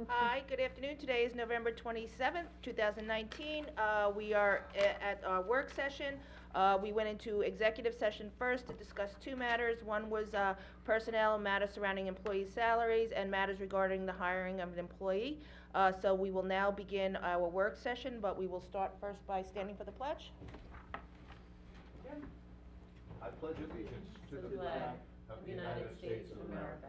Hi, good afternoon. Today is November 27th, 2019. We are at our work session. We went into executive session first to discuss two matters. One was personnel matters surrounding employee salaries and matters regarding the hiring of an employee. So we will now begin our work session, but we will start first by standing for the pledge. I pledge allegiance To the flag of the United States of America,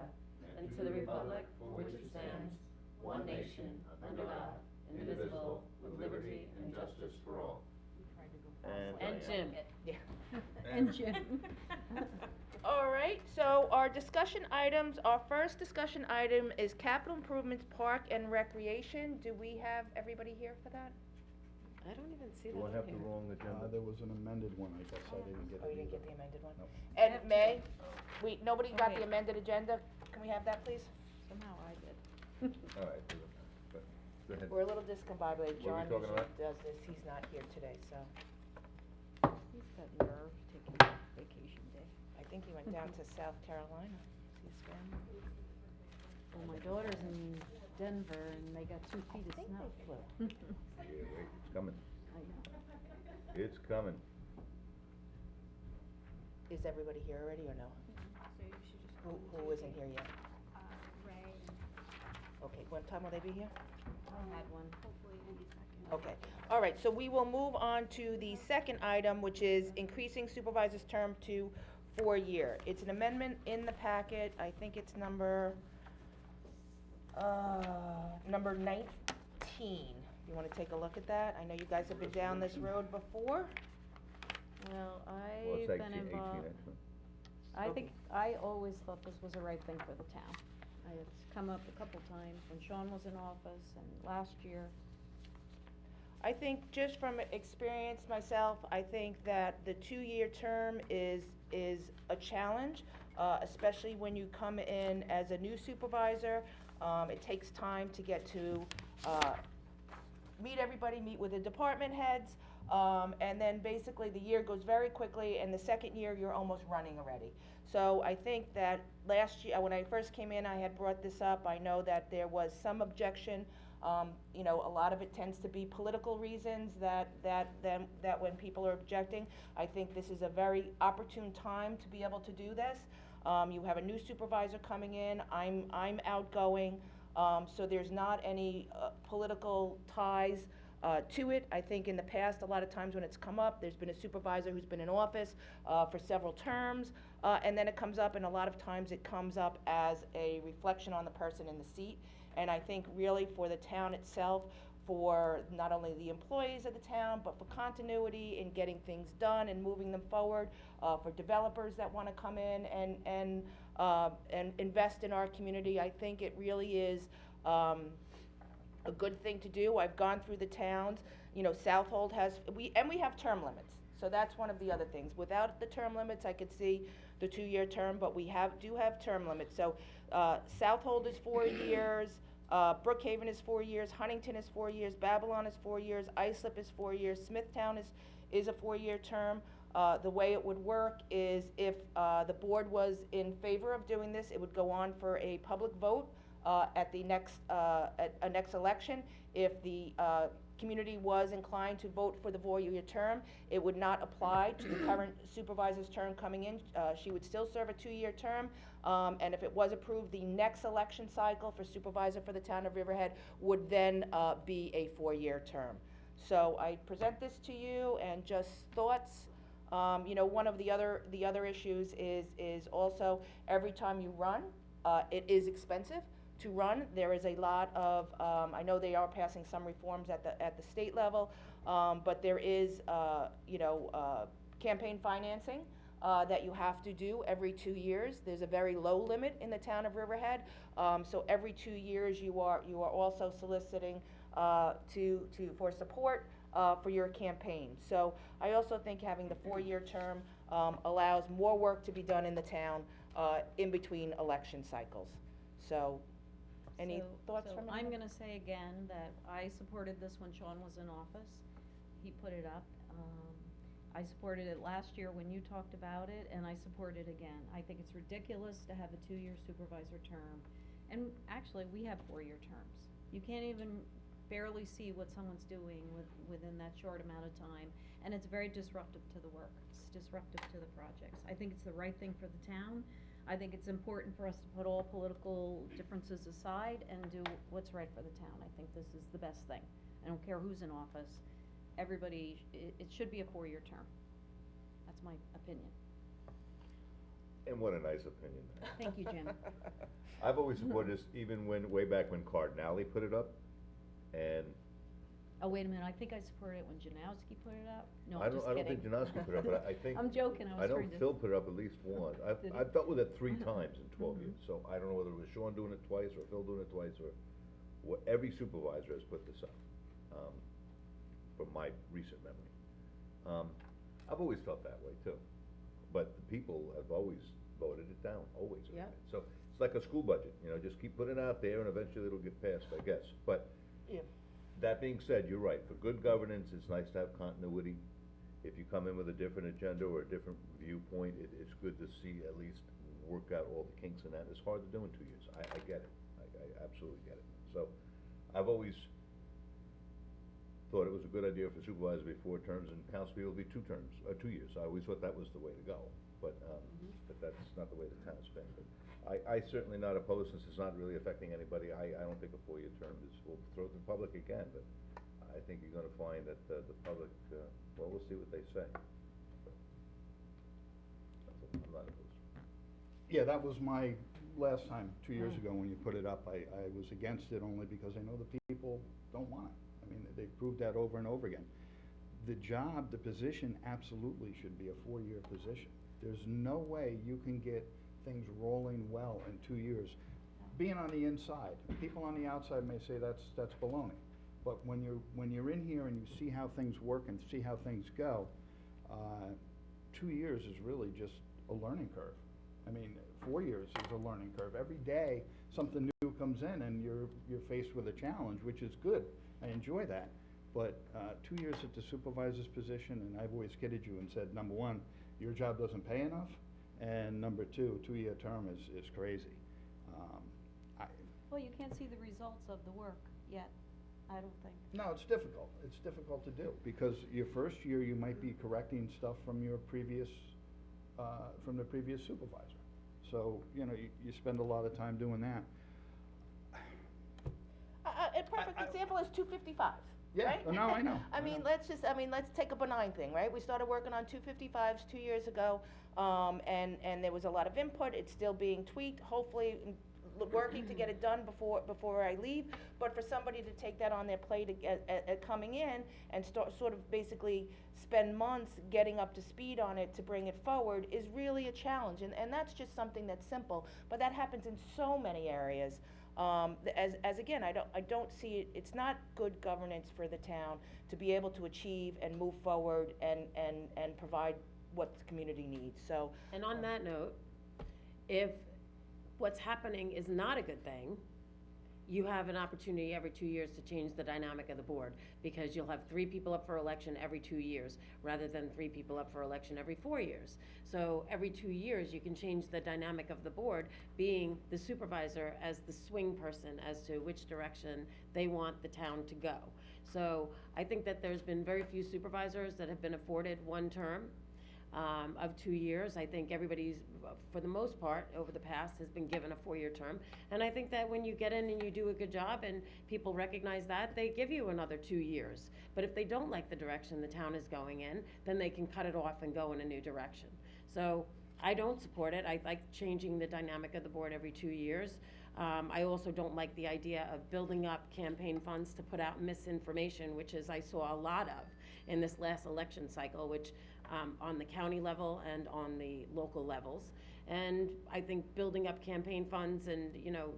and to the republic for which it stands, one nation, under God, indivisible, with liberty and justice for all. And Jim. Yeah. And Jim. All right, so our discussion items, our first discussion item is capital improvements, park and recreation. Do we have everybody here for that? I don't even see Do that I have on the here. wrong agenda? There was an amended one, I guess I didn't get it. Oh, you didn't either. get the amended one? Nope. And I have May, two. nobody got the Okay. amended agenda? Can we have that, please? Somehow I did. All right, but, go ahead. We're a little discombobulated. What are we John talking usually about? does this, he's not here today, so He's got nerve taking vacation day. I think he went down to South Carolina, see his family. Well, my daughter's in Denver and they got 2 feet of think snow. they flew. Yeah, wait, it's coming. I know. It's coming. Is everybody here already or no? So you should just. Who isn't here yet? Ray, Okay, what time will they be here? I had one. hopefully any second. Okay, all right, so we will move on to the second item, which is increasing supervisor's term to 4-year. It's an amendment in the packet, I think it's number 19. You wanna take a look at that? I know you guys have been down this road before. Well, Well, it's I've been 18, involved. actually. I think, I always thought this was the right thing for the town. It's come up a couple times when Sean was in office and last year. I think just from experience myself, I think that the 2-year term is a challenge, especially when you come in as a new supervisor. It takes time to get to, meet everybody, meet with the department heads, and then basically the year goes very quickly, and the second year, you're almost running already. So I think that last year, when I first came in, I had brought this up. I know that there was some objection. You know, a lot of it tends to be political reasons that when people are objecting. I think this is a very opportune time to be able to do this. You have a new supervisor coming in, I'm outgoing, so there's not any, political ties, to it. I think in the past, a lot of times when it's come up, there's been a supervisor who's been in office, for several terms, and then it comes up, and a lot of times it comes up as a reflection on the person in the seat. And I think really for the town itself, for not only the employees of the town, but for continuity in getting things done and moving them forward, for developers that wanna come in and invest in our community, I think it really is, a good thing to do. I've gone through the towns, you know, Southold has, we have term limits. So that's one of the other things. Without the term limits, I could see the 2-year term, but we do have term limits. So, Southold is 4 years, Brookhaven is 4 years, Huntington is 4 years, Babylon is 4 years, Islip is 4 years, Smithtown is a 4-year term. The way it would work is if, the board was in favor of doing this, it would go on for a public vote, at the next, at a next election. If the, community was inclined to vote for the 4-year term, it would not apply to the current supervisor's term coming in. She would still serve a 2-year term, and if it was approved, the next election cycle for supervisor for the town of Riverhead would then, be a 4-year term. So I present this to you and just thoughts. You know, one of the other issues is also every time you run, it is expensive to run. There is a lot of, I know they are passing some reforms at the state level, but there is, you know, campaign financing, that you have to do every 2 years. There's a very low limit in the town of Riverhead, so every 2 years you are also soliciting, for support, for your campaign. So I also think having the 4-year term, allows more work to be done in the town, in between election cycles. So, any thoughts from So I'm anyone? gonna say again that I supported this when Sean was in office. He put it up. I supported it last year when you talked about it, and I support it again. I think it's ridiculous to have a 2-year supervisor term. And actually, we have 4-year terms. You can't even barely see what someone's doing within that short amount of time, and it's very disruptive to the work, it's disruptive to the projects. I think it's the right thing for the town. I think it's important for us to put all political differences aside and do what's right for the town. I think this is the best thing. I don't care who's in office, everybody, it should be a 4-year term. That's my opinion. And what a nice opinion. Thank you, Jim. I've always supported this, even way back when Cardinale put it up, and Oh, wait a minute, I think I supported it when Janowski put it up. No, I I'm just don't kidding. think Janowski put it up, but I think. I'm joking, I was trying to. know Phil put it up at least once. Did he? I've dealt with it 3 times in 12 Mhm. years, so I don't know whether it was Sean doing it twice, or Phil doing it twice, or what, every supervisor has put this up, from my recent memory. I've always felt that way too, but the people have always voted it down, always. Yeah. So, it's like a school budget, just keep putting it out there, and eventually it'll get passed, I guess, but. Yeah. That being said, you're right, for good governance, it's nice to have continuity. If you come in with a different agenda or a different viewpoint, it's good to see at least work out all the kinks in that. It's hard to do in 2 years, I get it, I absolutely get it. So, I've always thought it was a good idea for supervisors to be 4 terms, and council people to be 2 terms, or 2 years. I always thought that was the way to go, but that's not the way the town's been. But I certainly not opposed, since it's not really affecting anybody. I don't think a 4-year term is, we'll throw it to the public again, but I think you're gonna find that, the public, well, we'll see what they say. But I'm not opposed. Yeah, that was my last time, 2 years ago, when you put it up. I was against it only because I know the people don't want it. I mean, they've proved that over and over again. The job, the position absolutely should be a 4-year position. There's no way you can get things rolling well in 2 years. Being on the inside, people on the outside may say that's baloney. But when you're in here and you see how things work and see how things go, 2 years is really just a learning curve. I mean, 4 years is a learning curve. Every day, something new comes in and you're faced with a challenge, which is good. I enjoy that. But 2 years at the supervisor's position, and I've always kidded you and said, number 1, your job doesn't pay enough, and number 2, 2-year term is crazy. Well, you can't see the results of the work yet, I don't think. No, it's difficult. It's difficult to do, because your first year, you might be correcting stuff from your previous, from the previous supervisor. So, you spend a lot of time doing that. A perfect example is 255s, Yeah, right? no, I know. I mean, let's take a benign thing, right? We started working on 255s 2 years ago, and there was a lot of input, it's still being tweaked, hopefully working to get it done before I leave, but for somebody to take that on their plate coming in and sort of basically spend months getting up to speed on it to bring it forward is really a challenge, and that's just something that's simple, but that happens in so many areas. As again, I don't see it, it's not good governance for the town to be able to achieve and move forward and provide what the community needs, so. And on that note, if what's happening is not a good thing, you have an opportunity every 2 years to change the dynamic of the board, because you'll have 3 people up for election every 2 years, rather than 3 people up for election every 4 years. So every 2 years, you can change the dynamic of the board, being the supervisor as the swing person as to which direction they want the town to go. So I think that there's been very few supervisors that have been afforded 1 term. Of 2 years. I think everybody's, for the most part, over the past, has been given a 4-year term. And I think that when you get in and you do a good job and people recognize that, they give you another 2 years. But if they don't like the direction the town is going in, then they can cut it off and go in a new direction. So I don't support it. I like changing the dynamic of the board every 2 years. I also don't like the idea of building up campaign funds to put out misinformation, which is I saw a lot of in this last election cycle, which on the county level and on the local levels. And I think building up campaign funds and,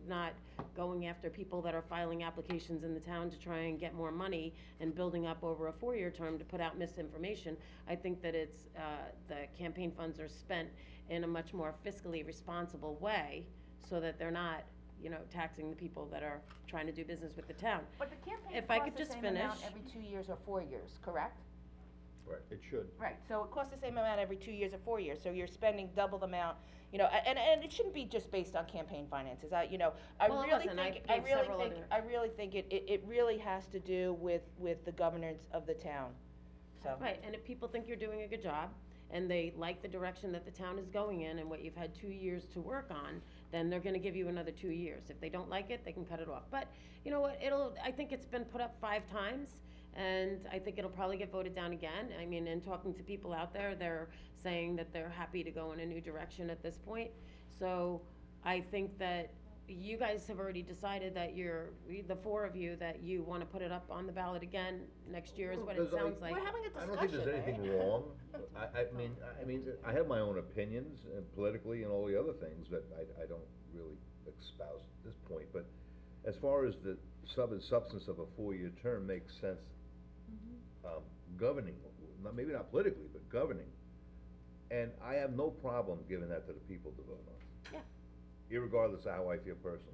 not going after people that are filing applications in the town to try and get more money and building up over a 4-year term to put out misinformation, I think that it's, the campaign funds are spent in a much more fiscally responsible way, so that they're not, taxing the people that are trying to do business with the town. But the campaign If I costs could the just same amount finish. every 2 years or 4 years, correct? Right. It should. Right, so it costs the same amount every 2 years or 4 years, so you're spending double the amount, and it shouldn't be just based on campaign finances, I Well, it really wasn't. I think, gave several other- I really think it really has to do with the governance of the town, so. Right, and if people think you're doing a good job, and they like the direction that the town is going in, and what you've had 2 years to work on, then they're gonna give you another 2 years. If they don't like it, they can cut it off. But, you know what, I think it's been put up 5 times, and I think it'll probably get voted down again. I mean, in talking to people out there, they're saying that they're happy to go in a new direction at this point. So, I think that you guys have already decided that the 4 of you, that you wanna put it up on the ballot again next year is what it There's only- sounds like. We're having a I don't think there's discussion, anything right? wrong. I mean, I have my own opinions, politically and all the other things that I don't really espouse at this point, but as far as the substance of a 4-year term makes sense, governing, maybe not politically, but governing. And I have no problem giving that to the people to vote on. Yeah. Irregardless of how I feel personally.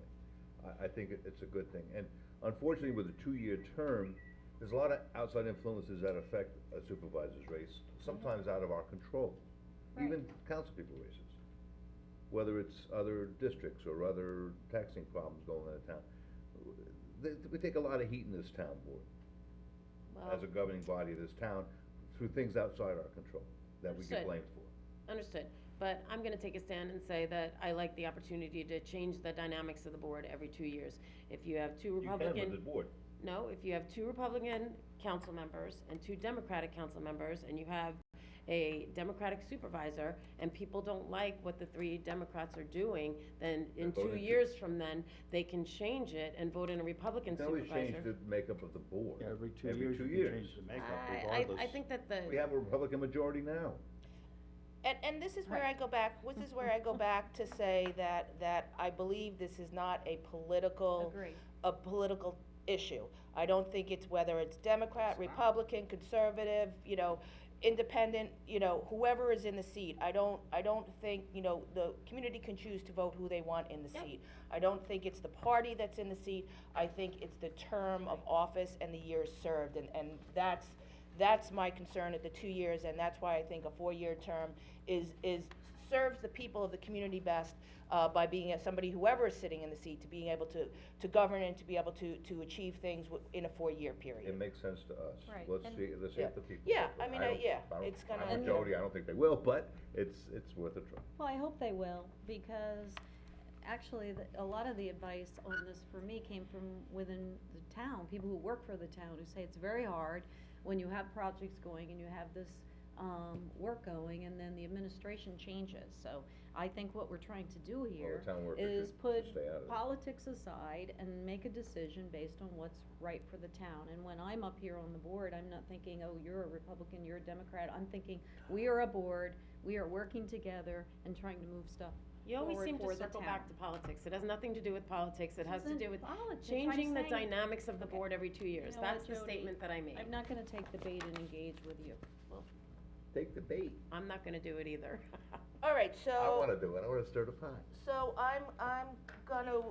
I think it's a good thing. And unfortunately, with a 2-year term, there's a lot of outside influences that affect a supervisor's race, sometimes out of our control. Even council people races. Whether it's other districts or other taxing problems going on in town. We take a lot of heat in this town board, as a governing body of this town, through things outside our control, that we get Understood. blamed for. Understood, but I'm gonna take a stand and say that I like the opportunity to change the dynamics of the board every 2 years. If you have 2 You can Republican. with the board. No, if you have 2 Republican council members and 2 Democratic council members, and you have a Democratic supervisor, and people don't like what the 3 Democrats are doing, then in vote 2 in years from then, they can change it and vote in a Republican You can always change supervisor. the makeup of the board. Yeah, every 2 Every years 2 you can years. change the makeup I regardless. think that We have a Republican majority now. And this is where I go back, to say that I believe this is not a political. Agree. A political issue. I don't think it's whether it's Democrat, Republican, conservative, independent, whoever is in the seat. I don't think, the community can choose to vote who they want in the Yep. seat. I don't think it's the party that's in the seat. I think it's the term of office and the years served, and that's my concern at the 2 years, and that's why I think a 4-year term serves the people of the community best, by being somebody, whoever is sitting in the seat, to being able to govern and to be able to achieve things in a 4-year period. It makes sense to us. Right. Let's And- see if the people. Yeah, vote for I it. mean, don't- yeah, I don't- it's gonna- I'm with And- Jody, I don't think they will, but it's worth a try. Well, I hope they will, because actually, a lot of the advice on this for me came from within the town, people who work for the town, who say it's very hard when you have projects going and you have this, work going, and then the administration changes. So I think what we're trying to do here town workers is should put stay out of it. politics aside and make a decision based on what's right for the town. And when I'm up here on the board, I'm not thinking, oh, you're a Republican, you're a Democrat. I'm thinking, we are a board, we are working together and trying to move stuff You always forward seem to for the circle town. back to politics. It has nothing to do with politics. It has to Isn't do with politics. changing the I'm saying- dynamics of the Okay. board every 2 years. You know what, That's the Jody? statement that I made. I'm not gonna take the bait and engage with you. Take the bait. I'm not gonna do it either. All right, I wanna so, do it, I wanna stir the pot. I'm gonna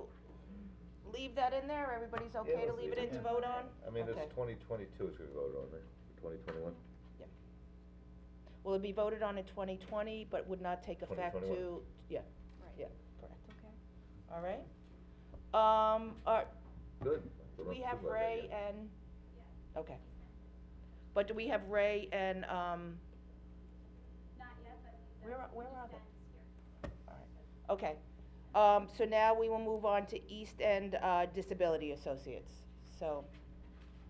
leave that in there, everybody's okay to let's leave leave it it in to in. vote on? I mean, Okay. it's 2022 it's gonna vote on, right? 2021? Will it be voted on in 2020, but would not take effect 2021. yeah, Right. yeah, correct, Okay. all right? Good. Do we have Ray and? Okay. But do we have Ray and, Not yet, but. where are they? All right, okay. So now we will move on to East End, Disability Associates, so,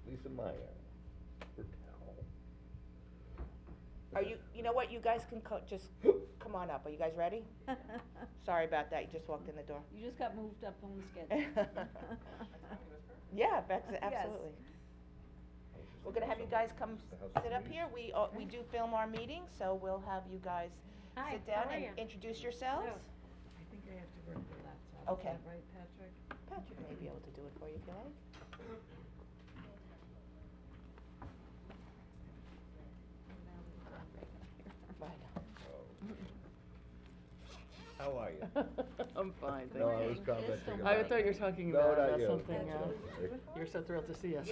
Lisa Meyer. Bertel. are you know what, you guys can just come on up, are you guys ready? Sorry about that, you just walked in the door. You just got moved up on the schedule. Yeah, that's, Yes. absolutely. We're gonna have you guys come sit up here, we do film our meetings, so we'll have you guys Hi, sit down how are and you? introduce yourselves. I think I have to work the laptop. Okay. Is that right, Patrick? Patrick may be able to do it for you if you like. Right. How are you? I'm fine, thank you. No, I was commenting I about. thought you were talking No, about not you. something, you're so thrilled to see us.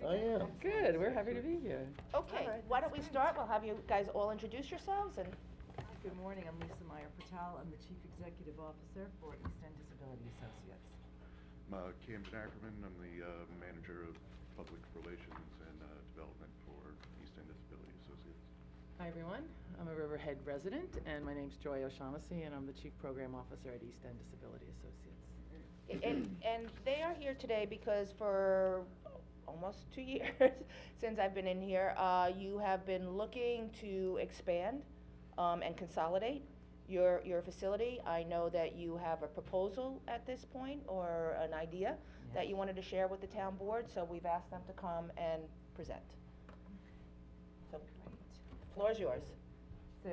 I am. Good, we're happy to be here. Okay, why don't we start? We'll have you guys all introduce yourselves and, Good morning, I'm Lisa Meyer Patel, I'm the Chief Executive Officer for East End Disability Associates. I'm Camden Ackerman, I'm the Manager of Public Relations and Development for East End Disability Associates. Hi, everyone. I'm a Riverhead resident, and my name's Joy O'Shaughnessy, and I'm the Chief Program Officer at East End Disability Associates. and they are here today because for almost 2 years since I've been in here, you have been looking to expand and consolidate your facility. I know that you have a proposal at this point or an idea that you wanted to share with the town board, so we've asked them to come and present. So, floor is yours. So,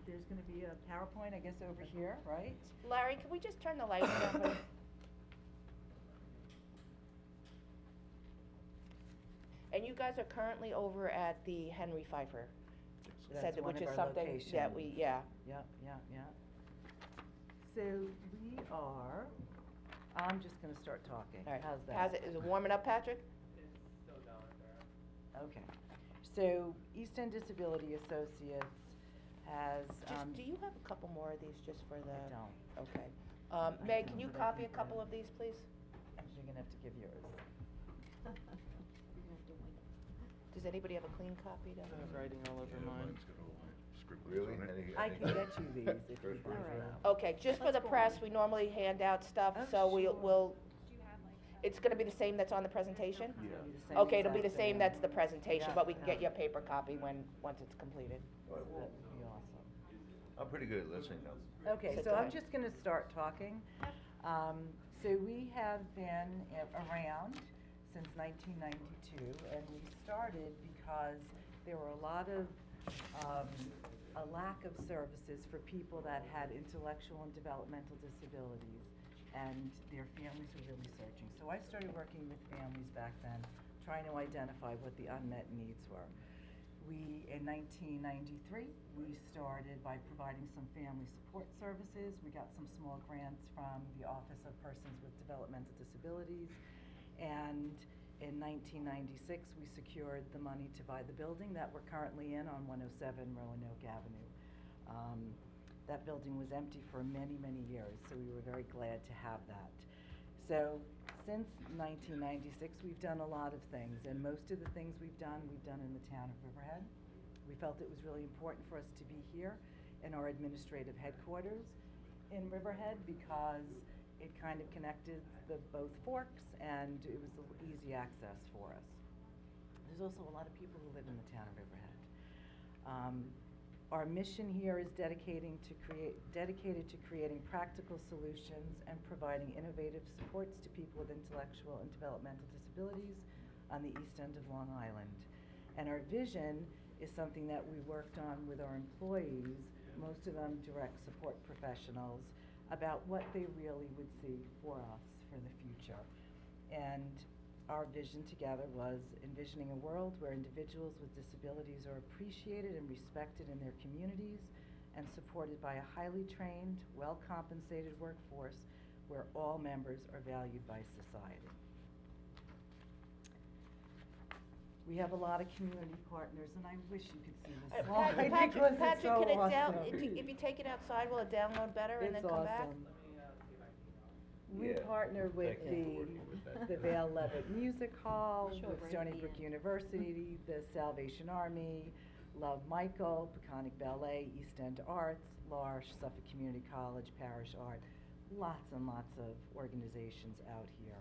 there's gonna be a PowerPoint, I guess, over here, right? Larry, can we just turn the lights down, please? And you guys are currently over at the Henry Pfeiffer That's Center, one which of is our something that locations. we, yeah. Yep. So, we are, I'm just gonna start talking, All right. how's that? How's it, is it warming up, Patrick? Okay, so East End Disability Associates has, Just, do you have a couple more of these just for the? I don't. Okay. I Meg, don't, can you but I copy a can couple put of these, please? You're gonna have to give yours. Does anybody have a clean copy to? I have writing all over mine. Mine's got all my scribblings Really? on it. I can get you these if you First prefer. one. Okay, just for the press, we normally hand out stuff, Oh, so sure. we'll, Do you have like? it's gonna be the same that's on the presentation? It'll be the same Okay, it'll be the exact same thing. that's the presentation, Yeah. but we can get you a paper copy once it's completed. All right, That well, would be awesome. I'm pretty good at listening though. Okay, So so go I'm ahead. just gonna start talking. So we have been around since 1992, and we started because there were a lot of, a lack of services for people that had intellectual and developmental disabilities, and their families were really searching. So I started working with families back then, trying to identify what the unmet needs were. In 1993, we started by providing some family support services. We got some small grants from the Office of Persons with Developmental Disabilities. And in 1996, we secured the money to buy the building that we're currently in on 107 Roanoke Avenue. That building was empty for many, many years, so we were very glad to have that. So since 1996, we've done a lot of things, and most of the things we've done in the town of Riverhead. We felt it was really important for us to be here in our administrative headquarters in Riverhead because it kind of connected the both forks and it was easy access for us. There's also a lot of people who live in the town of Riverhead. Our mission here is dedicated to creating practical solutions and providing innovative supports to people with intellectual and developmental disabilities on the east end of Long Island. And our vision is something that we worked on with our employees, most of them direct support professionals, about what they really would see for us for the future. And our vision together was envisioning a world where individuals with disabilities are appreciated and respected in their communities and supported by a highly trained, well-compensated workforce where all members are valued by society. We have a lot of community partners, and I wish you could see this slide because it's Patrick, so can it down, awesome. if you take it outside, will it download better and then It's come back? awesome. We Yeah. partner with Thank you for working with that. the Vail Levitt Music Hall, Sure, with right Stony at the Brook end. University, the Salvation Army, Love Michael, Peconic Ballet, East End Arts, L'Arche, Suffolk Community College, Parish Art, lots and lots of organizations out here.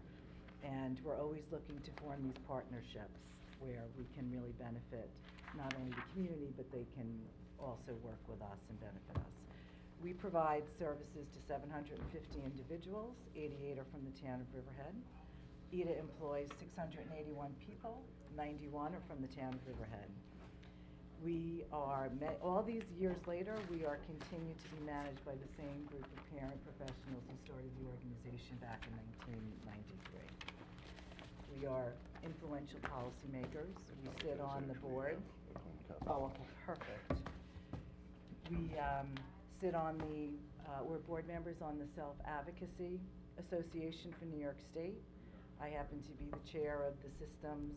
And we're always looking to form these partnerships where we can really benefit not only the community, but they can also work with us and benefit us. We provide services to 750 individuals, 88 are from the town of Riverhead. EDA employs 681 people, 91 are from the town of Riverhead. We are, all these years later, we are continued to be managed by the same group of parent professionals who started the organization back in 1993. We are influential policymakers. We sit on the board. Oh, perfect. We sit on the We're board members on the Self Advocacy Association for New York State. I happen to be the chair of the Systems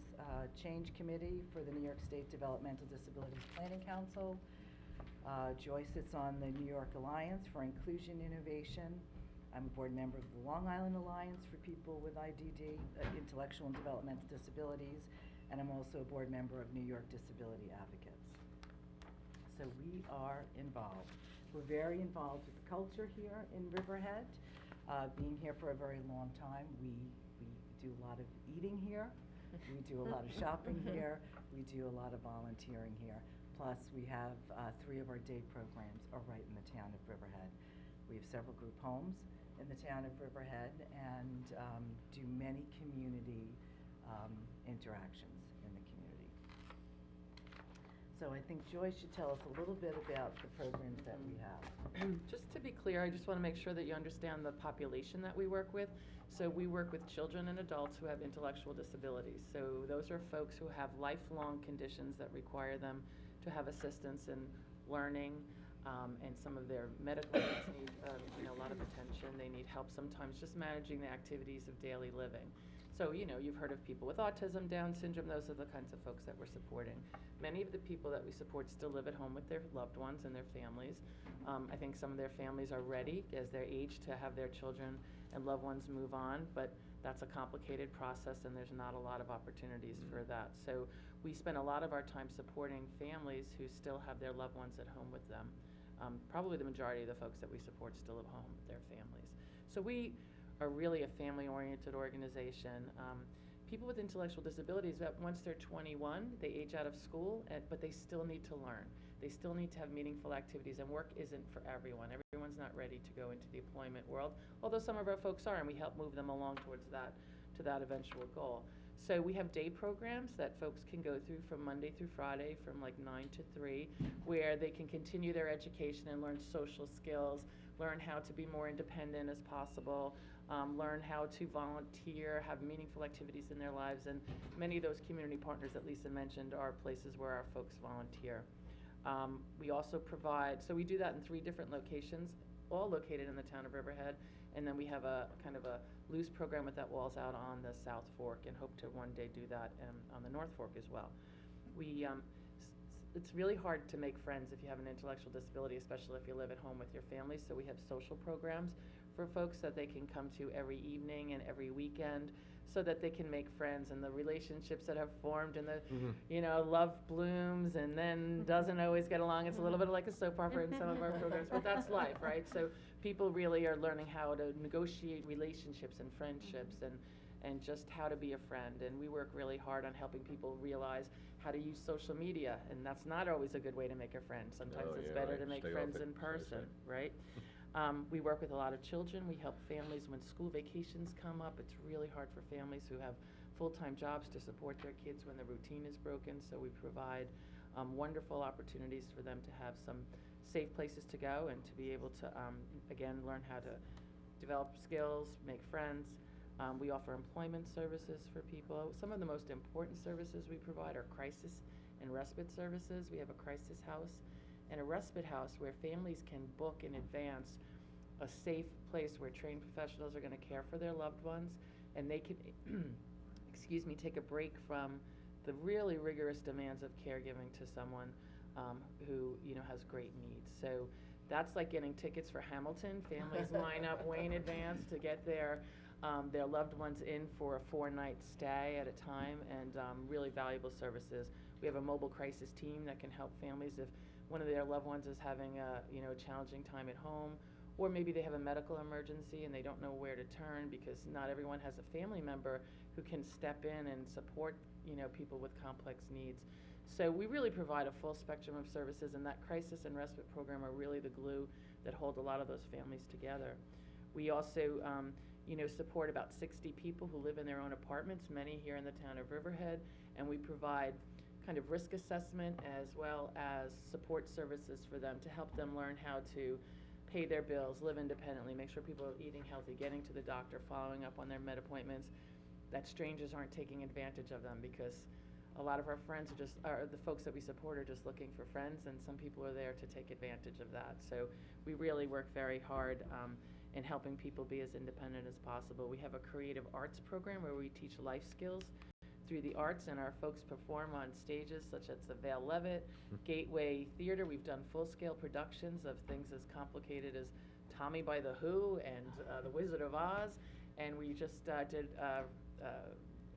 Change Committee for the New York State Developmental Disabilities Planning Council. Joy sits on the New York Alliance for Inclusion Innovation. I'm a board member of the Long Island Alliance for People with IDD, Intellectual and Developmental Disabilities, and I'm also a board member of New York Disability Advocates. So we are involved. We're very involved with the culture here in Riverhead. Being here for a very long time, we do a lot of eating here. We do a lot of shopping here. We do a lot of volunteering here. Plus, we have 3 of our day programs are right in the town of Riverhead. We have several group homes in the town of Riverhead and do many community interactions in the community. So I think Joy should tell us a little bit about the programs that we have. Just to be clear, I just want to make sure that you understand the population that we work with. So we work with children and adults who have intellectual disabilities. So those are folks who have lifelong conditions that require them to have assistance in learning, and some of their medical needs need a lot of attention. They need help sometimes just managing the activities of daily living. So, you've heard of people with autism, Down syndrome, those are the kinds of folks that we're supporting. Many of the people that we support still live at home with their loved ones and their families. I think some of their families are ready as they age to have their children and loved ones move on, but that's a complicated process and there's not a lot of opportunities for that. So we spend a lot of our time supporting families who still have their loved ones at home with them. Probably the majority of the folks that we support still live home with their families. So we are really a family-oriented organization. People with intellectual disabilities, that once they're 21, they age out of school, but they still need to learn. They still need to have meaningful activities, and work isn't for everyone. Everyone's not ready to go into the employment world, although some of our folks are, and we help move them along towards that, to that eventual goal. So we have day programs that folks can go through from Monday through Friday from like 9 to 3, where they can continue their education and learn social skills, learn how to be more independent as possible, learn how to volunteer, have meaningful activities in their lives, and many of those community partners that Lisa mentioned are places where our folks volunteer. We also provide, so we do that in 3 different locations, all located in the town of Riverhead, and then we have a kind of a loose program with that walls out on the South Fork, and hope to one day do that on the North Fork as well. We, it's really hard to make friends if you have an intellectual disability, especially if you live at home with your family, so we have social programs for folks that they can come to every evening and every weekend, so that they can make friends, and the relationships that have formed and the, love blooms and then doesn't always get along. It's a little bit like a soap opera in some of our programs, but that's life, right? So people really are learning how to negotiate relationships and friendships and just how to be a friend. And we work really hard on helping people realize how to use social media, and that's not always a good way to make a friend. Sometimes it's better to make friends in person, right? We work with a lot of children. We help families when school vacations come up. It's really hard for families who have full-time jobs to support their kids when the routine is broken, so we provide wonderful opportunities for them to have some safe places to go and to be able to, again, learn how to develop skills, make friends. We offer employment services for people. Some of the most important services we provide are crisis and respite services. We have a crisis house and a respite house where families can book in advance a safe place where trained professionals are going to care for their loved ones, and they can, take a break from the really rigorous demands of caregiving to someone who, has great needs. So that's like getting tickets for Hamilton. Families line up way in advance to get their loved ones in for a 4-night stay at a time, and really valuable services. We have a mobile crisis team that can help families if one of their loved ones is having a challenging time at home, or maybe they have a medical emergency and they don't know where to turn, because not everyone has a family member who can step in and support people with complex needs. So we really provide a full spectrum of services, and that crisis and respite program are really the glue that hold a lot of those families together. We also support about 60 people who live in their own apartments, many here in the town of Riverhead, and we provide kind of risk assessment as well as support services for them to help them learn how to pay their bills, live independently, make sure people are eating healthy, getting to the doctor, following up on their med appointments, that strangers aren't taking advantage of them, because a lot of our friends are the folks that we support are just looking for friends, and some people are there to take advantage of that. So we really work very hard in helping people be as independent as possible. We have a creative arts program where we teach life skills through the arts, and our folks perform on stages such as the Vale Levitt, Gateway Theater. We've done full-scale productions of things as complicated as Tommy by the Who and The Wizard of Oz, and we just did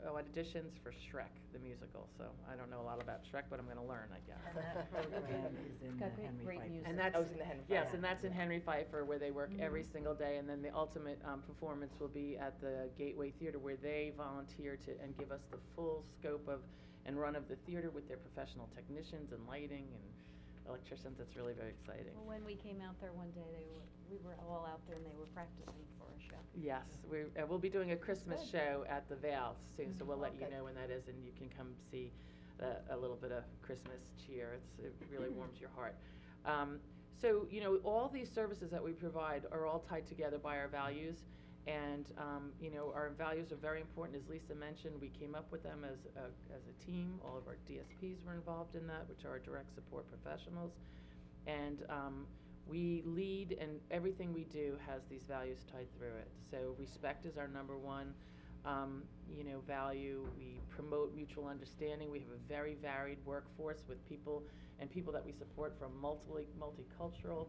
auditions for Shrek, the musical. So I don't know a lot about Shrek, but I'm going to learn, I guess. And that program is in the got Henry great Pfeiffer. music. And that's, I was in the Henry yes, Pfeiffer. and that's in Henry Pfeiffer, where they work every Mm-hmm. single day, and then the ultimate performance will be at the Gateway Theater, where they volunteer and give us the full scope of and run of the theater with their professional technicians and lighting and electricians. It's really very exciting. Well, when we came out there one day, we were all out there and they were practicing for a show. Yes, we'll be doing a Christmas good. show at the Vale soon, so we'll let you Okay. know when that is, and you can come see a little bit of Christmas cheer. It really warms your heart. So, you know, all these services that we provide are all tied together by our values, and, you know, our values are very important. As Lisa mentioned, we came up with them as a team. All of our DSPs were involved in that, which are our direct support professionals. And we lead, and everything we do has these values tied through it. So respect is our number one, you know, value. We promote mutual understanding. We have a very varied workforce with people that we support from multicultural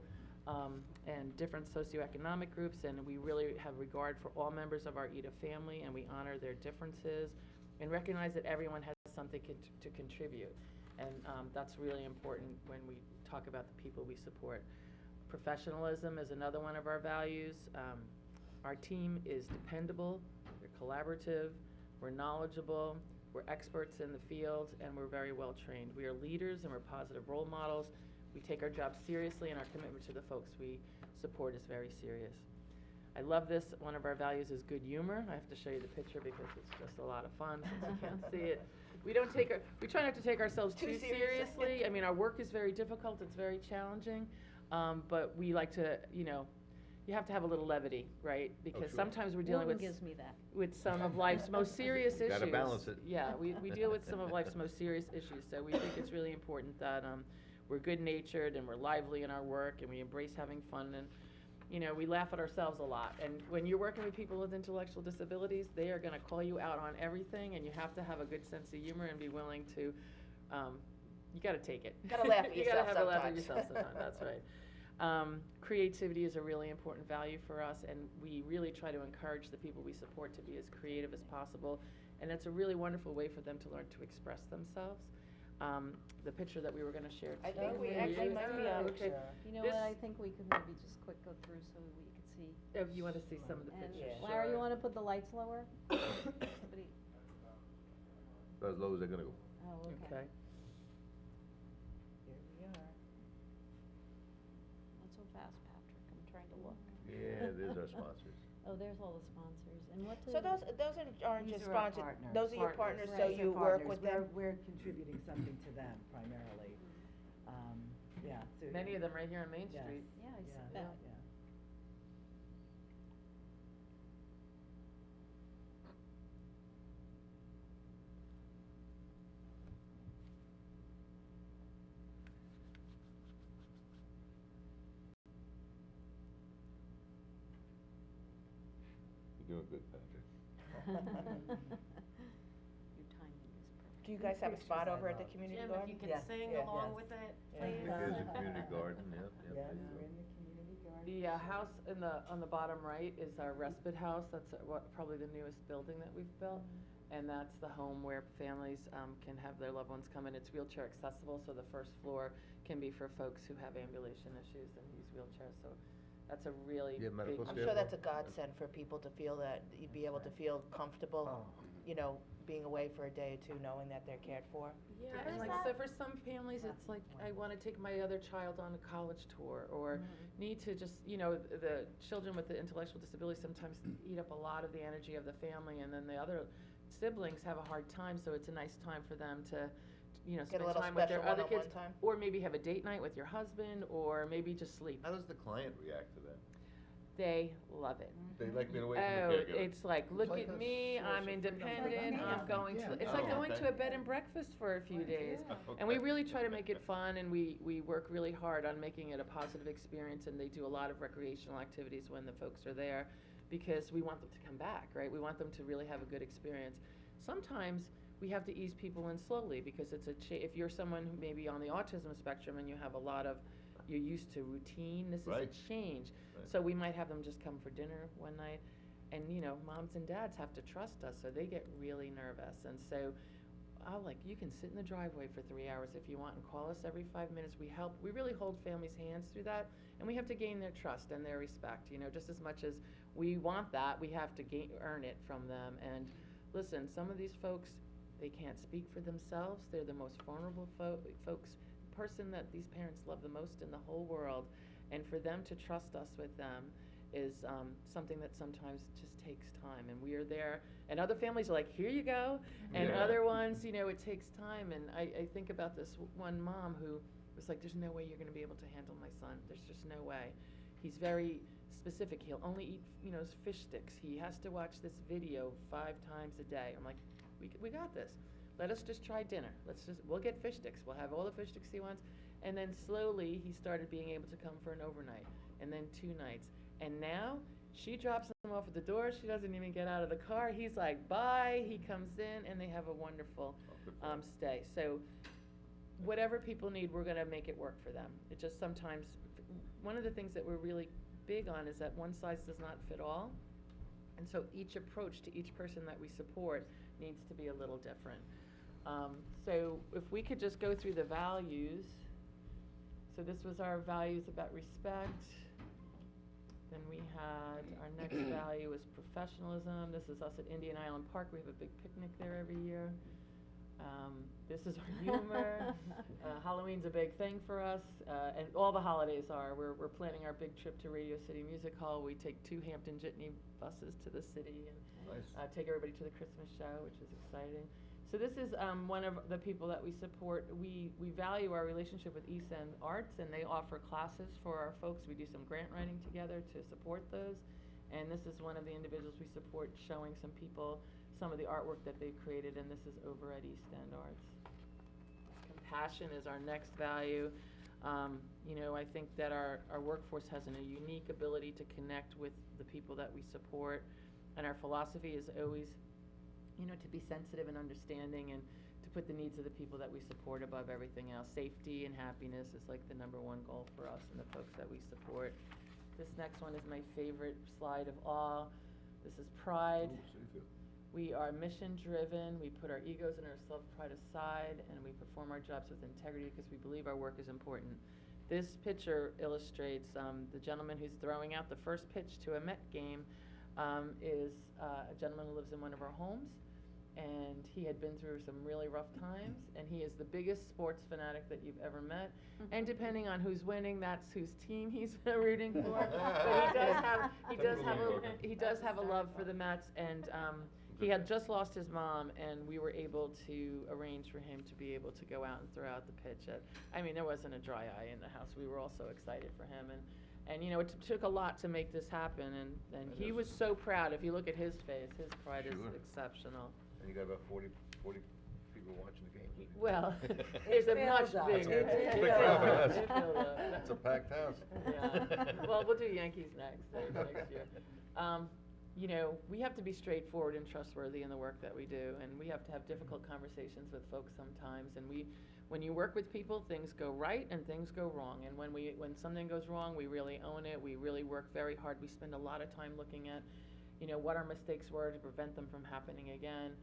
and different socioeconomic groups, and we really have regard for all members of our EDA family, and we honor their differences and recognize that everyone has something to contribute. And that's really important when we talk about the people we support. Professionalism is another one of our values. Our team is dependable, we're collaborative, we're knowledgeable, we're experts in the field, and we're very well trained. We are leaders and we're positive role models. We take our job seriously, and our commitment to the folks we support is very serious. I love this. One of our values is good humor. I have to show you the picture because it's just a lot of fun since you can't see it. We try not to take ourselves too seriously. I mean, our work is very difficult, it's very challenging, but we like to, you know, you have to have a little levity, right? Because sure. sometimes we're dealing Morton with gives me that. with some of life's most serious issues. Gotta balance it. Yeah, we deal with some of life's most serious issues, so we think it's really important that we're good-natured and we're lively in our work, and we embrace having fun, and, you know, we laugh at ourselves a lot. And when you're working with people with intellectual disabilities, they are gonna call you out on everything, and you have to have a good sense of humor and be willing to, you gotta take it. Gotta laugh at You yourself gotta have a laugh at sometimes. yourself sometimes, that's right. Creativity is a really important value for us, and we really try to encourage the people we support to be as creative as possible, and it's a really wonderful way for them to learn to express themselves. The picture that we were gonna share I today. think we were actually you- might be Ah, on. okay. You know This- what, I think we could maybe just quick go through so we could see. If you wanna see some of the And pictures. Larry, you wanna put the lights lower? Somebody, As low as they're gonna go. oh, okay. Okay. Here we are. Not so fast, Patrick, I'm trying to look. Yeah, there's our sponsors. Oh, there's all the sponsors, and what do? So those aren't These just are our sponsors, partners. those are your Partners. partners, so Right, you so work partners. with them? We're contributing something to them primarily. Yeah, so. Many of them right here on Main Yes. Street. Yeah, I see Yeah, that. yeah. You're doing good, Patrick. Your timing is perfect. Do you guys have a spot Pictures I over at the love. community Jim, garden? if you could Yes, sing yeah, along yes. with it, Yeah. please. There's a community garden, yep, Yes, yep. we're in the community garden. The house on the bottom right is our respite house. That's probably the newest building that we've built. And that's the home where families can have their loved ones come in. It's wheelchair accessible, so the first floor can be for folks who have ambulation issues and use wheelchairs. So that's a really You have big. medical I'm staff? sure that's a godsend for people to feel that, you'd be able to feel comfortable, you know, being away for a day or two, knowing that they're cared for. Yeah, What and is like, that? so for some families, it's like, I wanna take my other child on a college tour, or need to just, you know, the children with the intellectual disability sometimes eat up a lot of the energy of the family, and then the other siblings have a hard time, so it's a nice time for them to, you know, Get a spend little time with their special other one-on-one kids. time. Or maybe have a date night with your husband, or maybe just sleep. How does the client react to that? They love it. They like being away from Oh, the caregiver. it's like, look like at a me, source I'm of freedom. independent, It's like I'm going to, it's like Oh, going okay. to a bed and breakfast for a few days. Okay. And we really try to make it fun, and we work really hard on making it a positive experience, and they do a lot of recreational activities when the folks are there, because we want them to come back, right? We want them to really have a good experience. Sometimes we have to ease people in slowly, because it's if you're someone who may be on the autism spectrum and you have a lot of, you're used to routine, this is Right. a change. Right. So we might have them just come for dinner one night, and moms and dads have to trust us, so they get really nervous. And so you can sit in the driveway for 3 hours if you want, and call us every 5 minutes. We really hold families' hands through that, and we have to gain their trust and their respect, just as much as we want that, we have to earn it from them. And listen, some of these folks, they can't speak for themselves, they're the most vulnerable person that these parents love the most in the whole world, and for them to trust us with them is something that sometimes just takes time, and we are there, and other families are like, here you go, and Yeah. other ones, it takes time. And I think about this one mom who was like, there's no way you're gonna be able to handle my son, there's just no way. He's very specific, he'll only eat, fish sticks, he has to watch this video 5 times a day. I'm like, we got this, let us just try dinner, we'll get fish sticks, we'll have all the fish sticks he wants. And then slowly, he started being able to come for an overnight, and then 2 nights. And now, she drops him off at the door, she doesn't even get out of the car, he's like, bye, he comes in, and they have a wonderful good for them. stay. So, whatever people need, we're gonna make it work for them. It just sometimes, one of the things that we're really big on is that one size does not fit all. And so each approach to each person that we support needs to be a little different. So if we could just go through the values. So this was our values about respect. Then we had, our next value was professionalism. This is us at Indian Island Park. We have a big picnic there every year. This is our humor. Halloween's a big thing for us, and all the holidays are. We're planning our big trip to Radio City Music Hall. We take 2 Hampton Jitney buses to the city and Nice. take everybody to the Christmas show, which is exciting. So this is one of the people that we support. We value our relationship with East End Arts, and they offer classes for our folks. We do some grant writing together to support those. And this is one of the individuals we support, showing some people some of the artwork that they've created, and this is over at East End Arts. Compassion is our next value. I think that our workforce has a unique ability to connect with the people that we support, and our philosophy is always, to be sensitive and understanding, and to put the needs of the people that we support above everything else. Safety and happiness is like the #1 goal for us and the folks that we support. This next one is my favorite slide of all. This is pride. We are mission-driven, we put our egos and our self-pride aside, and we perform our jobs with integrity because we believe our work is important. This picture illustrates the gentleman who's throwing out the first pitch to a Met game is a gentleman who lives in one of our homes, and he had been through some really rough times, and he is the biggest sports fanatic that you've ever met. And depending on who's winning, that's whose team he's rooting for. But he does have a love for the Mets, and he had just lost his mom, and we were able to arrange for him to be able to go out and throw out the pitch. There wasn't a dry eye in the house. We were all so excited for him, and it took a lot to make this happen, and he was so proud. If you look at his face, his pride is Sure. exceptional. And you got about 40 people watching the game. Well, there's a much filled up. bigger. It's a big Yeah, crowd, it yes. filled up. It's a packed house. Yeah. Well, we'll do Yankees next year. We have to be straightforward and trustworthy in the work that we do, and we have to have difficult conversations with folks sometimes. And when you work with people, things go right and things go wrong. And when something goes wrong, we really own it. We really work very hard. We spend a lot of time looking at, what our mistakes were to prevent them from happening again.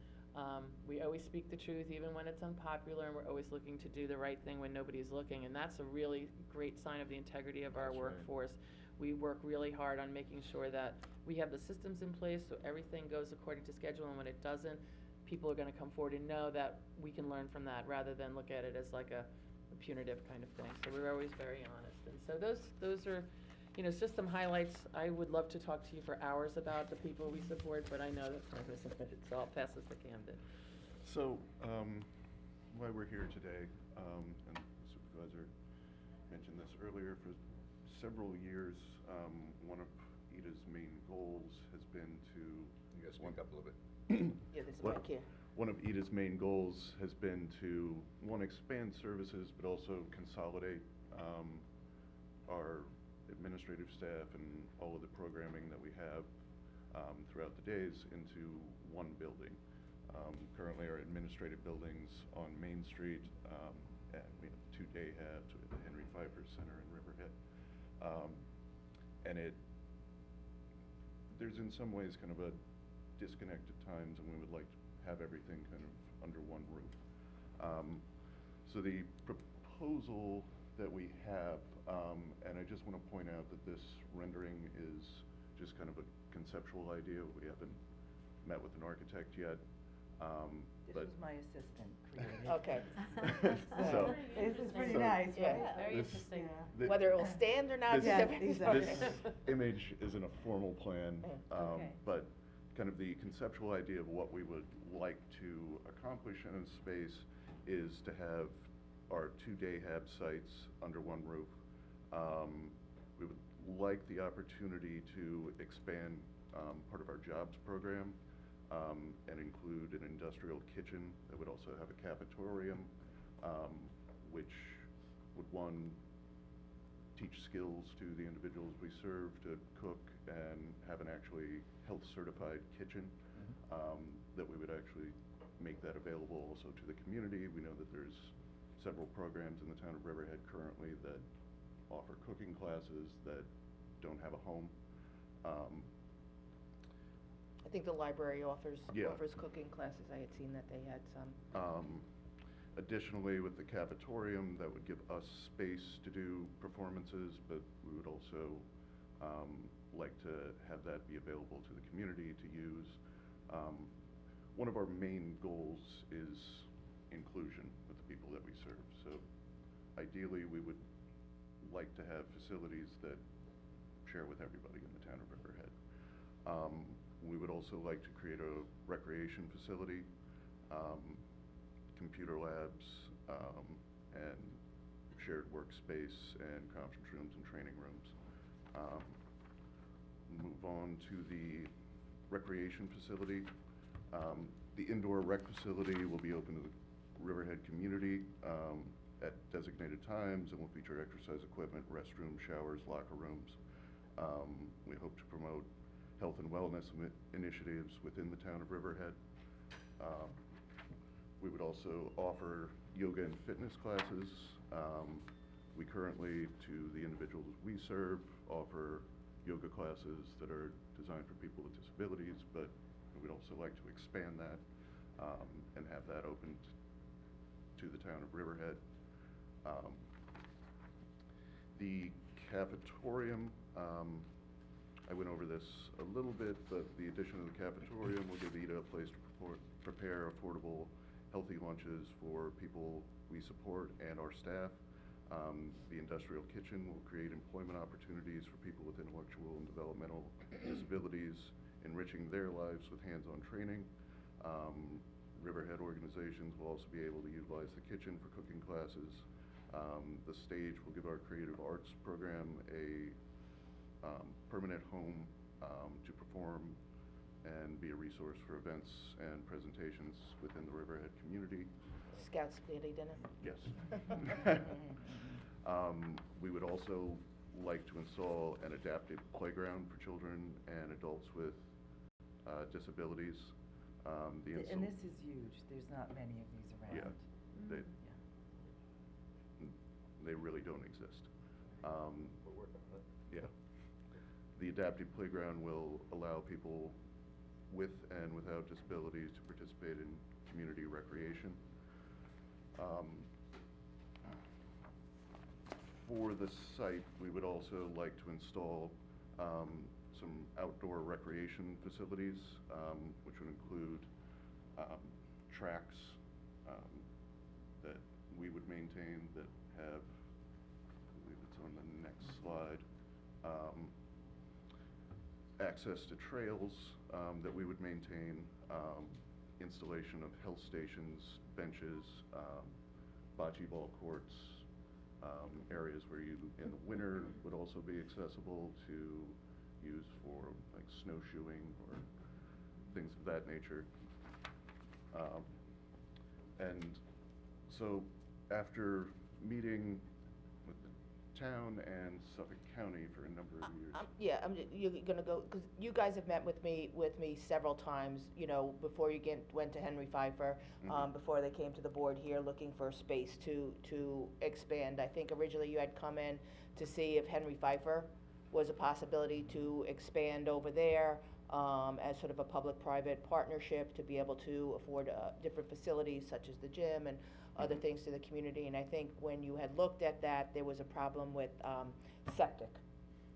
We always speak the truth, even when it's unpopular, and we're always looking to do the right thing when nobody's looking. And that's a really great sign of the integrity of our That's right. workforce. We work really hard on making sure that we have the systems in place so everything goes according to schedule, and when it doesn't, people are gonna come forward and know that we can learn from that rather than look at it as like a punitive kind of thing. So we're always very honest. And so those are, it's just some highlights. I would love to talk to you for hours about the people we support, but I know that time isn't it, so I'll pass this to Camden. So, why we're here today, and the supervisor mentioned this earlier, for several years, one of EDA's main goals has been to. You gotta speak up a little bit. Yeah, this What- mic here. One of EDA's main goals has been to, one, expand services, but also consolidate our administrative staff and all of the programming that we have throughout the days into one building. Currently, our administrative buildings on Main Street, and we have 2 day habs with the Henry Pfeiffer Center in Riverhead. And there's in some ways kind of a disconnect at times, and we would like to have everything kind of under one roof. So the proposal that we have, and I just want to point out that this rendering is just kind of a conceptual idea. We haven't met with an architect yet. This but was my assistant creating. Okay. So- This is pretty so- nice, Yeah. right? Very This- interesting. Yeah. the- Whether it will stand or not. This- Yeah, depends. exactly. This image isn't a formal plan, Okay. but kind of the conceptual idea of what we would like to accomplish in a space is to have our 2 day hab sites under one roof. We would like the opportunity to expand part of our jobs program and include an industrial kitchen that would also have a cafetorium, which would, one, teach skills to the individuals we serve to cook and have an actually health certified kitchen, that we would actually make that available also to the community. We know that there's several programs in the town of Riverhead currently that offer cooking classes that don't have a home. I think the library offers Yeah. cooking classes. I had seen that they had some. Additionally, with the cafetorium, that would give us space to do performances, but we would also like to have that be available to the community to use. One of our main goals is inclusion with the people that we serve. So ideally, we would like to have facilities that share with everybody in the town of Riverhead. We would also like to create a recreation facility, computer labs, and shared workspace and conference rooms and training rooms. Move on to the recreation facility. The indoor rec facility will be open to the Riverhead community at designated times and will feature exercise equipment, restrooms, showers, locker rooms. We hope to promote health and wellness initiatives within the town of Riverhead. We would also offer yoga and fitness classes. We currently, to the individuals we serve, offer yoga classes that are designed for people with disabilities, but we'd also like to expand that and have that open to the town of Riverhead. The cafetorium, I went over this a little bit, but the addition of the cafetorium will give EDA a place to prepare affordable, healthy lunches for people we support and our staff. The industrial kitchen will create employment opportunities for people with intellectual and developmental disabilities, enriching their lives with hands-on training. Riverhead organizations will also be able to utilize the kitchen for cooking classes. The stage will give our creative arts program a permanent home to perform and be a resource for events and presentations within the Riverhead community. Scout spaghetti dinner. Yes. We would also like to install an adaptive playground for children and adults with disabilities. And this is huge, there's not many of these around. Yeah, they really don't exist. We're working on it. Yeah. The adaptive playground will allow people with and without disabilities to participate in community recreation. For the site, we would also like to install some outdoor recreation facilities, which would include tracks that we would maintain that have, I believe it's on the next slide, access to trails that we would maintain, installation of health stations, benches, bocce ball courts, areas where you, in the winter, would also be accessible to used for like snowshoeing or things of that nature. And so after meeting with the town and Suffolk County for a number of years. Yeah, you're gonna go, because you guys have met with me several times, you know, before you went to Henry Pfeiffer, Mhm. before they came to the board here looking for space to expand. I think originally you had come in to see if Henry Pfeiffer was a possibility to expand over there, as sort of a public-private partnership to be able to afford, different facilities such as the gym and other Mhm. things to the community. And I think when you had looked at that, there was a problem with, septic,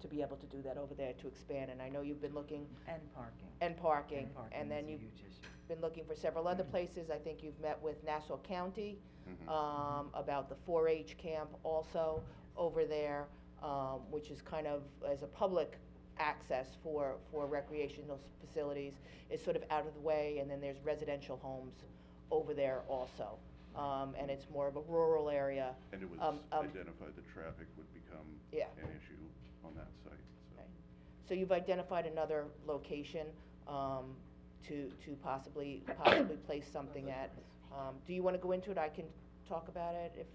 to be able to do that over there, to expand. And I know you've been looking, And parking. and parking, And parking and then is a you've huge issue. been looking for several other places. I think you've met with Nassau County, Mhm. about the 4-H camp also over there, which is kind of as a public access for recreational facilities, is sort of out of the way, and then there's residential homes over there also. And it's more of a rural area. And it was identified that traffic would become Yeah. an issue on that site, so. Right. So you've identified another location, to possibly place something at. Do you wanna go into it? I can talk about it. If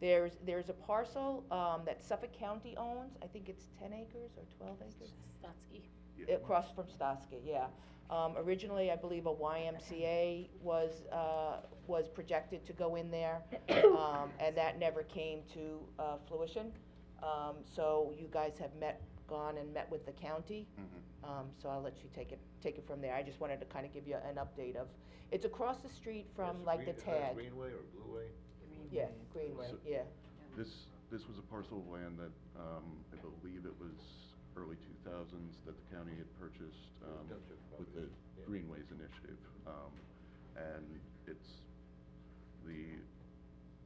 there's a parcel, that Suffolk County owns, I think it's 10 acres or 12 acres? Stotsky. Yeah. Across from Stosky, yeah. Originally, I believe a YMCA was projected to go in there, and that never came to fruition. So you guys have gone and met with the county, Mhm. so I'll let you take it from there. I just wanted to kind of give you an update of, it's across the street from like the TAG. Greenway or Blueway? Yeah, Greenway, So- yeah. This was a parcel of land that, I believe it was early 2000s that the county had purchased, Township with the property, yeah. Greenways Initiative. And the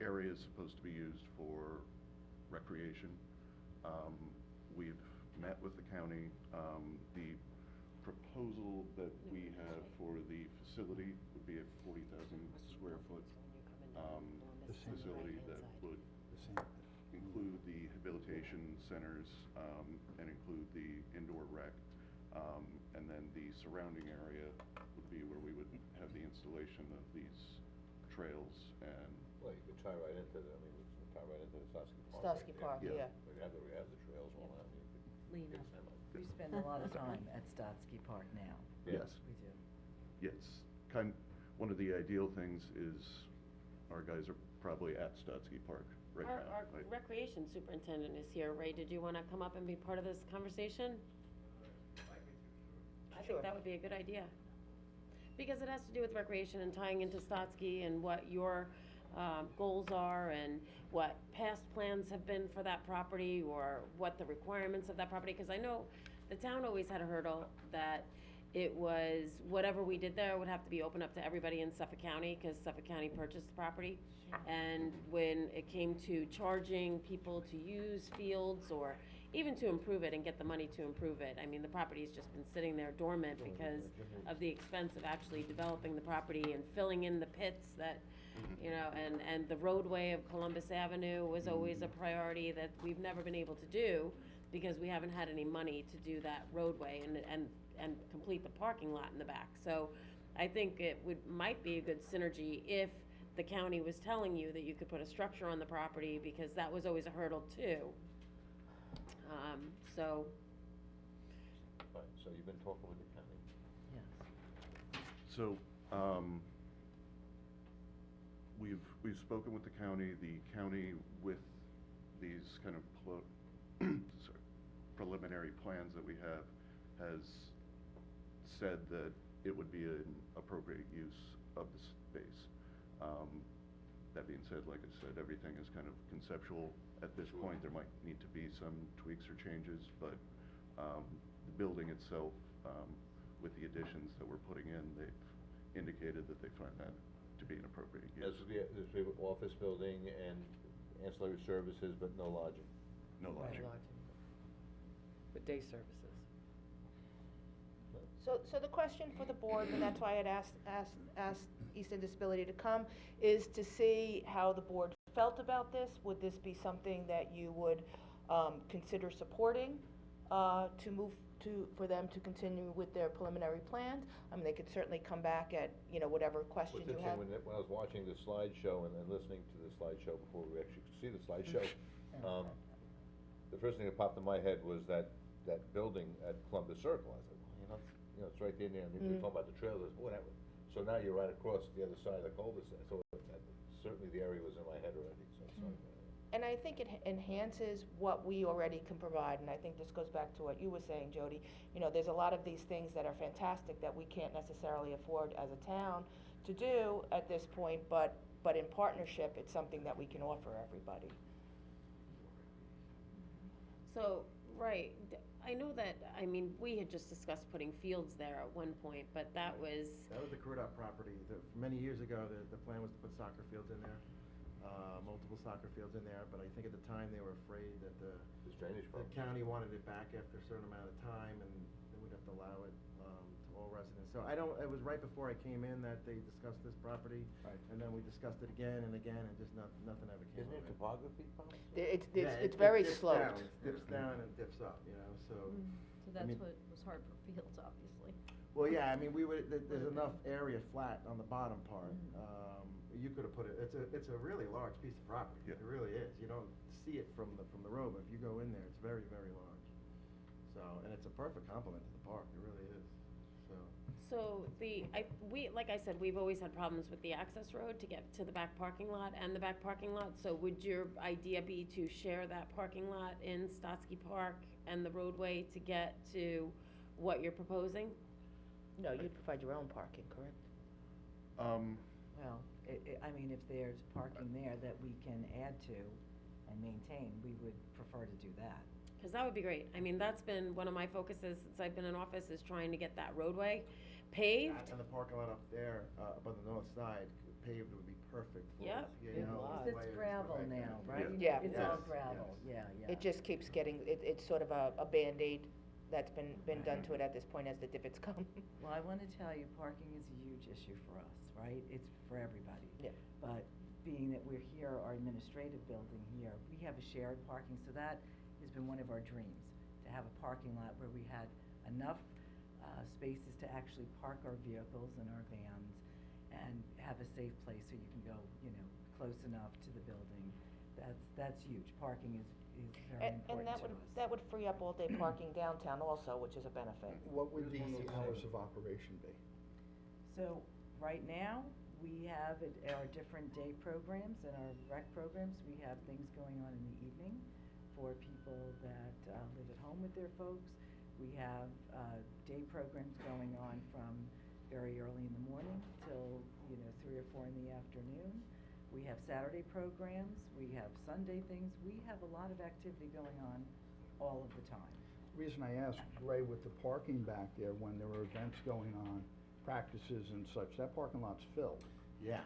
area is supposed to be used for recreation. We've met with the county. The proposal that we have for the facility would be a 40,000 square foot, The same. facility that would The same. include the habilitation centers, and include the indoor rec. And then the surrounding area would be where we would have the installation of these trails and. Well, you could tie right into the, I mean, we can tie right into the Stosky Park. Stosky right Park, there. yeah. We have the trails all out, you could Lena. fix them up. We spend a lot of time at Stotsky Park now. Yeah. Yes. We do. Yes, one of the ideal things is our guys are probably at Stotsky Park right now. Our right? recreation superintendent is here. Ray, did you wanna come up and be part of this conversation? I Sure. think that would be a good idea. Because it has to do with recreation and tying into Stotsky and what your, goals are and what past plans have been for that property or what the requirements of that property, cause I know the town always had a hurdle that it was, whatever we did there would have to be open up to everybody in Suffolk County, cause Suffolk County purchased the property. And when it came to charging people to use fields or even to improve it and get the money to improve it, I mean, the property's just been sitting there dormant because of the expense of actually developing the property and filling in the pits that, you know, and the roadway of Columbus Avenue was always a priority that we've never been able to do because we haven't had any money to do that roadway and complete the parking lot in the back. So I think it might be a good synergy if the county was telling you that you could put a structure on the property, because that was always a hurdle too. So, Right, so you've been talking with the county? Yes. So, we've spoken with the county with these kind of sorry, preliminary plans that we have, has said that it would be an appropriate use of the space. That being said, like I said, everything is kind of conceptual at this point. There might need to be some tweaks or changes, but, the building itself, with the additions that we're putting in, they've indicated that they find that to be an appropriate use. This would be office building and ancillary services, but no lodging. No lodging. With day services. So the question for the board, and that's why I'd asked Easton Disability to come, is to see how the board felt about this. Would this be something that you would consider supporting, to for them to continue with their preliminary plans. I mean, they could certainly come back at, you know, whatever questions What's you have. interesting, when I was watching the slideshow and listening to the slideshow before we actually could see the slideshow, the first thing that popped in my head was that building at Columbus Circle. I said, well, you know, it's right there, and they were talking about the trailers, whatever. So now you're right across the other side of the cul-de-sac, so certainly the area was in my head already, so it's like, And I think it enhances what we already can provide, and I think this goes back to what you were saying, Jody. You know, there's a lot of these things that are fantastic that we can't necessarily afford as a town to do at this point, but in partnership, it's something that we can offer everybody. So, right, I know that, I mean, we had just discussed putting fields there at one point, but that was, That was the Crudot property. Many years ago, the plan was to put soccer fields in there, multiple soccer fields in there, but I think at the time they were afraid that the drainage the problem. county wanted it back after a certain amount of time, and they would have to allow it to all residents. So it was right before I came in that they discussed this property. Right. And then we discussed it again and again, and just nothing ever came Isn't of it it. topography problem? Yeah, It's very dips sloped. down. It dips down and dips up, you know, so. So I that's mean- what was hard for Fields, obviously. Well, yeah, I mean, there's enough area flat on the bottom part. You could have put it, it's a really large piece of property. Yeah. It really is. You don't see it from the road, but if you go in there, it's very, very large. So, and it's a perfect complement to the park. It really is, so. like I said, we've always had problems with the access road to get to the back parking lot and the back parking lot. So would your idea be to share that parking lot in Stotsky Park and the roadway to get to what you're proposing? No, you'd provide your own parking, correct? Well, I mean, if there's parking there that we can add to and maintain, we would prefer to do that. Because that would be great. I mean, that's been one of my focuses since I've been in office, is trying to get that roadway paved. And the parking lot up there, up on the north side, paved would be perfect for us. Yep. You Big know, lot. the It's way gravel right there. now, right? Yeah. It's all Yes, gravel, yes. yeah. It just keeps getting, it's sort of a Band-Aid that's been done to it at this point as the divots come. Well, I want to tell you, parking is a huge issue for us, right? It's for everybody. Yeah. But being that we're here, our administrative building here, we have a shared parking, so that has been one of our dreams, to have a parking lot where we had enough spaces to actually park our vehicles and our vans and have a safe place so you can go, you know, close enough to the building. That's huge. Parking is very And important that to would, us. that would free up all-day parking downtown also, which is a benefit. What would the Here's one of those hours things. of operation be? So, right now, we have our different day programs and our rec programs. We have things going on in the evening for people that live at home with their folks. We have day programs going on from very early in the morning till, 3 or 4 in the afternoon. We have Saturday programs, we have Sunday things. We have a lot of activity going on all of the time. Reason I ask, Ray, with the parking back there, when there are events going on, practices and such, that parking lot's filled. Yeah,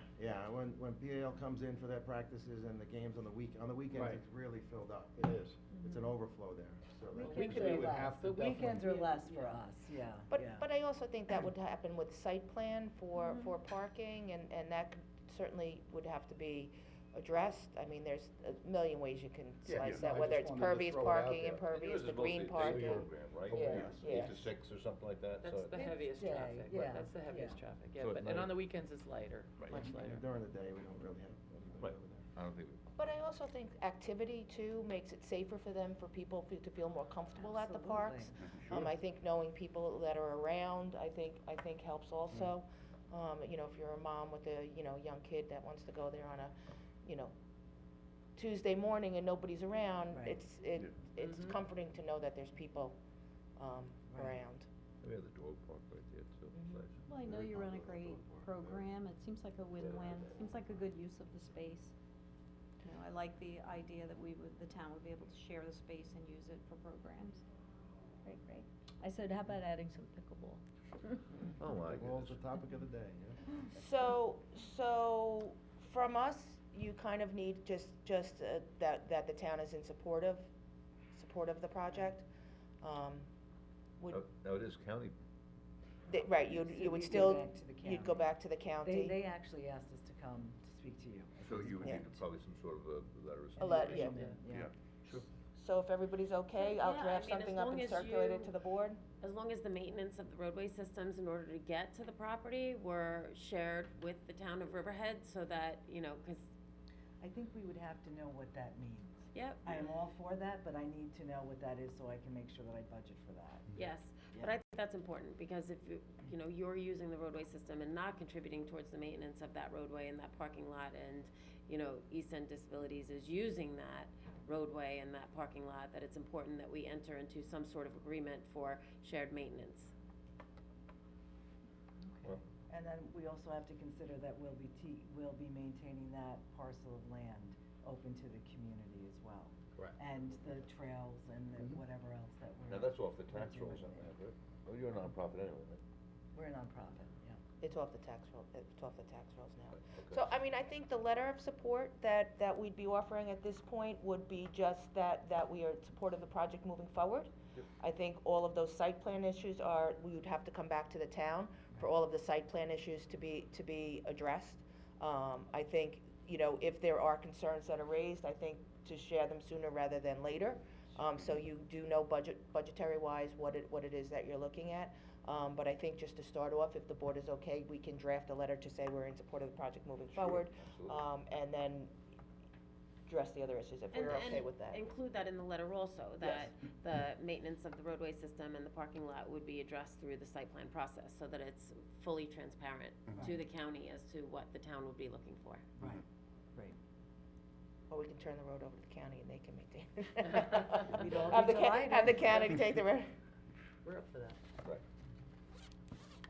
when PAL comes in for their practices and the games on the weekends, Right. it's really filled up. It is. It's an overflow there, so. that- Weekends we are would less. have to The weekends are definitely- less for us, yeah. But I also think that would happen with site plan for parking, and that could, certainly would have to be addressed. I mean, there's a million ways you can Yeah, slice yeah. that, I whether just it's wanted to pervious throw it out parking, there. impervious, Yours the is green mostly day parking. program, right? Yeah, Yes, yeah. 8 to 6 or something like that, so. That's the It's heaviest day, traffic, yeah, that's the heaviest yeah. traffic, So yeah, at but, and night- on the weekends it's lighter, Right. much lighter. During the day, we don't really have anybody Right. over there. I don't think But I also think activity too makes it safer for them, for people to feel more comfortable at the Absolutely. parks. I think knowing people that are around, I think helps also. If you're a mom with a, young kid that wants to go there on a, Tuesday morning and nobody's around, Right. it's Mhm. comforting to know that there's people, Right. around. we have the dog park right there too. Nice. Well, I know Very you run a popular great dog park, yeah. program, it seems like a win-win, seems like a good use of the space. I like the idea that the town would be able to share the space and use it for programs. Great. I said, how about adding some pickleball? Oh my Pickleball's goodness. the topic of the day, yeah. So from us, you kind of need just that the town is in support of the project. Now it is county, Right, So you would we'd go still, back to the you'd go county. back to the county. They actually asked us to come to speak to you. at so this you would Yeah. need point. probably some sort of a letter or A something. letter, yeah. Yeah. Sure. So if everybody's okay, I'll Yeah, I draft mean, as something up long and as circulate it you- to the board. As long as the maintenance of the roadway systems in order to get to the property were shared with the town of Riverhead, so that, you know, 'cause, I think we would have to know what that means. yep, I am all for that, but I need to know what that is so I can make sure that I budget for that. yes. But I think that's important, because if you know, you're using the roadway system and not contributing towards the maintenance of that roadway and that parking lot, and, you know, East End Disabilities is using that roadway and that parking lot, that it's important that we enter into some sort of agreement for shared maintenance. Well- And then we also have to consider that we'll be maintaining that parcel of land open to the community as well. Correct. And the trails and the Mhm. whatever else that we're. Now, that's off the we're tax rolls doing on there. that, right? Oh, you're a nonprofit anyway, right? We're a nonprofit, yeah. It's off the tax roll, it's off the tax rolls now. Okay. So, I mean, I think the letter of support that we'd be offering at this point would be just that we are in support of the project moving forward. Yep. I think all of those site plan issues we would have to come back to the town for all of the site plan issues to be addressed. I think, you know, if there are concerns that are raised, I think to share them sooner rather than later. So you do know budgetary wise what it is that you're looking at. But I think just to start off, if the board is okay, we can draft a letter to say we're in support of the project moving Sure, forward. absolutely. And then address the other issues if we're okay with that. Include that in the letter also, that the maintenance of the roadway system and the parking lot would be addressed through the site plan process, so that it's fully transparent to the county as to what the town would be looking for. Right, right. Or we can turn the road over to the county and they can maintain it. We'd all Have be the have the delighted. county take the road. We're up for that. Right.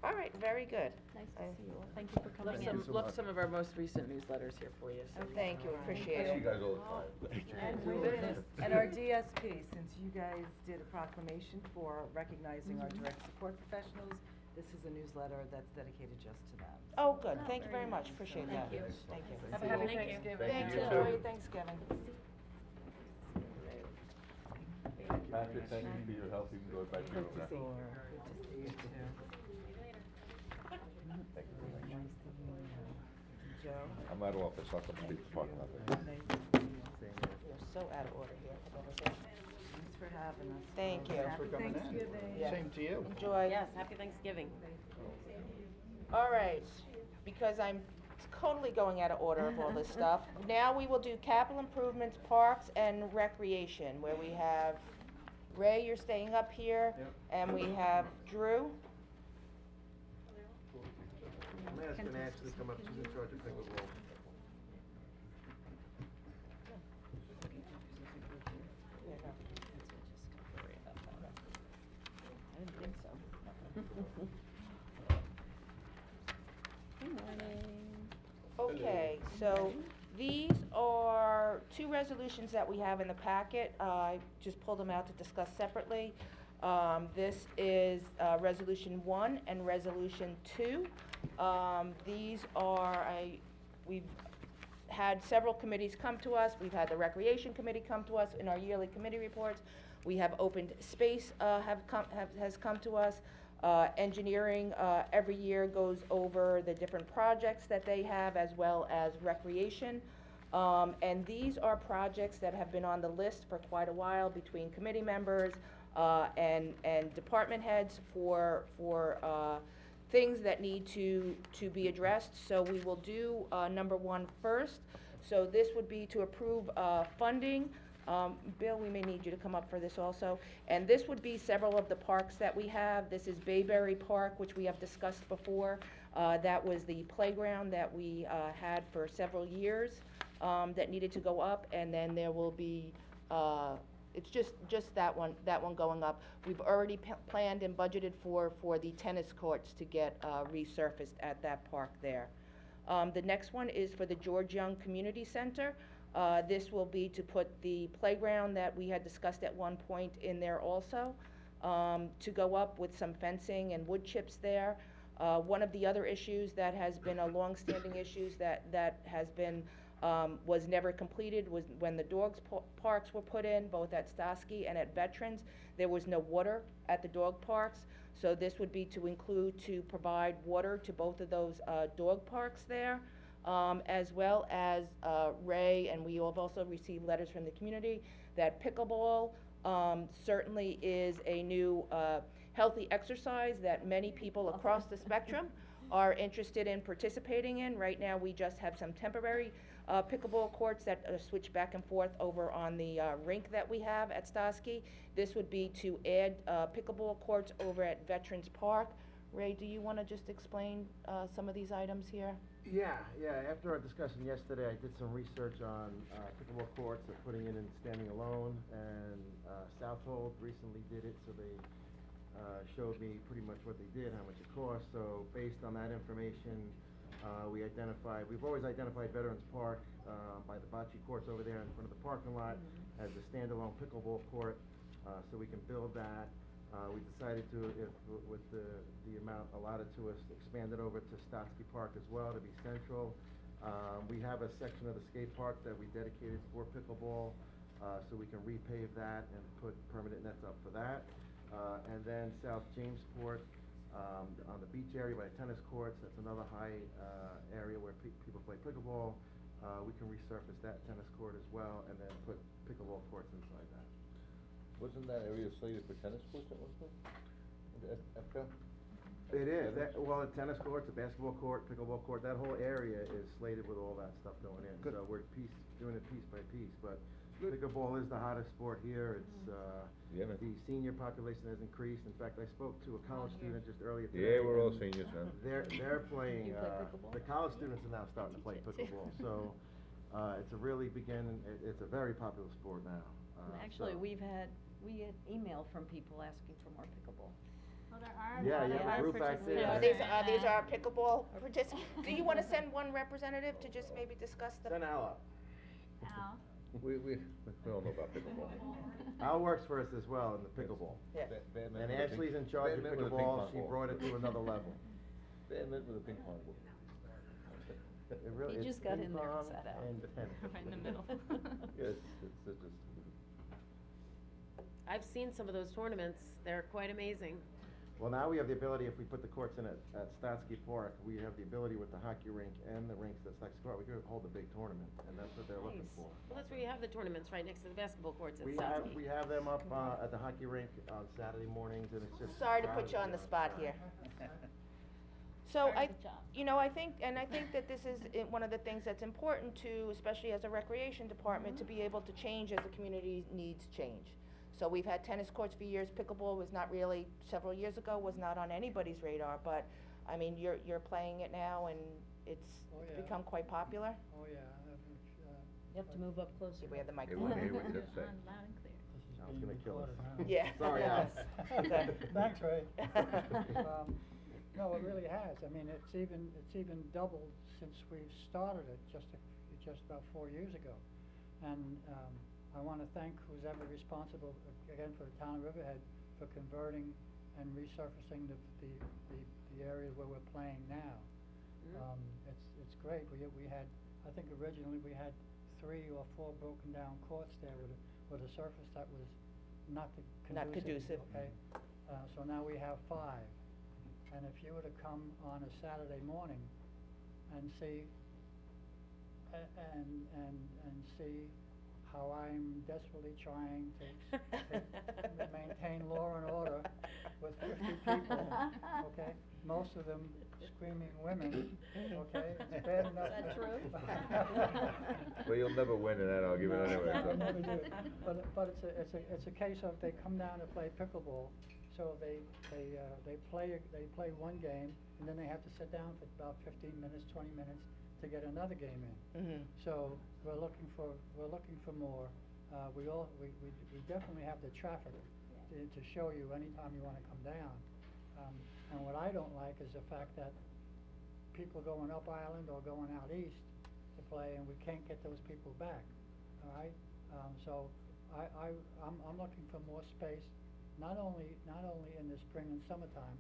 All right, very good. Nice I- to see you all. Thank you for coming Left in. you so left much. some of our most recent newsletters here for you, so. Thank you, appreciate I see you it. guys all the time. And our DSP, since you guys did a proclamation for recognizing our direct support professionals, this is a newsletter that's dedicated just to them. Oh, good, Oh, thank you very very much, nice. appreciate Thank that. you. Thank you. Have a happy Thank you. Thanksgiving. Thanks, you. enjoy your Thanksgiving. Patrick, thank you for your help, you can go back to your room now. Good to see you too. Thank you very much. Nice to meet you. Joe? I'm out of office, I'll come speak to the parking lot. Nice to meet you. You're so out of order here. Come over here. Thanks for having us. Thank you. Thanks for coming in. Thanksgiving. Yeah. Same to you. Enjoy. Yes, happy Thanksgiving. All right, because I'm totally going out of order of all this stuff. Now we will do capital improvements, parks and recreation, where we have Ray, you're staying up here, and we have Drew. I'm asking Ashley to come up, she's in charge of pickleball. I didn't think so. Good morning. Okay, so these are two resolutions that we have in the packet. I just pulled them out to discuss separately. This is Resolution 1 and Resolution 2. These are, we've had several committees come to us. We've had the Recreation Committee come to us in our yearly committee reports. We have Open Space has come to us. Engineering every year goes over the different projects that they have, as well as recreation. And these are projects that have been on the list for quite a while between committee members and department heads for things that need to be addressed. So we will do number 1 first. So this would be to approve funding. Bill, we may need you to come up for this also. And this would be several of the parks that we have. This is Bayberry Park, which we have discussed before. That was the playground that we had for several years that needed to go up. And then there will be, it's just that one going up. We've already planned and budgeted for the tennis courts to get resurfaced at that park there. The next one is for the George Young Community Center. This will be to put the playground that we had discussed at one point in there also, to go up with some fencing and wood chips there. One of the other issues that has been a long-standing issues that has been, was never completed was when the dogs parks were put in, both at Stosky and at Veterans. There was no water at the dog parks, so this would be to provide water to both of those dog parks there. As well as Ray, and we have also received letters from the community that pickleball, certainly is a new, healthy exercise that many people across the spectrum are interested in participating in. Right now, we just have some temporary, pickleball courts that switch back and forth over on the, rink that we have at Stosky. This would be to add, pickleball courts over at Veterans Park. Ray, do you wanna just explain, some of these items here? Yeah, after our discussion yesterday, I did some research on, pickleball courts, they're putting it in standing alone, and, Southold recently did it, so they, showed me pretty much what they did, how much it cost, so based on that information, we've always identified Veterans Park, by the bocce courts over there in front of the parking lot, as a standalone pickleball court, so we can build that. We decided to, with the amount allotted to us, expand it over to Stotsky Park as well to be central. We have a section of the skate park that we dedicated for pickleball, so we can repave that and put permanent nets up for that. And then South Jamesport, on the beach area by the tennis courts, that's another high, area where people play pickleball. We can resurface that tennis court as well, and then put pickleball courts inside that. Wasn't that area slated for tennis courts at one time? At Epcot? It is, well, a tennis court, a basketball court, pickleball court, that whole area is slated with all that stuff going in. Good. So we're doing it piece by piece, but pickleball is the hottest sport here. It's, Yeah, man. the senior population has increased. In fact, I spoke to a college student just earlier today. Yeah, we're all and seniors now. They're playing, You play pickleball? the college students are now starting to play pickleball, so, it's a really it's a very popular sport now. Actually, so- we get email from people asking for more pickleball. Well, there are. Yeah, you have a Yeah. group back there. No, these are pickleball participants. Do you wanna send one representative to just maybe discuss the? Send Al up. Al. We all know about pickleball. Al works for us as well in the pickleball. Yeah. Badminton And with a ping- Ashley's in charge of badminton with a ping pickleball, pong she ball. brought it to another level. Badminton with a ping pong ball. It really, He it's just got ping in there and pong sat out. and tennis. Right in the middle. Yes, it's just. I've seen some of those tournaments, they're quite amazing. Well, now we have the ability, if we put the courts in at Statsky Park, we have the ability with the hockey rink and the rinks at Statsky Park, we could hold a big tournament, and that's what they're looking Nice. for. Well, that's where you have the tournaments, right next to the basketball courts at We Southgate. have them up, at the hockey rink on Saturday mornings, and it's just. Sorry to put you on the spot here. So I think that this is one of the things that's important to, especially as a recreation department, to be able to change as the community needs change. So we've had tennis courts for years, pickleball was not really, several years ago, was not on anybody's radar, but, I mean, you're playing it now and it's Oh, yeah. become quite popular. Oh, yeah, You have to move up closer. We have the They microphone. wanna hear what you have to say. Loud and clear. this is Al's being gonna kill us. recorded now. Yeah. Sorry, Al. Okay. Thanks, Ray. No, it really has. I mean, it's even doubled since we've started it just about 4 years ago. And, I wanna thank who's ever responsible, again, for the town of Riverhead, for converting and resurfacing the areas where we're playing now. It's great. We had, I think originally we had 3 or 4 broken down courts there with a surface that was not Not conducive. Okay, so now we have 5. And if you were to come on a Saturday morning and see, and see how I'm desperately trying to maintain law and order with 50 people, okay? Most of them screaming women, okay? It's bad enough. Is that true? Well, you'll never win in that argument anyway, No, so. I never do. But it's a case of they come down to play pickleball, so they play one game, and then they have to sit down for about 15 minutes, 20 minutes to get another game in. Mhm. So we're looking for more. We definitely have the traffic to show you anytime you wanna come down. And what I don't like is the fact that people going up island or going out east to play, and we can't get those people back, all right? So I'm looking for more space, not only in the spring and summertime,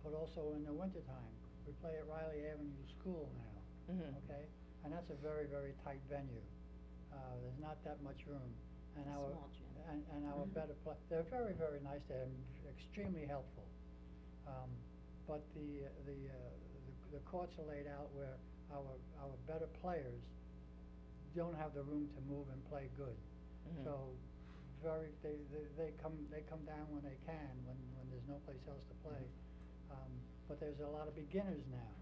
but also in the wintertime. We play at Riley Avenue School now, Mhm. okay? And that's a very, very tight venue. There's not that much room. And our, Small gym. and our better they're very, very nice there and extremely helpful. But the courts are laid out where our better players don't have the room to move and play good. So, they come down when they can, when there's no place else to play. But there's a lot of beginners now,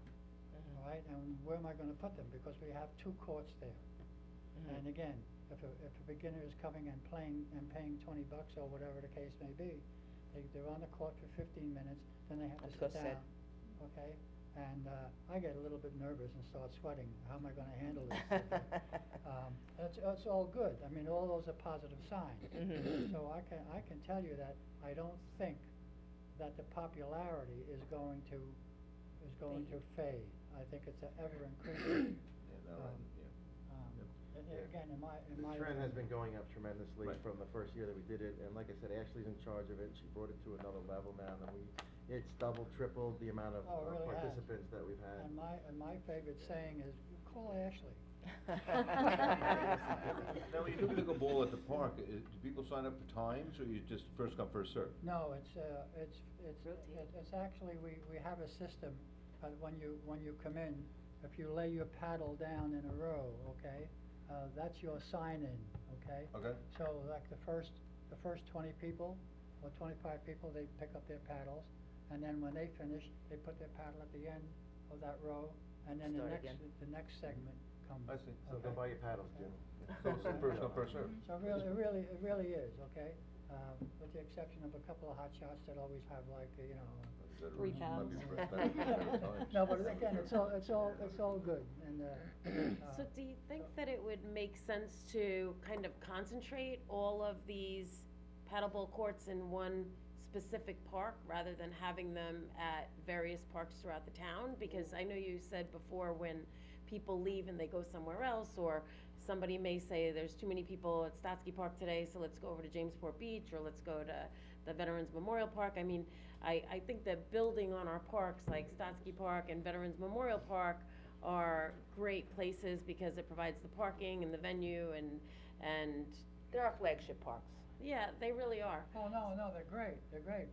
all right, and where am I gonna put them? Because we have 2 courts there. And again, if a beginner is coming and playing and paying $20 or whatever the case may be, they're on the court for 15 minutes, then they have to Have to go sit sit. down, okay? And, I get a little bit nervous and start sweating, how am I gonna handle this? It's all good, I mean, all those are positive signs. So I can tell you that I don't think that the popularity is going to fade. I think it's ever increasing. Again, in my The trend has been going up tremendously Right. from the first year that we did it, and like I said, Ashley's in charge of it, she brought it to another level now, and it's doubled, tripled the amount of Oh, it really has. participants that we've had. And my favorite saying is, call Ashley. Now, when you do pickleball at the park, do people sign up for times, or you just first come, first serve? No, it's actually, we have a system, when you come in, if you lay your paddle down in a row, okay, that's your sign-in, okay? Okay. So like the first 20 people, or 25 people, they pick up their paddles, and then when they finish, they put their paddle at the end of that row, and then Start again. the next segment comes. I see. So go okay? buy your paddles, Jim. So it's first come, first serve. So it really is, okay? With the exception of a couple of hot shots that always have like, you know. 3 pounds. No, but again, it's all good, and, So do you think that it would make sense to kind of concentrate all of these paddleball courts in one specific park rather than having them at various parks throughout the town? Because I know you said before, when people leave and they go somewhere else, or somebody may say there's too many people at Stotsky Park today, so let's go over to Jamesport Beach, or let's go to the Veterans Memorial Park. I mean, I think that building on our parks like Stotsky Park and Veterans Memorial Park are great places because it provides the parking and the venue and There are flagship parks. yeah, they really are. oh, no, they're great,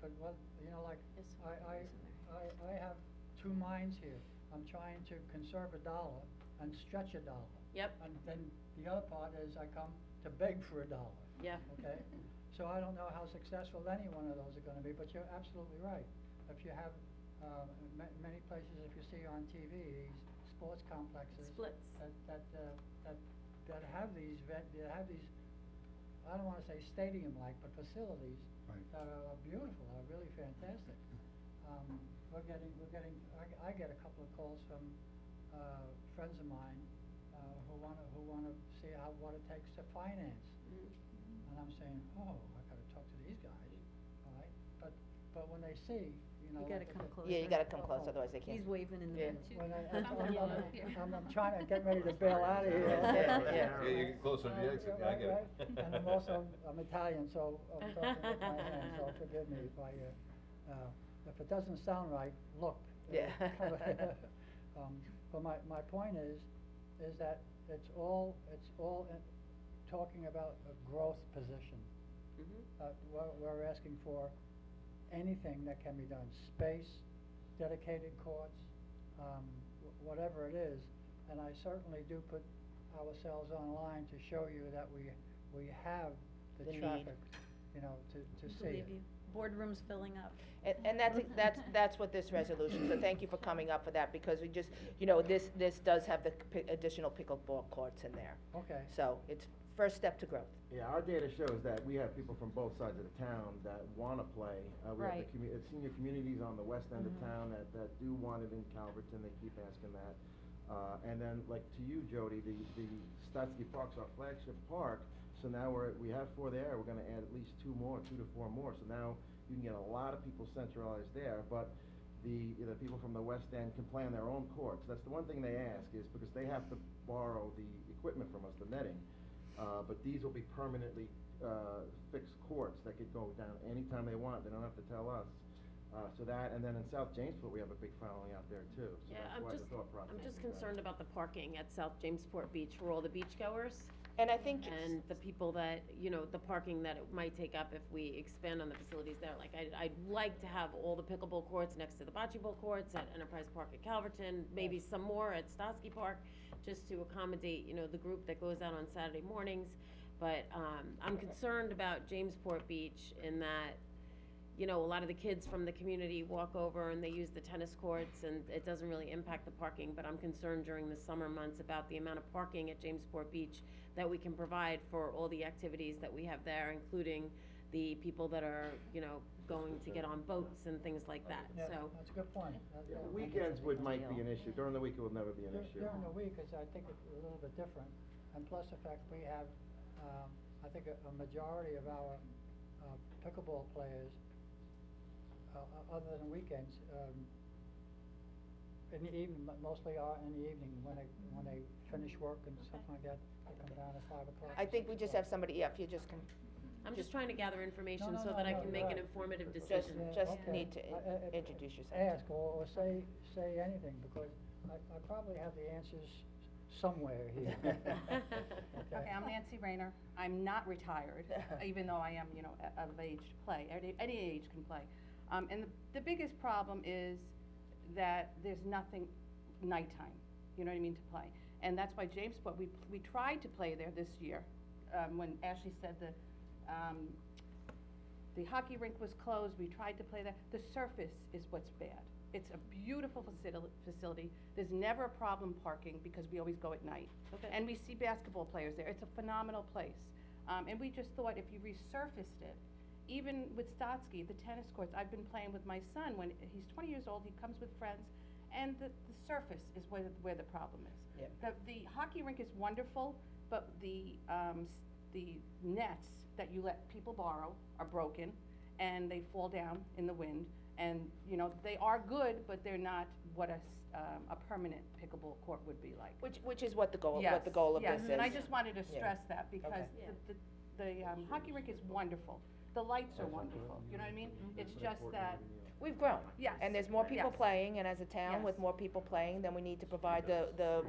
but what, you know, like, I have 2 minds here. I'm trying to conserve $1 and stretch $1. Yep, And then the other part is I come to beg for $1, yeah. okay? So I don't know how successful any one of those are gonna be, but you're absolutely right. If you have, many places, if you see on TV, these sports complexes. Splits. That have these, I don't wanna say stadium-like, but facilities. Right. That are beautiful, are really fantastic. I get a couple of calls from, friends of mine, who wanna see what it takes to finance. And I'm saying, oh, I gotta talk to these guys, all right? But when they see, you know. You gotta like come the- closer. Yeah, you gotta come close, otherwise they can't. He's waving in the Yeah. wind. When Come I'm trying to get ready to bail out of here. Yeah. Yeah, you get closer to the exit, yeah, I get it. Right. And I'm Italian, so I'm talking with my hands, so forgive me if if it doesn't sound right, look. Yeah. But my point is that it's all talking about a growth position. We're asking for anything that can be done, space, dedicated courts, whatever it is. And I certainly do put ourselves online to show you that we have the The need. traffic, you know, to see Believe it. you. Boardroom's filling up. And that's what this resolution, so thank you for coming up for that, because we just, you know, this does have the additional pickleball courts in there. Okay. So it's first step to growth. Yeah, our data shows that we have people from both sides of the town that wanna play. We have Right. the senior communities on the west end of town that do want it in Calverton, they keep asking that. And then, like to you, Jody, the Stotsky Park's our flagship park, so now we have 4 there, we're gonna add at least 2 to 4 more, so now you can get a lot of people centralized there, but the people from the west end can play on their own courts. That's the one thing they ask, is because they have to borrow the equipment from us, the netting. But these will be permanently, fixed courts that could go down anytime they want, they don't have to tell us. So that, and then in South Jamesport, we have a big following out there too, so Yeah, that's why the thought process. I'm just is that. concerned about the parking at South Jamesport Beach for all the beachgoers. And I think. And the people that, you know, the parking that it might take up if we expand on the facilities there. Like, I'd like to have all the pickleball courts next to the bocce ball courts at Enterprise Park at Calverton, maybe some more at Stotsky Park, just to accommodate, you know, the group that goes out on Saturday mornings. But, I'm concerned about Jamesport Beach in that, you know, a lot of the kids from the community walk over and they use the tennis courts and it doesn't really impact the parking, but I'm concerned during the summer months about the amount of parking at Jamesport Beach that we can provide for all the activities that we have there, including the people that are, you know, going to get on boats and things like that, Yeah, so. that's a good point. Yeah, weekends might be an issue, during the week it will never be an issue. During the week is, I think, it's a little bit different, and plus the fact we have, I think a majority of our, pickleball players, other than weekends, in the evening, mostly are in the evening, when they finish work and something like that, they come down at 5 o'clock. I think we just have somebody, yeah, if you just can, I'm just trying to gather information No, so no, that I no, can you're make an right. informative just, decision. just Okay. need to introduce yourself. Ask or say anything, because I probably have the answers somewhere here. Okay, I'm Nancy Rayner. I'm not retired, even though I am, you know, of age to play. Any age can play. And the biggest problem is that there's nothing nighttime, you know what I mean, to play. And that's why Jamesport, we tried to play there this year, when Ashley said the hockey rink was closed, we tried to play there. The surface is what's bad. It's a beautiful facility. There's never a problem parking because we always go at night. Okay. And we see basketball players there. It's a phenomenal place. And we just thought if you resurfaced it, even with Stotsky, the tennis courts, I've been playing with my son when he's 20 years old, he comes with friends, and the surface is where the problem is. Yep. The hockey rink is wonderful, but the nets that you let people borrow are broken, and they fall down in the wind. And, you know, they are good, but they're not what a permanent pickleball court would be like. Which is what the goal, Yes, what the goal of this is. Yes, and I just wanted to Yeah. stress that, because Okay. the hockey rink is wonderful. The lights are wonderful, you know what I mean? It's just that, We've grown. Yes. And there's more people Yes. playing, and as a town with Yes. more people playing, then we need to provide the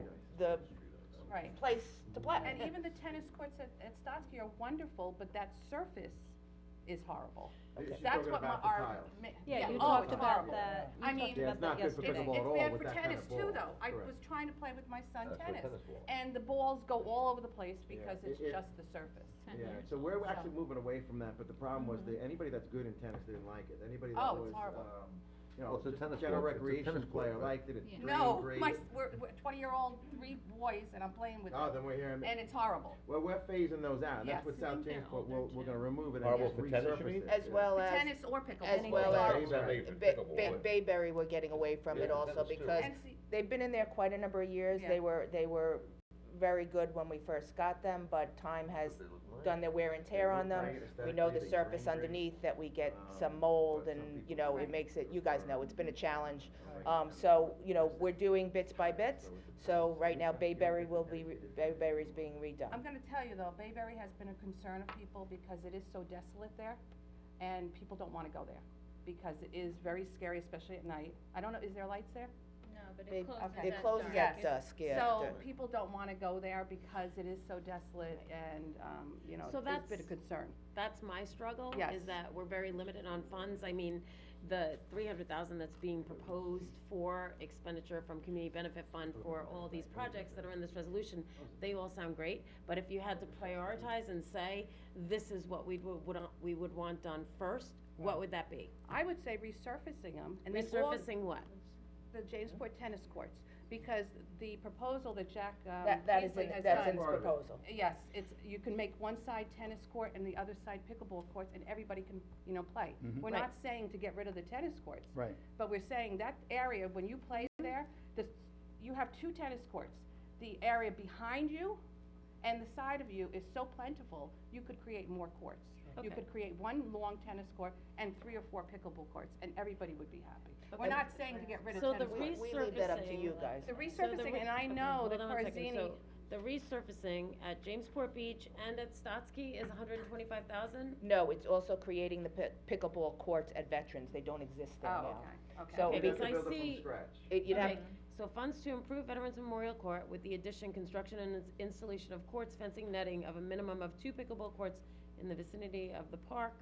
right. place to play. And even the tennis courts at Stotsky are wonderful, but that surface is horrible. She's That's talking what about my, the our. tiles. Yeah, you oh, talked it's about horrible. that, I you mean, talked Yeah, about it's not that good for yesterday. pickleball at all It's bad with for that kind tennis of too, ball. though. I Correct. was trying to play with my son That's for tennis, tennis ball. and the balls go all over the place because it's It- just the surface. Yeah, so we're actually moving away from that, but the problem was that anybody that's good in tennis didn't like it. Anybody that Oh, was, it's horrible. you know, Well, it's a just tennis general court. It's a recreation tennis court, player right? liked it, it Yeah. drained No, great. we're 20-year-old, 3 boys, and I'm playing with Oh, them, then we're here, and it's horrible. well, we're phasing those out, and that's Yes. what I South think they're Jamesport, older, we're too. gonna remove it and Horrible just for tennis, you resurface mean? it. As well as. Tennis or pickleball. As well It's as, horrible. Bayberry, we're getting away from it Yeah, also, tennis too. because And see- they've been in there quite a number of years. Yeah. They were very good when we first got them, but time has done their wear and tear on them. We know the surface underneath, that we get some mold, and, you know, it makes it, you guys know, it's been a challenge. So, you know, we're doing bits by bits, so right now Bayberry's being redone. I'm gonna tell you though, Bayberry has been a concern of people because it is so desolate there, and people don't wanna go there, because it is very scary, especially at night. I don't know, is there lights there? No, but They- it closes okay. It at closes dark. at dusk, yeah. So, people don't wanna go there because it is so desolate, and, you know, So it's been a that's- concern. That's my struggle, Yes. is that we're very limited on funds. I mean, the 300,000 that's being proposed for expenditure from Community Benefit Fund for all these projects that are in this resolution, they all sound great, but if you had to prioritize and say, this is what we would want done first, what would that be? I would say resurfacing them, and then all Resurfacing what? the Jamesport tennis courts, because the proposal that Jack, That is, Paisley has that's in done. the proposal. Yes, you can make one side tennis court and the other side pickleball courts, and everybody can, you know, play. Mhm. We're not saying to get rid of the tennis courts. Right. But we're saying that area, when you play there, you have 2 tennis courts. The area behind you and the side of you is so plentiful, you could create more courts. You Okay. could create 1 long tennis court and 3 or 4 pickleball courts, and everybody would be happy. We're Okay. not saying to get rid of So the tennis courts. We leave that up to you resurfacing- guys. The So the resurfacing, and I know hold that on one second. Corzini, So the resurfacing at Jamesport Beach and at Stotsky is 125,000? No, it's also creating the pickleball courts at Veterans, they don't exist there now. okay. So Okay, we- because I Build it from see- scratch. You'd have, Okay, so funds to improve Veterans Memorial Court with the addition, construction, and installation of courts, fencing, netting of a minimum of 2 pickleball courts in the vicinity of the park.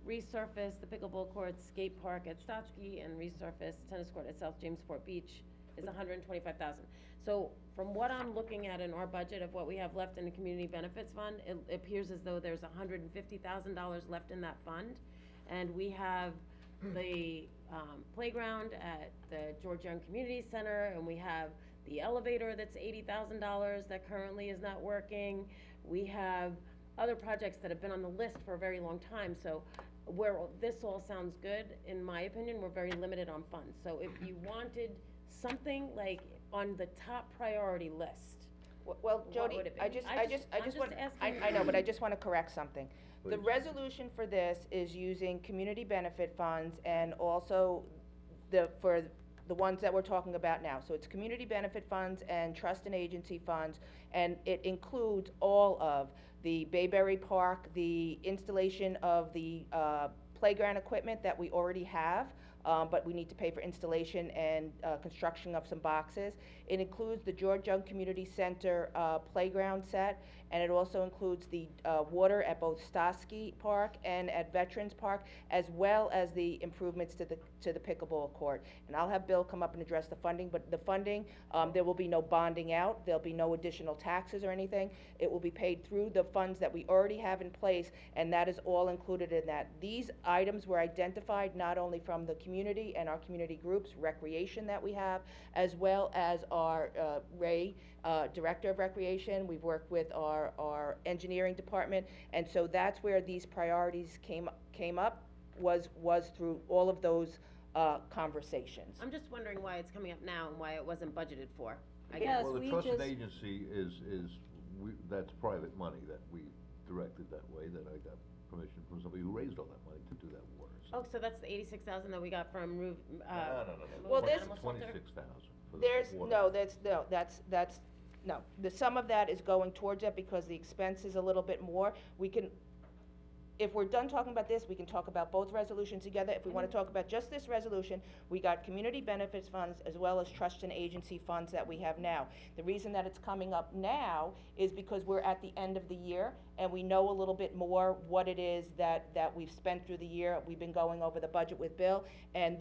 Resurface the pickleball courts, skate park at Stotsky, and resurface tennis court at South Jamesport Beach. is $125,000. So from what I'm looking at in our budget of what we have left in the community benefits fund, it appears as though there's $150,000 left in that fund. And we have the playground at the George Young Community Center, and we have the elevator that's $80,000 that currently is not working. We have other projects that have been on the list for a very long time, so where this all sounds good, in my opinion, we're very limited on funds. So if you wanted something like on the top priority list, Well, What Jody, would it be? I just I'm want, just I asking. know, but I just wanna correct something. The Please. resolution for this is using community benefit funds and also for the ones that we're talking about now. So it's community benefit funds and trust and agency funds, and it includes all of the Bayberry Park, the installation of the, playground equipment that we already have, but we need to pay for installation and, construction of some boxes. It includes the George Young Community Center, playground set, and it also includes the, water at both Stosky Park and at Veterans Park, as well as the improvements to the pickleball court. And I'll have Bill come up and address the funding, but the funding, there will be no bonding out, there'll be no additional taxes or anything. It will be paid through the funds that we already have in place, and that is all included in that. These items were identified not only from the community and our community groups, recreation that we have, as well as our, Ray, Director of Recreation. We've worked with our engineering department, and so that's where these priorities came up, was through all of those, conversations. I'm just wondering why it's coming up now and why it wasn't budgeted for. I guess. Yes, Well, the we trust and just- agency that's private money that we directed that way, that I got permission from somebody who raised all that money to do that water. Oh, so that's the 86,000 that we got from No. Well, there's- Animal shelter? 26,000 for the There's, water. no, the sum of that is going towards it because the expense is a little bit more. If we're done talking about this, we can talk about both resolutions together. If we wanna talk about just this resolution, we got community benefits funds as well as trust and agency funds that we have now. The reason that it's coming up now is because we're at the end of the year and we know a little bit more what it is that we've spent through the year. We've been going over the budget with Bill, and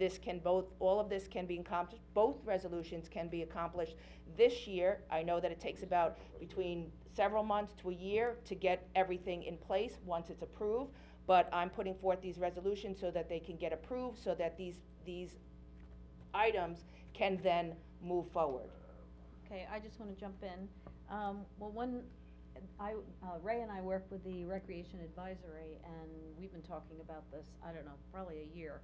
all of this can be accomplished, both resolutions can be accomplished this year. I know that it takes about between several months to a year to get everything in place once it's approved, but I'm putting forth these resolutions so that they can get approved, so that these items can then move forward. Okay, I just wanna jump in. Ray and I work with the Recreation Advisory, and we've been talking about this, I don't know, probably a year.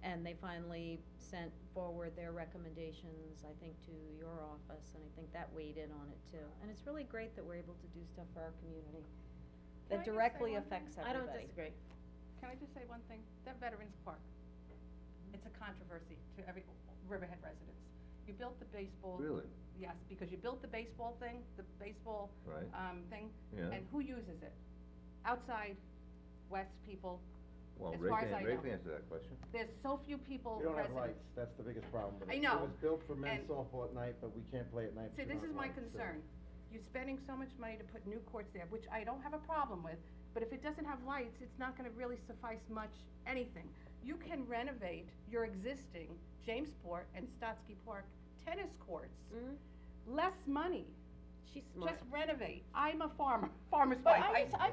And they finally sent forward their recommendations, I think, to your office, and I think that weighed in on it too. And it's really great that we're able to do stuff for our community Can I that just say directly one thing? affects I everybody. don't disagree. Can I just say one thing? That Veterans Park, it's a controversy to every Riverhead residents. You built the baseball. Really? Yes, because you built the baseball thing, Right. Thing, Yeah. and who uses it? Outside West people. Well, as Ray far as can, I Ray know. can answer that question. There's so few people We don't have present. lights, that's the biggest problem with it. I know. It was built for men's And- softball at night, but we can't play at night. See, because we this don't is have my lights, so- concern. You're spending so much money to put new courts there, which I don't have a problem with, but if it doesn't have lights, it's not gonna really suffice much anything. You can renovate your existing Jamesport and Stotsky Park tennis courts. Mhm. Less money, She's smart. just renovate. I'm a farmer's But wife. I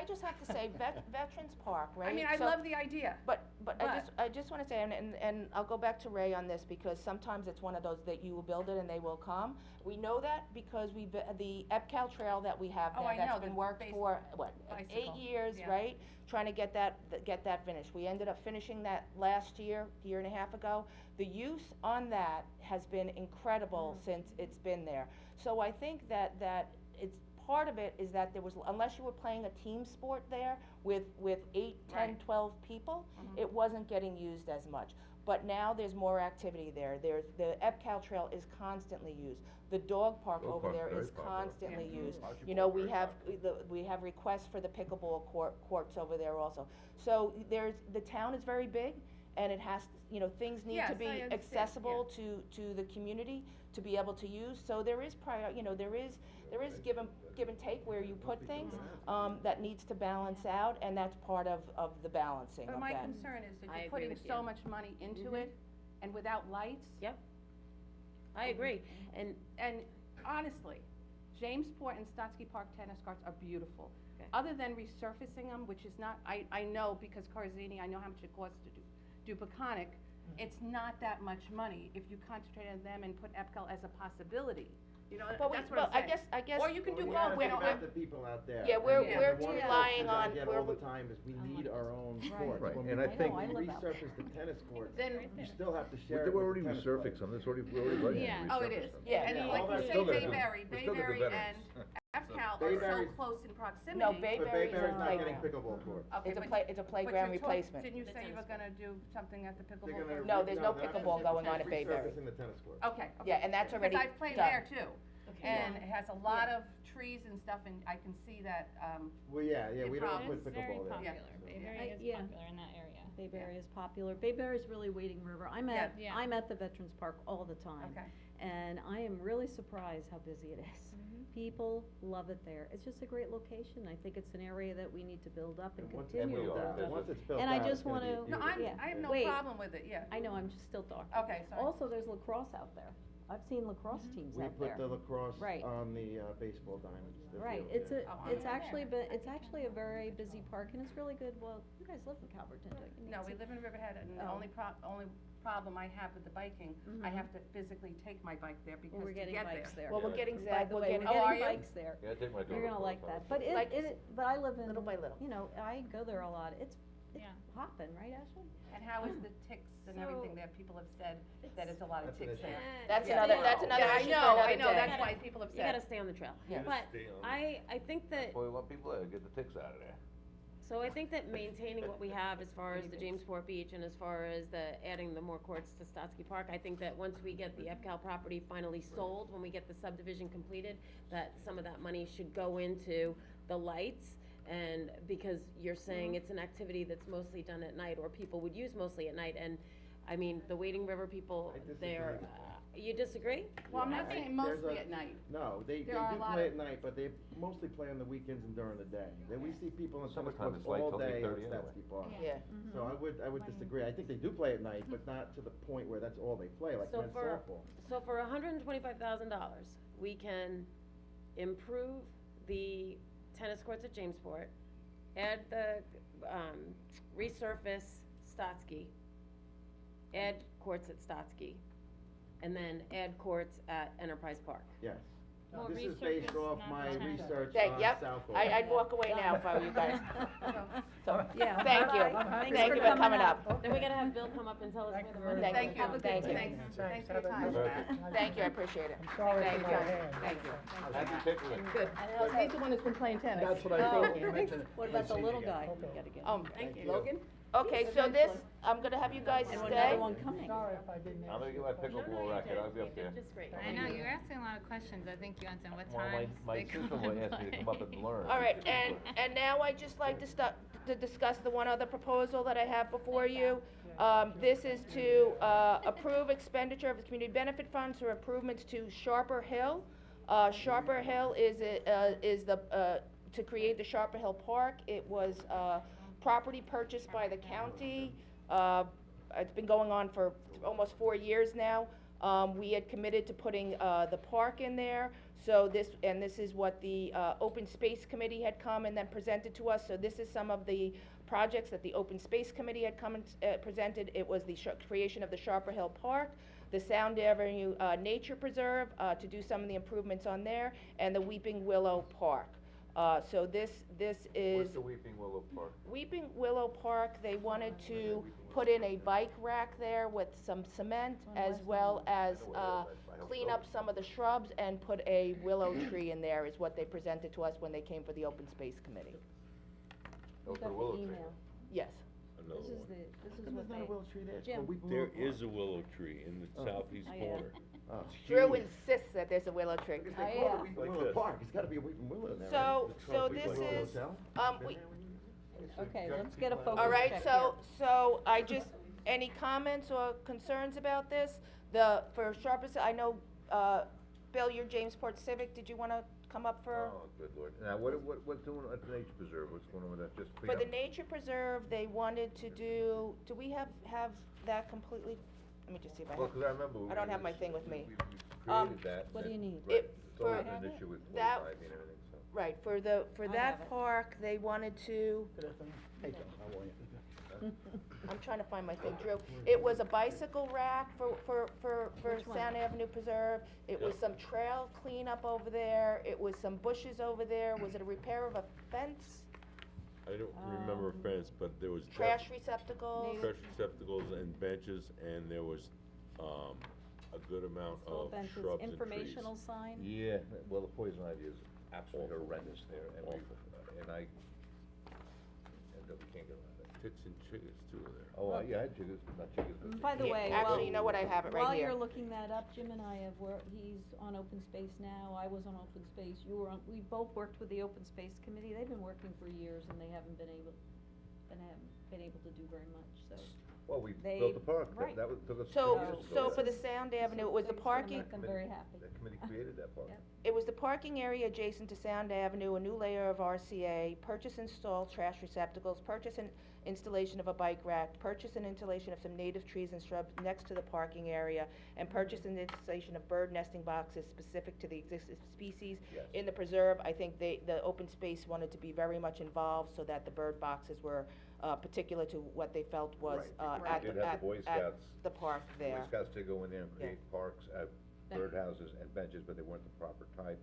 just have to say, Veterans Park, right? I mean, I So- love the idea. But But- I just wanna say, and I'll go back to Ray on this, because sometimes it's one of those that you will build it and they will come. We know that because the EPCAL trail that we have Oh, there, I know, that's been the worked for, bicycle, 8 years, yeah. right? Trying to get that finished. We ended up finishing that last year and a half ago. The use on that has been incredible since it's been there. So I think that it's, part of it is that there was, unless you were playing a team sport there with 8, 10, Right. 12 people, Mhm. it wasn't getting used as much. But now there's more activity there. The EPCAL trail is constantly used. The dog park Dog over park's there very is popular. constantly Yeah. used. Archie You know, Ball, we very have, popular. we have requests for the pickleball courts over there also. So the town is very big, and it has, things need Yes, to be I understand, accessible to the community to be able to use. So there is there is give and take where you put things, that needs to balance out, and that's part of the balancing of But that. my concern is that I you're agree putting with so you. much money into Mhm. it, and without lights. Yep. I agree, and And honestly, Jamesport and Stotsky Park tennis courts are beautiful. Okay. Other than resurfacing them, which is not, I know because Corzini, I know how much it costs to do Peconic, it's not that much money if you concentrate on them and put EPCAL as a possibility. You know, But we, that's what I'm well, saying. I guess. Or you can do Well, both, we you know, gotta I'm- think about the people out there. Yeah, we're- And we're the one relying question I on- get we're- all the time is we need our own courts. Right, When and we- I think- when I we live out there. resurface the tennis courts, Then- you still have to share We're it with already the tennis resurfacing club. some, that's already, we're already ready to Yeah. Oh, it resurface is, them. yeah, and Yeah, like all you that say, still gotta do. Bayberry, We're still gonna Bayberry and veterans. EPCAL are so Bayberry's- close in proximity. No, But Bayberry is a Bayberry's not getting playground. pickleball courts. Okay, It's a but- it's a but playground you're talk- replacement. Didn't you The say you were tennis gonna do something at the They're pickleball gonna court? No, there's no they're pickleball going on at just Bayberry. resurfacing the tennis court. Okay, okay. Yeah, and that's already Because I've played done. there too, and it has a lot of trees and stuff, and I can see that, Well, yeah, It we don't probably put It's very pickleball there. popular, so. Bayberry I- is yeah. popular in that area. Bayberry is popular. Bayberry is really Wading River. Yeah. Yeah. I'm at the Veterans Park all the time. okay. And I am really surprised how busy it is. People love it there. It's just a great location. I think it's an area that we need to build up and Once- continue to we build are. up. And once it's built And I out, just it's gonna be wanna- No, beautiful. Yeah. I have no Wait. problem with it, yeah. I know, I'm just still talking. Okay, sorry. Also, there's lacrosse out there. I've seen lacrosse teams We out there. put the lacrosse Right. on the baseball diamonds. They're Right, beautiful. it's a, Oh, I'm it's not actually, there. it's actually a very busy park and it's really good. Well, you guys live in Calverton, don't you? No, we Nancy? live in Riverhead, and the Oh. only problem I have with the biking, I Mhm. have to physically take my bike there because Well, to we're getting get bikes there. there. Well, we're getting By Zach, the we're way, getting. we're Oh, are getting you? bikes there. Yeah, I take my daughter. You're gonna like across that, but Like, but I live in, little by little. you know, I go there a lot. It's Yeah. hopping, right, Ashley? And how is the ticks and everything So- there? People have said that it's a lot of That's an ticks issue. there. That's Yeah. another Yeah, I issue for know, another I know, day. that's why people have you gotta said. stay on the trail. Yeah. But I think that, Boy, we want people there, get the ticks out of there. so I think that maintaining what we have as far as the Jamesport Beach and as far as the adding the more courts to Stotsky Park, I think that once we get the EPCAL property finally sold, when we get the subdivision completed, that some of that money should go into the lights. And because you're saying it's an activity that's mostly done at night, or people would use mostly at night, and, I mean, the Wading River people, I disagree they're, with that. you disagree? Well, I'm not Yeah, saying there's mostly a- at night. No, they do There are a lot play of- at night, but they mostly play on the weekends and during the day. Then we see people in tennis Summertime, courts it's light all till day at 8:30 anyway. Statsky Park. Yeah. So I would disagree. I think they do play at night, but not to the point where that's all they play, like So men's for- softball. So for $125,000, we can improve the tennis courts at Jamesport, add the, resurface Stotsky, add courts at Stotsky, and then add courts at Enterprise Park. Yes. Well, This is based research is off not my tennis. research Thank, on yep, Southhold. I'd walk away now if I were you guys. So, Yeah. thank you, Bye-bye. Thanks thank for you for coming up. Then we gotta have Bill come up and tell us Thank where the you money. very Thank much. you, thank you. Thanks for your Have a time. good Thank night. Thank you, I appreciate it. I'm sorry Thank for you. my hand. Thank you. How'd you tickle it? Good. He's the one who's been playing tennis. That's what I thought when you mentioned it. What about the little guy? Okay. You gotta get. Thank you. Logan? Okay, so this, I'm gonna have you guys And stay. another one coming. Sorry if I didn't answer. I'm gonna get my your question. pickleball racket, I'll be up there. Just great. I know, you're asking a lot of questions. I think you answered what Well, times my they come sister-in-law and asked me to come up and play. learn. All right, and now I'd just like to discuss the one other proposal that I have before you. This is to, approve expenditure of the community benefit funds for improvements to Sharper Hill. Sharper Hill is to create the Sharper Hill Park. It was, property purchased by the county. It's been going on for almost 4 years now. We had committed to putting, the park in there. So this is what the, Open Space Committee had come and then presented to us. So this is some of the projects that the Open Space Committee had come and, presented. It was the creation of the Sharper Hill Park, the Sound Avenue, Nature Preserve, to do some of the improvements on there, and the Weeping Willow Park. So this is. What's the Weeping Willow Park? Weeping Willow Park, they wanted to put in a bike rack there with some cement, as well as, clean up some of the shrubs and put a willow tree in there, is what they presented to us when they came for the Open Space Committee. Oh, We for the got willow the tree. email. Yes. Another This is one. this is There's what not a they, willow tree there. It's Jim. called Weeping There Willow is a willow tree in the Oh. southeast Oh, yeah. corner. Park. Oh. Drew insists that there's a willow tree. Because Oh, they call yeah. it Weeping Like Willow this. Park, it's gotta be a Weeping Willow there, right? So this Like a is, hotel? we, okay, let's get a focus all right, check so I just, any comments or concerns about this? For Sharpest, I know, Bill, you're Jamesport Civic, did you wanna come up for? Oh, good lord. Now, what's doing at the nature preserve? What's going on with that? Just clean For the up? nature preserve, they wanted to do we have that completely, let me just see if I Well, have, 'cause I remember. I don't have my thing with me. we created that. what do you need? Right, It- it's always for- an issue with that- poison ivy and everything, so. Right, for I have that it. park, they wanted to, Good afternoon. Hey, Tom, how are you? I'm trying to find my thing, Drew. It was a bicycle rack for Which one? Sound Avenue Preserve. It was some trail cleanup over there. It was some bushes over there. Was it a repair of a fence? I don't remember a fence, but there was. Trash receptacles? Trash receptacles and benches, and there was, a good amount Full of benches, shrubs and trees. informational sign? Yeah, well, the poison ivy is absolutely horrendous there, and we, and I, and we can't get around it. Ticks and chickens too are there. Oh, yeah, I had chickens, not chickens, but. By the Yeah, way, actually, you know what, I have it right while here. you're looking that up, Jim and I have he's on open space now, I was on open space, you were on, we both worked with the open space committee, they've been working for years and they haven't been able to do very much, so. Well, we They- built the park, right. that was, took us So, 10 years to so build for it. the Sound Avenue, it was the It's gonna parking, make them very happy. The committee created that park. Yep. it was the parking area adjacent to Sound Avenue, a new layer of RCA, purchase and install trash receptacles, purchase and installation of a bike rack, purchase and installation of some native trees and shrubs next to the parking area, and purchase and installation of bird nesting boxes specific to the existing species. Yes. In the preserve, I think the open space wanted to be very much involved so that the bird boxes were, particular to what they felt was, Right, because at we the, did have the Boy at Scouts. the park there. Boy Scouts did go in there and Yeah. create parks, Yeah. birdhouses and benches, but they weren't the proper type,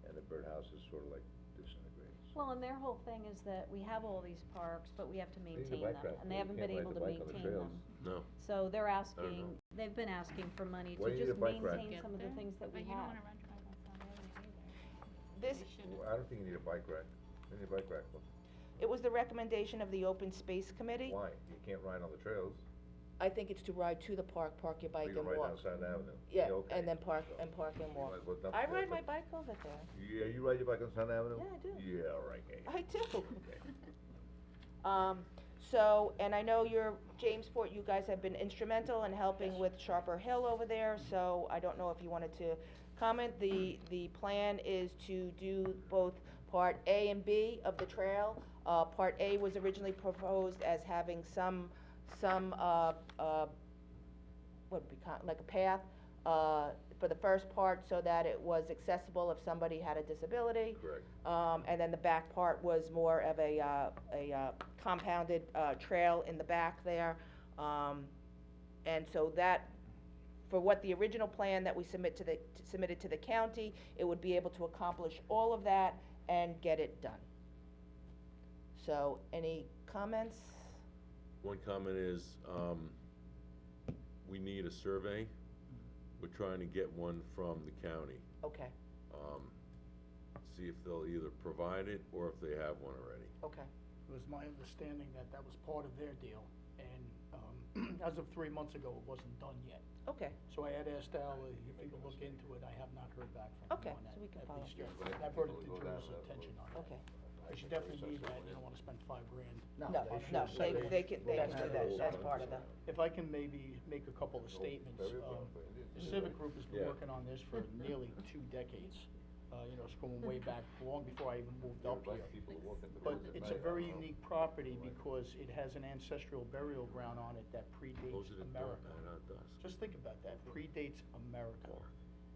and the birdhouses sort of like disintegrated. Well, and their whole thing is that we have all these parks, but we have to need a maintain bike them, rack, and they you haven't can't been ride able the to bike on the maintain them. trails. No. So they're know. asking, they've been asking for money Why to do you need just a bike rack? maintain some of the things that we But you don't have. wanna run drive on Sound Avenue either. This, You shouldn't. Well, I don't think you need a bike rack, you need a bike rack, look, it was the recommendation of the Open Space Committee. why? You can't ride on the trails, I think it's to ride to the park, park your you bike can and ride walk. down Sound Avenue. Yeah, okay. and then park, So, and park and you walk. might as well dump I there, ride my but- bike over there. Yeah, you ride your bike on Sound Avenue? Yeah, I do. Yeah, right, yeah. I do. So, and I know you're, Jamesport, you guys have been instrumental in helping with Sharper Hill over there, so I don't know if you wanted to comment. The plan is to do both Part A and B of the trail. Part A was originally proposed as having some, what would be like a path, for the first part so that it was accessible if somebody had a disability. Correct. And then the back part was more of a compounded, trail in the back there. And so that, for what the original plan that we submitted to the county, it would be able to accomplish all of that and get it done. So, any comments? One comment is, we need a survey. We're trying to get one from the county. Okay, See if they'll either provide it or if they have one already. okay. It was my understanding that that was part of their deal, and, as of 3 months ago, it wasn't done yet. Okay, So I had asked Al if he could look into it, I have not heard back from Okay, him on that, so we can at follow least up. yet. Yeah, but I brought it people to go Drew's down that attention on that. okay. Because you definitely need that, you don't wanna spend $5 grand. No, on no, a they survey. can do that, that's part of the, If I can maybe make a couple of statements, the Civic Group has been Yeah. working on this for nearly 2 decades. You know, it's going way back, long before I even moved up here. But it's a very unique property because it has an ancestral burial ground on it that predates Close it at America. dark, not dusk. Just think about that, predates America.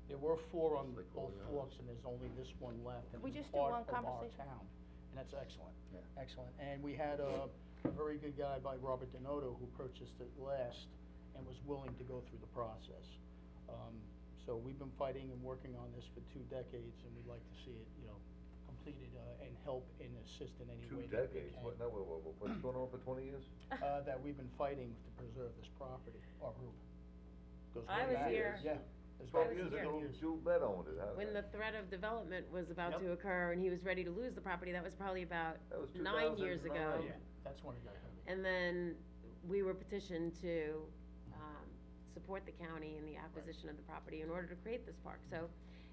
There were 4 on Like both all the forks, and there's only this one left, and We it's just do one part of our conversation? town. And that's excellent, Yeah. excellent. And we had a very good guy by Robert Denoto who purchased it last and was willing to go through the process. So we've been fighting and working on this for 2 decades, and we'd like to see it, you know, completed, and help and assist in any 2 way that we decades, can. what, no, what's going on for 20 years? That we've been fighting to preserve this property, our group. Goes I way was back. here. Yeah. It's 12 very years good. ago, Jules Bed owned it, huh? When the threat of development was about Yep. to occur and he was ready to lose the property, that was probably about That was 9 years 2009. ago. Yeah, that's when it got heavy. And then we were petitioned to, support the county in the acquisition of the property in order to create this park. So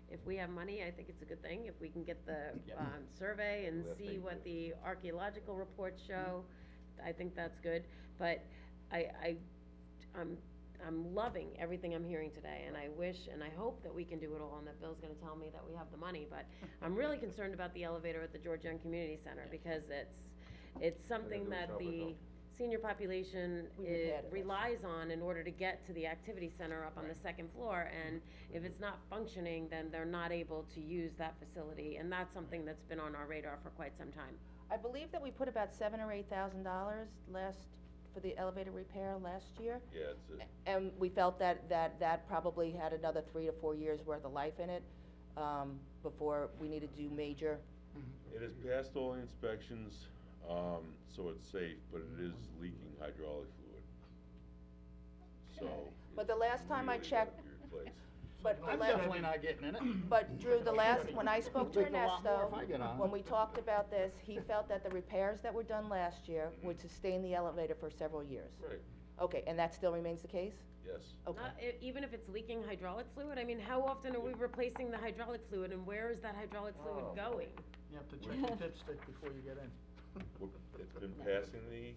if we have money, I think it's a good thing. If we can get the, Yep. survey and We have see faith what in the archaeological reports show, I think that's good. But I'm loving everything I'm hearing today, and I wish and I hope that we can do it all, and that Bill's gonna tell me that we have the money, but I'm really concerned about the elevator at the George Young Community Center, because it's something do that with the Sharper Hill. senior population We repaired it. relies on in order to get to the activity center up on the second floor, and if it's not functioning, then they're not able to use that facility, and that's something that's been on our radar for quite some time. I believe that we put about $7,000 or $8,000 for the elevator repair last year. Yeah, it's And we felt that probably had another 3 to 4 years worth of life in it, before we needed to do major. it has passed all the inspections, so it's safe, but it is leaking hydraulic fluid. So. But the last time I really checked- gotta be replaced. But the I'm la- definitely not getting in it. But Drew, when I spoke to Take a lot more Ernesto, if I get on. when we talked about this, he felt that the repairs that were done last year would sustain the elevator for several years. Right, Okay, and that still remains the case? yes. Okay. Not, even if it's leaking hydraulic fluid, I mean, how often are we replacing the hydraulic fluid, and where is that hydraulic fluid Oh. going? You have to check the dipstick before you get in. It's been passing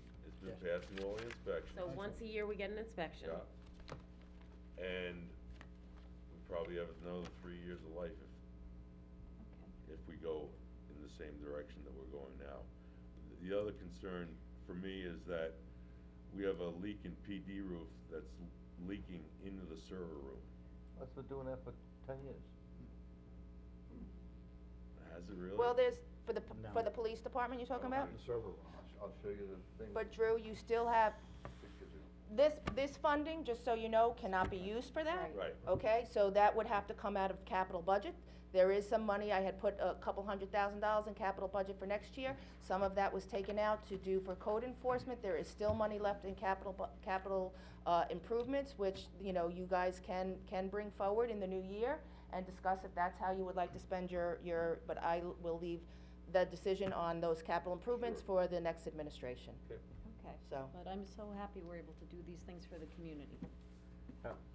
passing all the inspections. So once a year, we get an inspection. Yeah. And we probably have another 3 years of life if we go in the same direction that we're going now. The other concern for me is that we have a leak in PD roof that's leaking into the server room. That's been doing that for 10 years. Has it really? Well, there's, for the No. police department you're talking about? The server room, I'll show you the thing. But Drew, you still have, this funding, just so you know, cannot be used for that. Right. Okay, so that would have to come out of capital budget. There is some money, I had put a couple $100,000 in capital budget for next year. Some of that was taken out to do for code enforcement. There is still money left in capital improvements, which, you know, you guys can bring forward in the new year and discuss if that's how you would like to spend your, but I will leave the decision on those capital improvements for the next administration. Okay. Okay, So, but I'm so happy we're able to do these things for the community.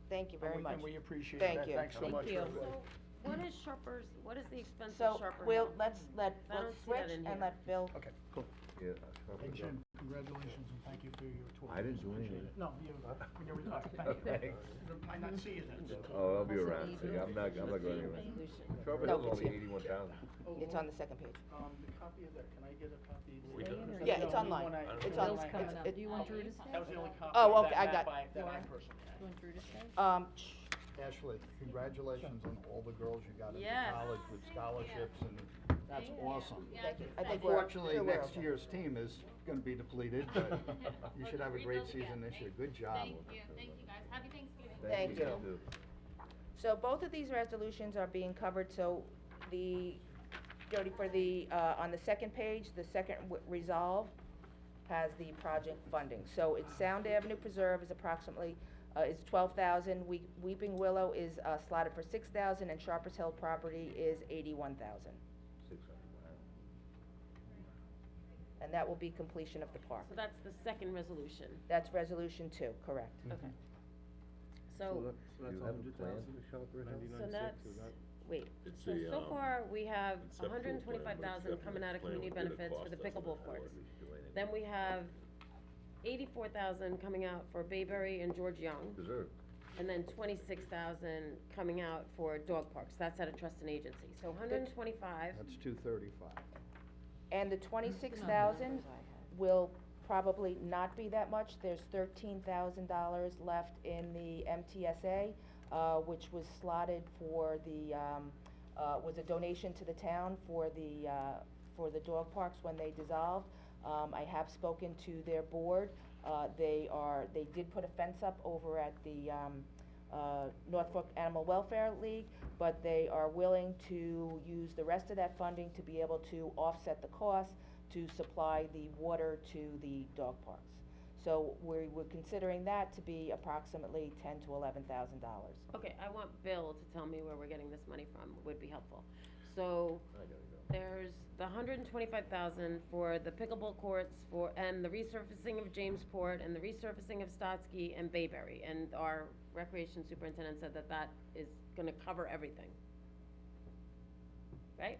thank you very much. And we appreciate Thank that. you. Thanks so Thank much. you. everybody. So, what is Sharper's, what is the expense So, of Sharper we'll, Hill? let's I don't see that switch in and here. let Bill. Okay, cool. Yeah, Hey, Jim, congratulations and thank you for your tour. I didn't do Appreciate anything. it. No, you, when you're retired, thank you. Thanks. Might not see you then. Oh, I'll be Also around, easy. I'm not going anywhere. Resolution. Sharper No, Hill's it's only here. 81,000. It's on the second page. The copy of that, can I get a copy? We don't. Because Yeah, that's it's the only online. one I- It's the on- only Bill's one I coming it's- up. Do you want Drew to stay? That was the only copy. Oh, that- okay, I that got- that I Laura? personally Do had. you want Drew to stay? Ashley, congratulations on all the girls you got into Yes. college with scholarships, and that's awesome. Thank you. I think we're. Unfortunately, sure we're next okay. year's team is gonna be depleted, but you should have a great season this year. Good job. Thank you guys, happy Thanksgiving. Thank you. too. So both of these resolutions are being covered, so Jody, for the, on the second page, the second resolve has the project funding. So it's Sound Avenue Preserve is approximately, is 12,000, Weeping Willow is slotted for 6,000, and Sharpers Hill property is 81,000. 600, wow. And that will be completion of the park. So that's the second resolution. That's resolution 2, correct. Okay. So, Do you have a plan? so that's, wait, It's so, the, so far, we have conceptual hundred and twenty-five plan, but thousand it's coming out of definitely community a plan benefits with for the a cost pickleball estimate. courts. We should do anything. Then we have 84,000 coming out for Bayberry and George Young, Preserve. and then 26,000 coming out for dog parks. That's at a trust and agency. So 125. That's 235. And the 26,000 will probably not be that much. There's $13,000 left in the MTSA, which was slotted for the, was a donation to the town for the dog parks when they dissolved. I have spoken to their board. They did put a fence up over at the, Norfolk Animal Welfare League, but they are willing to use the rest of that funding to be able to offset the cost to supply the water to the dog parks. So we're considering that to be approximately $10,000 to $11,000. Okay, I want Bill to tell me where we're getting this money from, would be helpful. So, I gotta go. there's the 125,000 for the pickleball courts and the resurfacing of Jamesport and the resurfacing of Stotsky and Bayberry. And our recreation superintendent said that that is gonna cover everything. Right?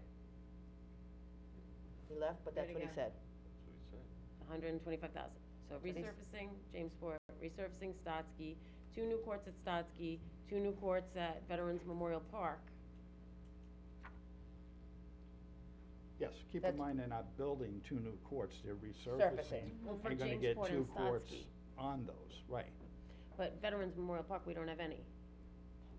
He left, but Say it that's what he again. said. That's what he said. 125,000. So But he's- resurfacing Jamesport, resurfacing Stotsky, 2 new courts at Stotsky, 2 new courts at Veterans Memorial Park. Yes, keep in That's- mind, they're not building two new courts, they're Surfacing. resurfacing. Well, for You're gonna James get Ford two and courts Stotsky. on those, right. But Veterans Memorial Park, we don't have any.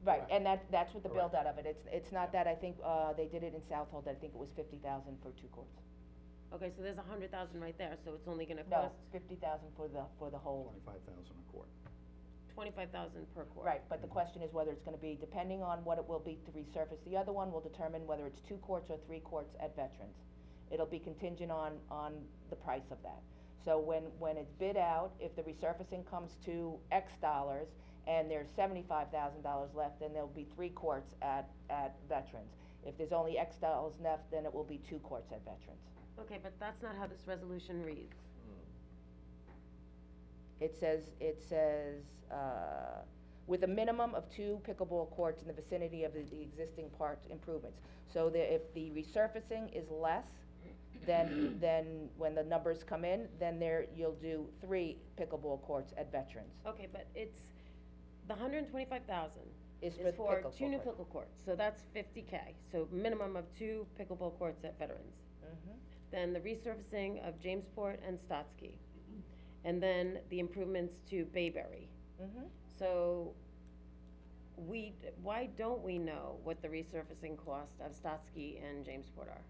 Right, and that's what the Correct. build out of it, it's not that, I think, they did it in Southold, I think it was 50,000 for 2 courts. Okay, so there's 100,000 right there, so it's only gonna No, cost 50,000 for the whole. 25,000 a court. 25,000 per court. Right, but the question is whether it's gonna be, depending on what it will be to resurface, the other one will determine whether it's 2 courts or 3 courts at Veterans. It'll be contingent on the price of that. So when it's bid out, if the resurfacing comes to X dollars, and there's $75,000 left, then there'll be 3 courts at Veterans. If there's only X dollars left, then it will be 2 courts at Veterans. Okay, but that's not how this resolution reads. It says, with a minimum of 2 pickleball courts in the vicinity of the existing park improvements. So if the resurfacing is less, then when the numbers come in, then you'll do 3 pickleball courts at Veterans. Okay, but it's, the 125,000 Is is for for 2 new pickleball courts. pickle courts, so that's 50K, so minimum of 2 pickleball courts at Veterans. Mhm. Then the resurfacing of Jamesport and Stotsky, and then the improvements to Bayberry. Mhm. So, why don't we know what the resurfacing cost of Stotsky and Jamesport are?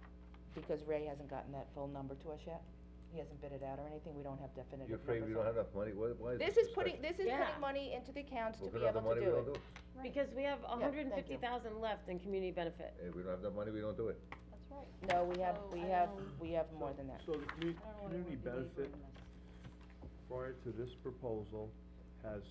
Because Ray hasn't gotten that full number to us yet. He hasn't bid it out or anything, we don't have definitive You're numbers. afraid we don't on have it. enough money? Why is This this is putting Yeah. money into the accounts to Well, if be we don't have able the to money, we do don't it. do it. Because we have thank you. 150,000 left in community benefit. If we don't have the money, we don't do it. That's right. No, we have, So, we I have, don't know. we have more than that. So the I don't know what community would be waivering benefit this. prior to this proposal has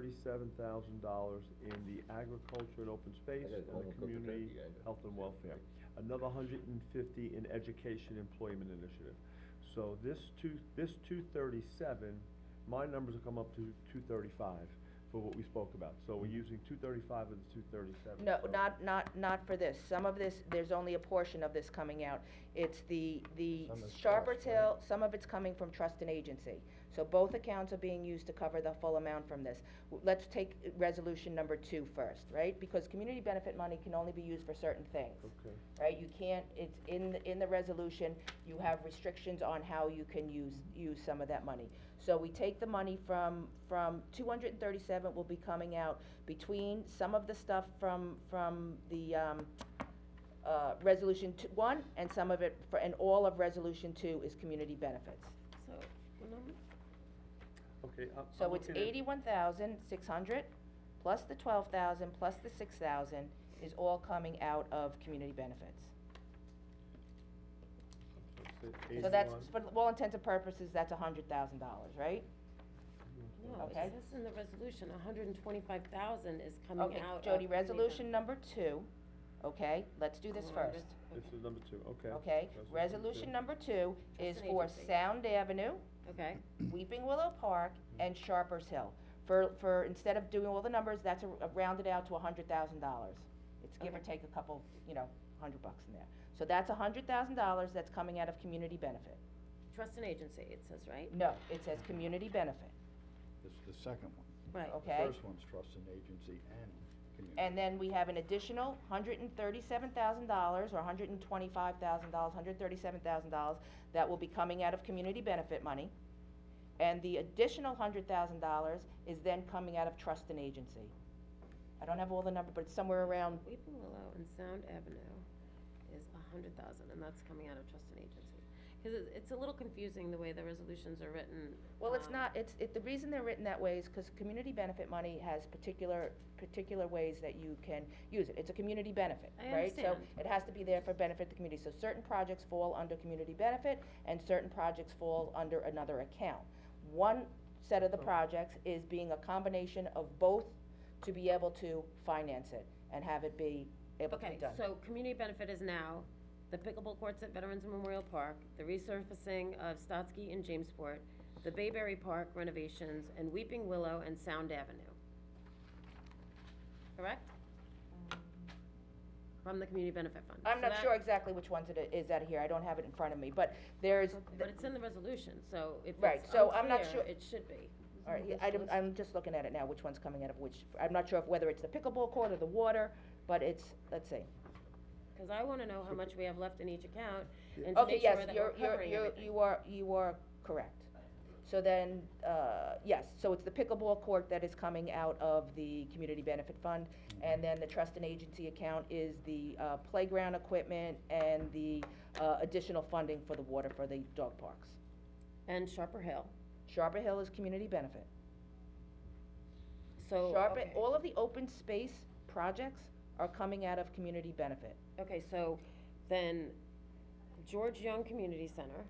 $237,000 in the agriculture and open space I gotta and go home the and cook the community turkey, I know. health and welfare. Another 150 in education employment initiative. So this 237, my numbers will come up to 235 for what we spoke about. So we're using 235 of the 237. No, so- not for this. Some of this, there's only a portion of this coming out. It's the Some is Sharper's trust, right? Hill, some of it's coming from trust and agency. So both accounts are being used to cover the full amount from this. Let's take resolution number 2 first, right? Because community benefit money can only be used for certain things. Okay. Right, you can't, it's in the resolution, you have restrictions on how you can use some of that money. So we take the money from 237 will be coming out between some of the stuff from the, resolution 1, and some of it, and all of resolution 2 is community benefits. So, what number? Okay, I'm So it's looking at- 81,600, plus the 12,000, plus the 6,000, is all coming out of community benefits. So that's, 81. for all intents and purposes, that's $100,000, right? No, Okay. it says in the resolution, 125,000 is coming out Okay, of. Jody, community resolution number 2, okay, let's do this benefit. Hold on, first, This is number 2, okay. okay? Resolution number 2 is for agency. Sound Avenue, Okay, Weeping Willow Park, and Sharper's Hill. For, instead of doing all the numbers, that's rounded out to $100,000. It's give or Okay. take a couple, $100 in there. So that's $100,000 that's coming out of community benefit. trust and agency, it says, right? No, it says community benefit, This is the second one. Right. okay? The first one's trust and agency and community. And then we have an additional $137,000 or $125,000, $137,000 that will be coming out of community benefit money. And the additional $100,000 is then coming out of trust and agency. I don't have all the number, but it's somewhere around, Weeping Willow and Sound Avenue is 100,000, and that's coming out of trust and agency. Cause it's a little confusing the way the resolutions are written. well, it's not, the reason they're written that way is because community benefit money has particular ways that you can use it. It's a community benefit, I right? So understand. it has to be there for benefit of the community. So certain projects fall under community benefit and certain projects fall under another account. One set of the projects is being a combination of both to be able to finance it and have it be able to be Okay, done. so community benefit is now the pickleball courts at Veterans Memorial Park, the resurfacing of Stotsky and Jamesport, the Bayberry Park renovations, and Weeping Willow and Sound Avenue. Correct? From the community benefit fund. I'm So not that- sure exactly which ones it is out of here. I don't have it in front of me, but there's, But it's in the resolution, so if Right, it's so I'm not unclear, sure- it should be. all right, yeah, I'm just looking at it now, which one's coming out of which. I'm not sure whether it's the pickleball court or the water, but it's, let's see. Cause I wanna know how much we have left in each account, and to Okay, make yes, sure that we're covering everything. you are correct. So then, yes, so it's the pickleball court that is coming out of the community benefit fund, and then the trust and agency account is the, playground equipment and the, additional funding for the water for the dog parks. And Sharper Hill, Sharper Hill is community benefit. so, Sharper, okay. all of the open space projects are coming out of community benefit. Okay, so then George Young Community Center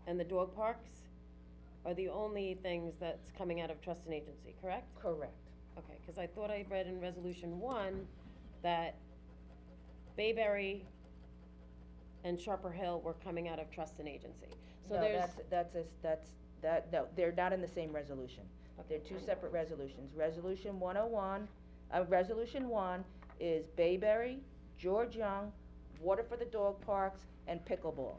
and the dog parks are the only things that's coming out of trust and agency, correct? Correct. Okay, cause I thought I read in resolution 1 that Bayberry and Sharper Hill were coming out of trust and agency. So No, there's, no, they're not in the same resolution. They're two separate resolutions. Resolution 101, Resolution 1 is Bayberry, George Young, water for the dog parks, and pickleball.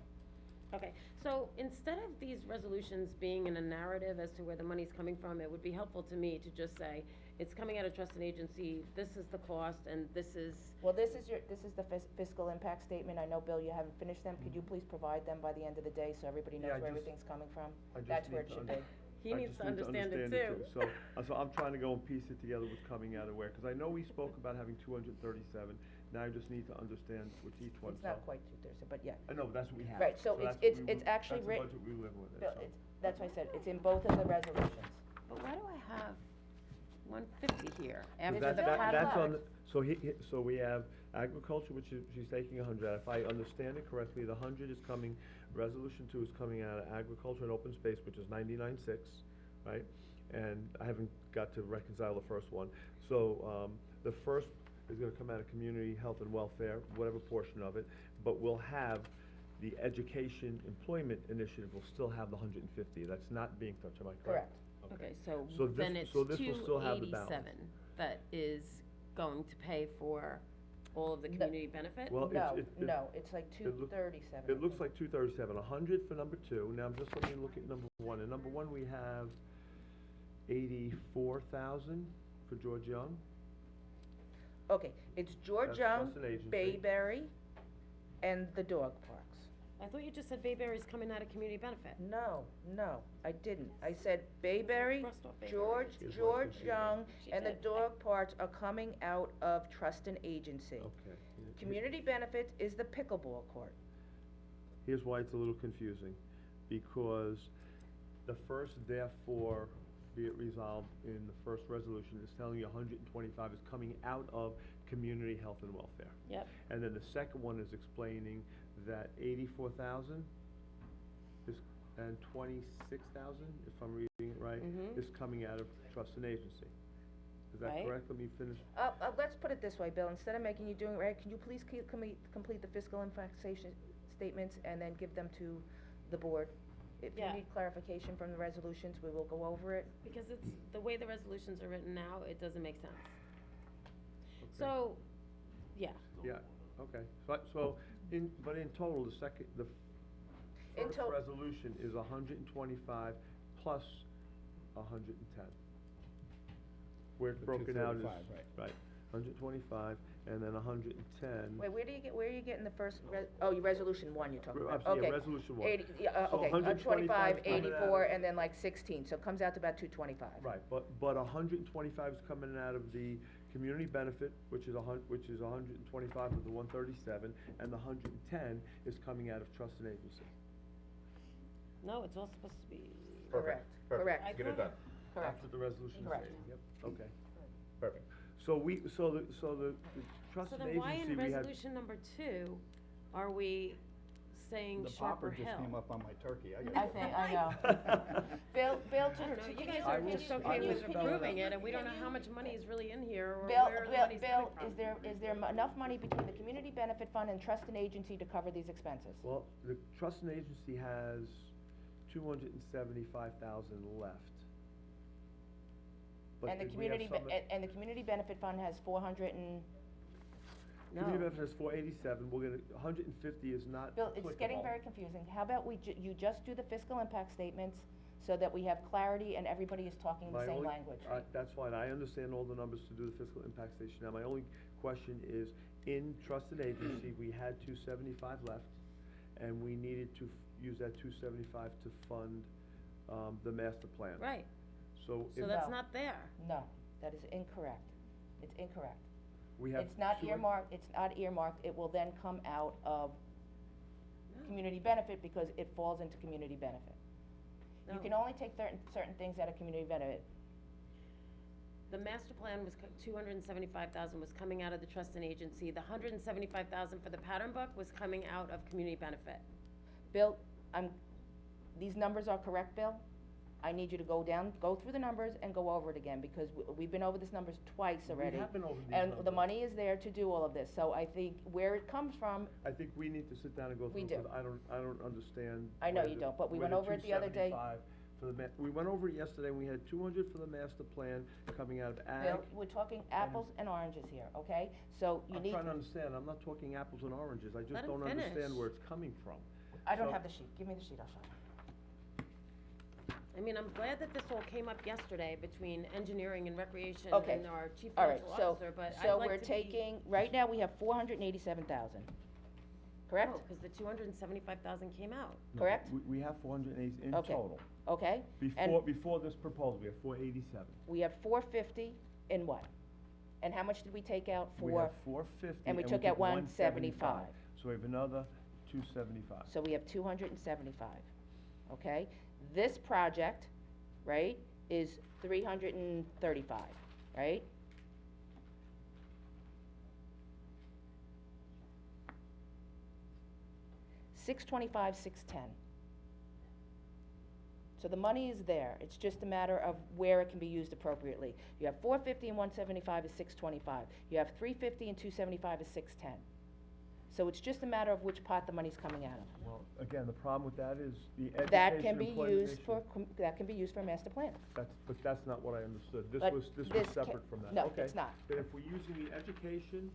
okay, so instead of these resolutions being in a narrative as to where the money's coming from, it would be helpful to me to just say, it's coming out of trust and agency, this is the cost, and this is, Well, this is the fiscal impact statement. I know, Bill, you haven't finished them. Could you please provide them by the end of the day so everybody knows Yeah, I where just- everything's coming from? I just That's where need it to should be. he I needs just to need understand it too. So I'm trying to go and piece it together what's coming out of where, cause I know we spoke about having 237, now I just need to understand what each one's. It's not quite 2/3, but yeah. I know, but that's what we have. Right, so that's it's what we it's were- actually That's written. the budget we live with, Bill, so. that's why I said, it's in both of the resolutions. But why do I have 150 here So after that's- the that's on padlock? so we have agriculture, which is, she's taking 100 out. If I understand it correctly, the 100 is coming, resolution 2 is coming out of agriculture and open space, which is 99.6, right? And I haven't got to reconcile the first one. So, the first is gonna come out of community health and welfare, whatever portion of it, but we'll have the education employment initiative will still have the 150. That's not being touched, am I correct? Correct. Okay, so So this- then it's so this will still have the balance. 287 that is going to pay for all of the No. community benefit? Well, No, it's like it look- 237. It looks like 237, 100 for number 2, now just let me look at number 1, in number 1 we have 84,000 for George Young. Okay, it's George That's Young, trust and agency. Bayberry, and the dog parks. I thought you just said Bayberry's coming out of community benefit. No, I didn't. I said Bayberry, Crossed off Bayberry. George Young, She and the did. dog parks are coming out of trust and agency. Okay. Community benefit is the pickleball court. Here's why it's a little confusing, because the first therefore be it resolved in the first resolution is telling you 125 is coming out of community health and welfare. Yep. And then the second one is explaining that 84,000 is, and 26,000, if I'm reading it right, Mhm. is coming out of trust and agency. Is that Right. correct? Let me finish. Let's put it this way, Bill, instead of making you doing it right, can you please complete the fiscal impactation statements and then give them to the board? If you Yeah. need clarification from the resolutions, we will go over it. Because it's, the way the resolutions are written now, it doesn't make sense. Okay. So, yeah, Yeah, okay. So, but in total, the In first to- resolution is 125 plus 110. Where it's The broken out is, 235, right. 125, and then 110. Wait, where are you getting the first resolution 1 you're talking about? Yeah, Okay. resolution 1. 80, yeah, So okay, 125 25, is coming out 84, of- and then like 16, so it comes out to about 225. Right, but 125 is coming out of the community benefit, which is 125 of the 137, and the 110 is coming out of trust and agency. no, it's all supposed to be, Correct, Perfect. correct. Get it done. Correct. After the resolution is Correct. made, yep, okay. Perfect. So the trust so and then why agency, in we had. resolution number 2 are we saying The Sharper popper just Hill? came up on my turkey, I got. I think, I know. Bill, I don't know, you guys I are will just s- I okay will with spell it approving out. it, and we don't know how much money is really in here, or Bill, where the money's coming from. is there enough money between the community benefit fund and trust and agency to cover these expenses? Well, the trust and agency has 275,000 left. But And the did we have community, some- and the community benefit fund has 400 and, Community No. benefit has 487, we're gonna, 150 is not Bill, it's getting applicable. very confusing. How about you just do the fiscal impact statements so that we have clarity and everybody is talking the My same only- language? That's fine, I understand all the numbers to do the fiscal impact station. Now, my only question is, in trusted agency, we had 275 left, and we needed to use that 275 to fund, the master plan. Right, So so if that's No. not there. No, that is incorrect. It's incorrect. we have. It's not 200 earmarked, it's not earmarked, it will then come out of No. community benefit because it falls into community benefit. You No. can only take certain things out of community benefit. The master plan was 275,000 was coming out of the trust and agency. The 175,000 for the pattern book was coming out of community benefit. Bill, these numbers are correct, Bill? I need you to go through the numbers and go over it again, because we've been over these numbers twice already. We have been over these And the numbers. money is there to do all of this, so I think where it comes from, I think we need to sit down and go We through, do. because I don't understand. I know where you the- don't, but we where went over it the other day. 275 for the we went over it yesterday, and we had 200 for the master plan coming out of ag. Bill, we're talking apples and oranges here, okay? So you I'm need, trying to understand, I'm not talking apples and oranges, I Let just him don't understand finish. where it's coming from. I don't so- have the sheet, give me the sheet, I'll show you. I mean, I'm glad that this all came up yesterday between engineering and recreation Okay. and our chief All right, financial so, officer, but I'd so like we're to be. taking, right now, we have 487,000, correct? No, cause the 275,000 came out. No, Correct? We have 480 in Okay. total. Okay? And Before this proposal, we have 487. we have 450 in what? And how much did we take out We for, have 450. and we took out 175. So we have another 275. so we have 275, okay? This project, right, is 335, right? $625, $610. So the money is there, it's just a matter of where it can be used appropriately. You have 450 and 175 is 625. You have 350 and 275 is 610. So it's just a matter of which pot the money's coming out of. Well, again, the problem with that is the education. That can be employment used for, issue. that can be used for a master plan. But that's not what I understood. This But was this separate from that. no, Okay. it's not. But if we're using the education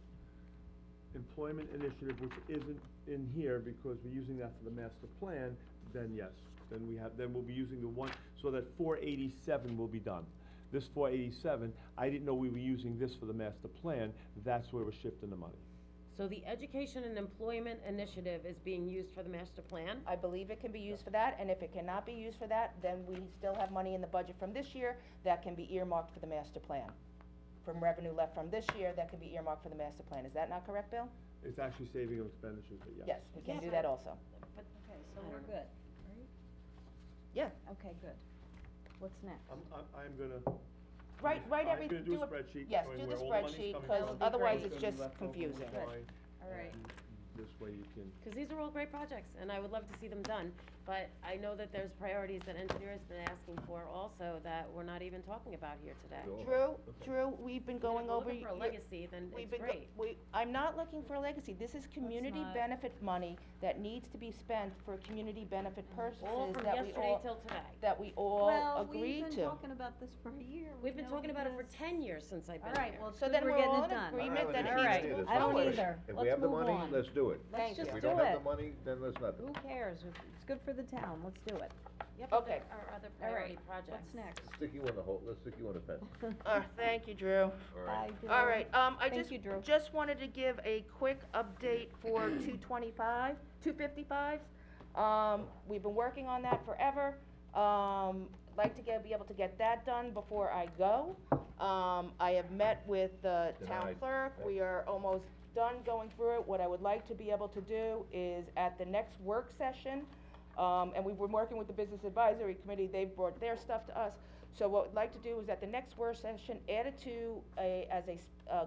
employment initiative, which isn't in here because we're using that for the master plan, then yes. Then we'll be using the one, so that 487 will be done. This 487, I didn't know we were using this for the master plan, that's where we're shifting the money. So the education and employment initiative is being used for the master plan? I believe it can be used for that, and if it cannot be used for that, then we still have money in the budget from this year that can be earmarked for the master plan. From revenue left from this year, that can be earmarked for the master plan. Is that not correct, Bill? It's actually saving on expenditures, but yes. Yes, we can Yes, do I- that also. But, Okay, so I we're don't know. good, right? Yeah. Okay, good. What's next? I'm gonna. Write I'm everything, gonna do do a it, spreadsheet yes, showing do where the all the money's spreadsheet, coming cause from, otherwise what's it's gonna be just left over, confusing. Good. why, All right. and This way you can. Cause these are all great projects, and I would love to see them done, but I know that there's priorities that engineers been asking for also that we're not even talking about here today. Sure. Drew, we've been I mean, going if we're over. looking for a your- legacy, then We've it's been, great. I'm not looking for a legacy, this is community not. benefit money that needs to be spent for community benefit purposes All from that we yesterday all, till today. that we all Well, we've agreed been to. talking about this for a year. We've been know talking about it for this. 10 years since I've been All here. right, well, it's So good then we're we're getting all it in done. agreement that it All needs right, to move I don't forward. either. If Let's we have the move money, on. let's do it. Let's Thank just you. If do we don't have it. the money, then let's not do Who it. cares? It's good for the town, let's do it. Yeah, but Okay. there are other All priority right, projects. what's next? Stick you in the hole, let's stick you in a pen. Thank you, Drew. All right. Bye, Drew. All right, I Thank you, Drew. just wanted to give a quick update for 255s. We've been working on that forever. Like to be able to get that done before I go. I have met with the town Denied. clerk, we are almost done going through it. What I would like to be able to do is at the next work session, and we've been working with the Business Advisory Committee, they've brought their stuff to us. So what we'd like to do is at the next work session, add it to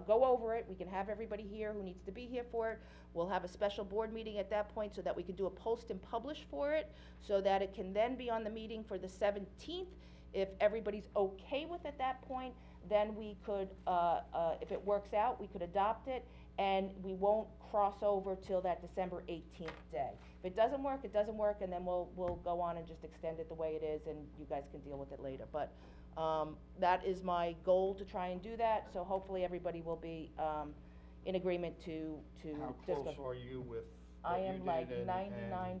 go over it, we can have everybody here who needs to be here for it. We'll have a special board meeting at that point so that we can do a post and publish for it, so that it can then be on the meeting for the 17th. If everybody's okay with at that point, then we could, if it works out, we could adopt it, and we won't cross over till that December 18th day. If it doesn't work, it doesn't work, and then we'll go on and just extend it the way it is, and you guys can deal with it later. But, that is my goal, to try and do that, so hopefully everybody will be, in agreement to How discuss. close are you with I what you am like did and 99%,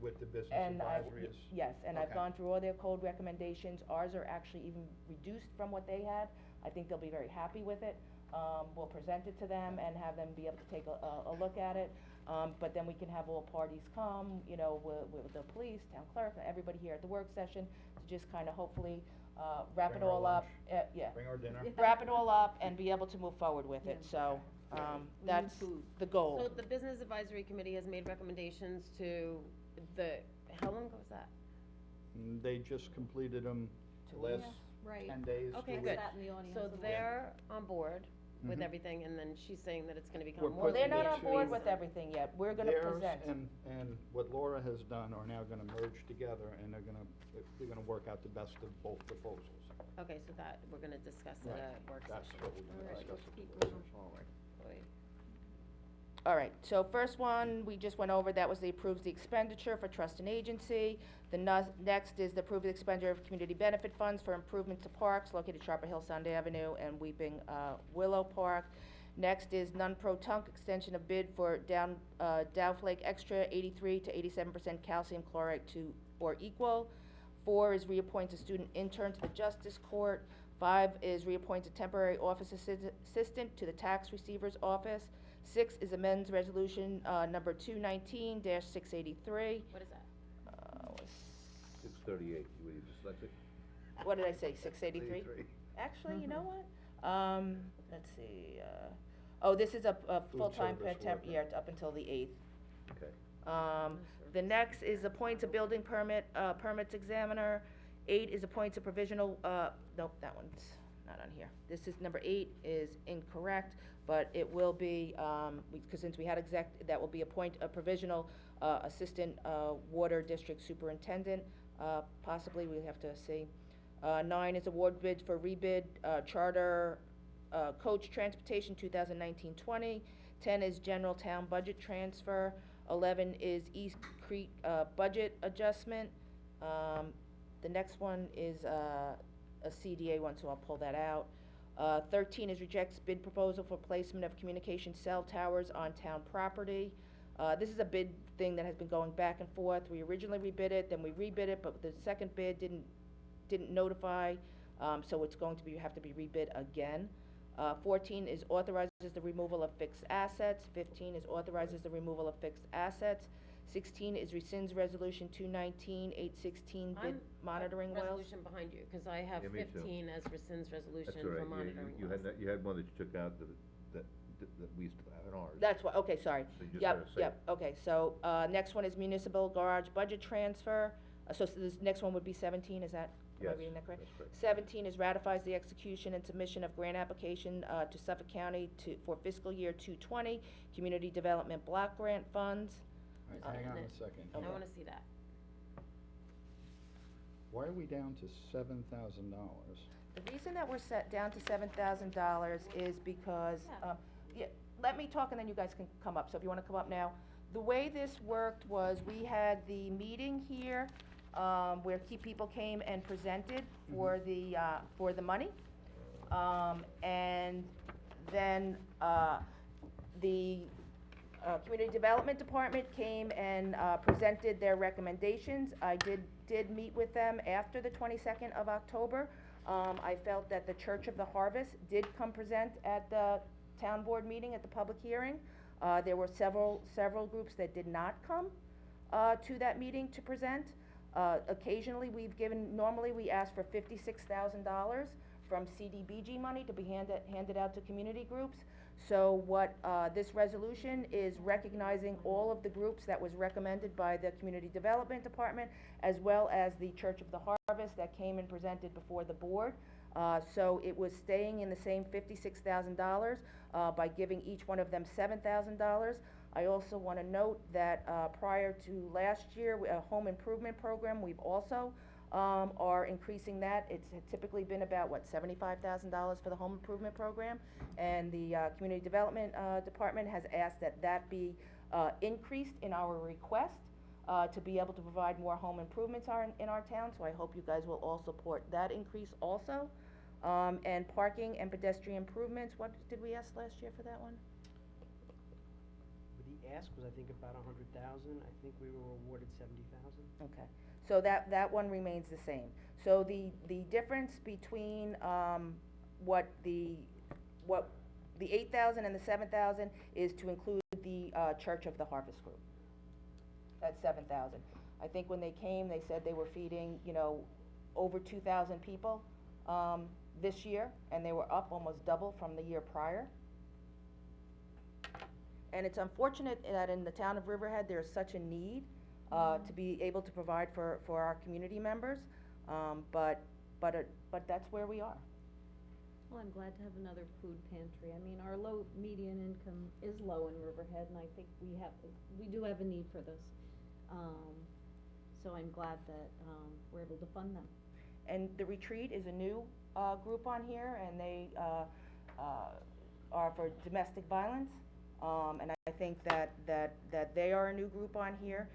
with the business and I've, advisory is? yes, and I've Okay. gone through all their code recommendations. Ours are actually even reduced from what they had. I think they'll be very happy with it. we'll present it to them and have them be able to take a look at it. But then we can have all parties come, you know, with the police, town clerk, everybody here at the work session, to just kind of hopefully, wrap it Bring our all up, lunch. yeah. Bring our dinner. Wrap it all up and be able to move forward with it, so, We need that's food. the goal. So the Business Advisory Committee has made recommendations to how long ago was that? They just completed them last Right. 10 days. Okay, 2 good. weeks. Sat in the audience So a little. they're on board with Mhm. everything, and then she's saying that it's gonna We're become more. Well, they're putting not on the board two- with everything yet, we're gonna Theirs present. and what Laura has done are now gonna merge together, and they're gonna work out the best of both proposals. Okay, so that, we're gonna discuss at Right. a work That's session. what we're gonna All right, discuss. let's keep moving forward. Wait. All right, so first one, we just went over, that was the approves the expenditure for trust and agency. The next is the approve the expenditure of community benefit funds for improvement to parks located Sharper Hill, Sound Avenue, and Weeping Willow Park. Next is non-pro-tunc extension of bid for Dowflake Extra 83 to 87% calcium chloride to or equal. 4 is reappoint a student intern to the Justice Court. 5 is reappoint a temporary office assistant to the tax receiver's office. 6 is amends resolution, number 219-683. What is that? 638, you were dyslexic? What did I say, 683? Actually, you know what? Let's see, this is a Food full-time service temp, worker. yeah, up until the 8th. Okay. The next is appoint a building permits examiner. 8 is appoint a provisional, nope, that one's not on here. This is, number 8 is incorrect, but it will be, because since we had that will be appoint a provisional, assistant, water district superintendent, possibly, we have to see. 9 is award bids for rebid, charter, coach transportation 2019-20. 10 is general town budget transfer. 11 is East Creek, budget adjustment. The next one is, a CDA one, so I'll pull that out. 13 is rejects bid proposal for placement of communication cell towers on town property. This is a bid thing that has been going back and forth. We originally rebid it, then we rebid it, but the second bid didn't notify, so it's going to have to be rebid again. 14 is authorizes the removal of fixed assets. 15 is authorizes the removal of fixed assets. 16 is rescinds resolution 219-816 bid monitoring wells. Resolution behind you, cause I have Yeah, me too. 15 as rescinds That's resolution all right, for monitoring you wells. had one that you took out that we used to have in ours. That's what, okay, sorry. So you just Yep, gotta say yep, okay, so, next one is municipal garage budget transfer. So this next one would be 17, is that, am I Yes, reading that correct? that's correct. 17 is ratifies the execution and submission of grant application, to Suffolk County for fiscal year 220, community development block grant funds. All right, hang on and a second. I Okay. wanna see that. Why are we down to $7,000? The reason that we're set down to $7,000 is because, yeah, let me talk and then you guys can come up, so if you wanna come up now. The way this worked was, we had the meeting here, where key people came and presented for the money. And then, the, Community Development Department came and, presented their recommendations. I did meet with them after the 22nd of October. I felt that the Church of the Harvest did come present at the town board meeting, at the public hearing. There were several groups that did not come, to that meeting to present. Occasionally, normally we ask for $56,000 from CDBG money to be handed out to community groups. So what, this resolution is recognizing all of the groups that was recommended by the Community Development Department, as well as the Church of the Harvest that came and presented before the board. So it was staying in the same $56,000, by giving each one of them $7,000. I also want to note that, prior to last year, a home improvement program, we've also, are increasing that. It's typically been about, $75,000 for the home improvement program. And the, Community Development, Department has asked that that be, increased in our request, to be able to provide more home improvements in our town, so I hope you guys will all support that increase also. And parking and pedestrian improvements, what did we ask last year for that one? The ask was, I think, about 100,000, I think we were awarded 70,000. Okay, so that one remains the same. So the difference between, what the 8,000 and the 7,000 is to include the, Church of the Harvest Group. That's 7,000. I think when they came, they said they were feeding, you know, over 2,000 people, this year, and they were up almost double from the year prior. And it's unfortunate that in the town of Riverhead, there's such a need, to be able to provide for our community members, but that's where we are. Well, I'm glad to have another food pantry. I mean, our low median income is low in Riverhead, and I think we do have a need for this. So I'm glad that, we're able to fund them. And the Retreat is a new, group on here, and they, are for domestic violence. And I think that they are a new group on here.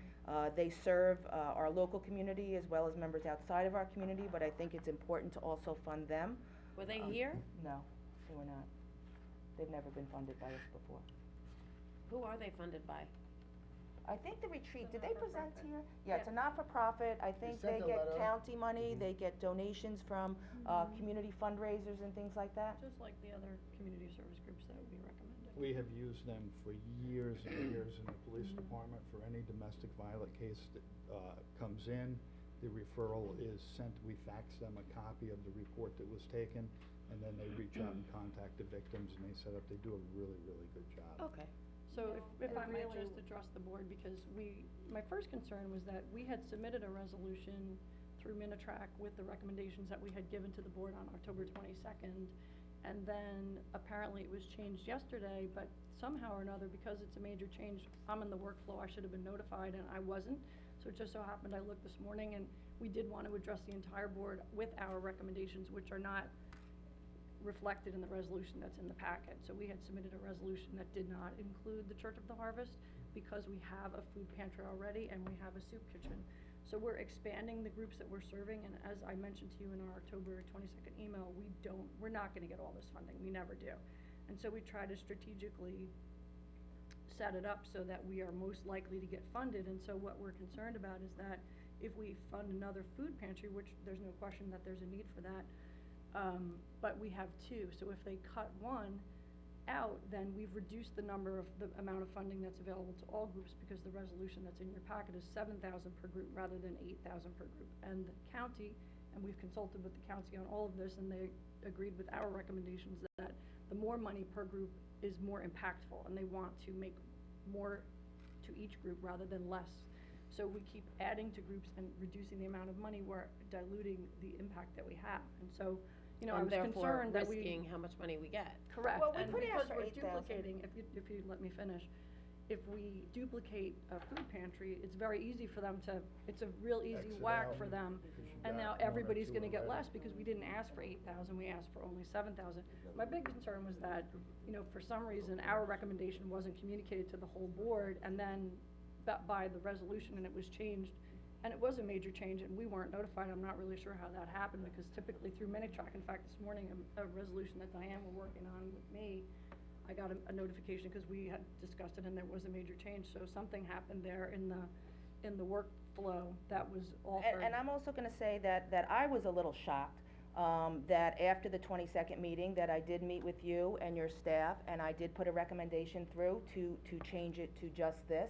They serve, our local community as well as members outside of our community, but I think it's important to also fund them. Were they here? No, they were not. They've never been funded by us before. Who are they funded by? I think the Retreat, did they present here? Yeah, it's a not-for-profit, I think they sent a get letter. county money, they get donations from, community fundraisers and things like that. Just like the other community service groups that we recommended. We have used them for years and years in the police department for any domestic violence case that, comes in. The referral is sent, we fax them a copy of the report that was taken, and then they reach out and contact the victims, and they set up, they do a really, really good job. Okay. So if it I might really- just address the board, because my first concern was that we had submitted a resolution through Minitrack with the recommendations that we had given to the board on October 22nd. And then apparently it was changed yesterday, but somehow or another, because it's a major change, I'm in the workflow, I should have been notified, and I wasn't. So it just so happened I looked this morning, and we did want to address the entire board with our recommendations, which are not reflected in the resolution that's in the packet. So we had submitted a resolution that did not include the Church of the Harvest, because we have a food pantry already and we have a soup kitchen. So we're expanding the groups that we're serving, and as I mentioned to you in our October 22nd email, we're not gonna get all this funding, we never do. And so we try to strategically set it up so that we are most likely to get funded, and so what we're concerned about is that if we fund another food pantry, which there's no question that there's a need for that, but we have two, so if they cut one out, then we've reduced the amount of funding that's available to all groups, because the resolution that's in your packet is 7,000 per group rather than 8,000 per group. And the county, and we've consulted with the county on all of this, and they agreed with our recommendations that the more money per group is more impactful, and they want to make more to each group rather than less. So we keep adding to groups and reducing the amount of money, we're diluting the impact that we have. And so, you know, I was concerned that we. And therefore risking how much money we get. Correct, Well, we and put it out because for we're 8,000. duplicating, if you let me finish, if we duplicate a food pantry, it's very easy for them to, it's a real easy Exit whack out. for them. Because you've And now got one or everybody's two gonna get already. less, because we didn't ask for 8,000, we asked for only 7,000. My big concern was that, you know, for some reason, our recommendation wasn't communicated to the whole board, and then by the resolution, and it was changed. And it was a major change, and we weren't notified. I'm not really sure how that happened, because typically through Minitrack, in fact, this morning, a resolution that Diane were working on with me, I got a notification, because we had discussed it and there was a major change, so something happened there in the workflow that was altered. And I'm also gonna say that I was a little shocked, that after the 22nd meeting, that I did meet with you and your staff, and I did put a recommendation through to change it to just this.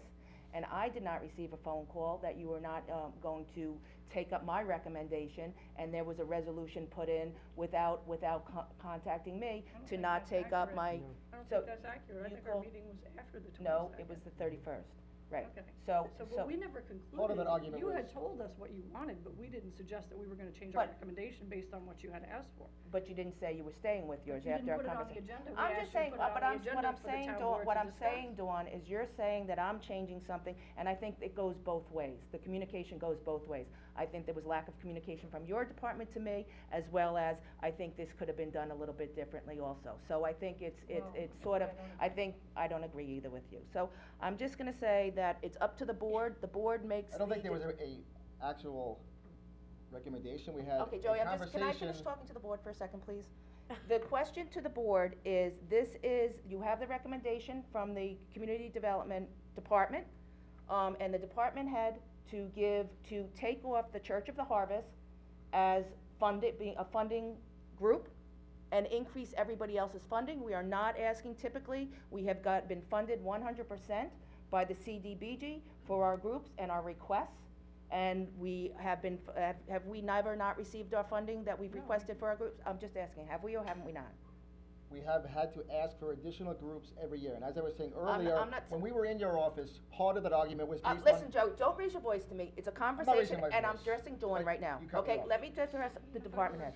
And I did not receive a phone call that you were not, going to take up my recommendation, and there was a resolution put in without contacting me I don't to think not that's take up accurate. my, I don't so think that's accurate. I you think our called- meeting was after the 22nd. no, it was the 31st, right. Okay. So, But we never concluded. Part of that argument You had was- told us what you wanted, but we didn't suggest that we were gonna change our But- recommendation based on what you had asked for. but you didn't say you were staying with yours you after our didn't put it on the conversation. agenda. We I'm asked just you to saying, put it on but the what agenda I'm for the saying, town Dawn, board what to I'm discuss. saying, Dawn, is you're saying that I'm changing something, and I think it goes both ways. The communication goes both ways. I think there was lack of communication from your department to me, as well as I think this could have been done a little bit differently also. So I think it's sort of, I don't agree either with you. So I'm just gonna say that it's up to the board makes I don't think the there was a actual recommendation, we had a Okay, Joey, can I finish conversation. talking to the board for a second, please? The question to the board is, you have the recommendation from the Community Development Department, and the department head to take off the Church of the Harvest as funded, being a funding group, and increase everybody else's funding. We are not asking typically, we have been funded 100% by the CDBG for our groups and our requests. And we have been, have we never not received our funding that we've requested for our groups? I'm just asking, have we or haven't we not? We have had to ask for additional groups every year, and as I was saying I'm earlier, not- when we were in your office, part of that argument was based on. Listen, Joe, don't raise your voice to me, it's a raising conversation, my and I'm voice. addressing Dawn right now, You cut me okay? off. Let me just address the department head.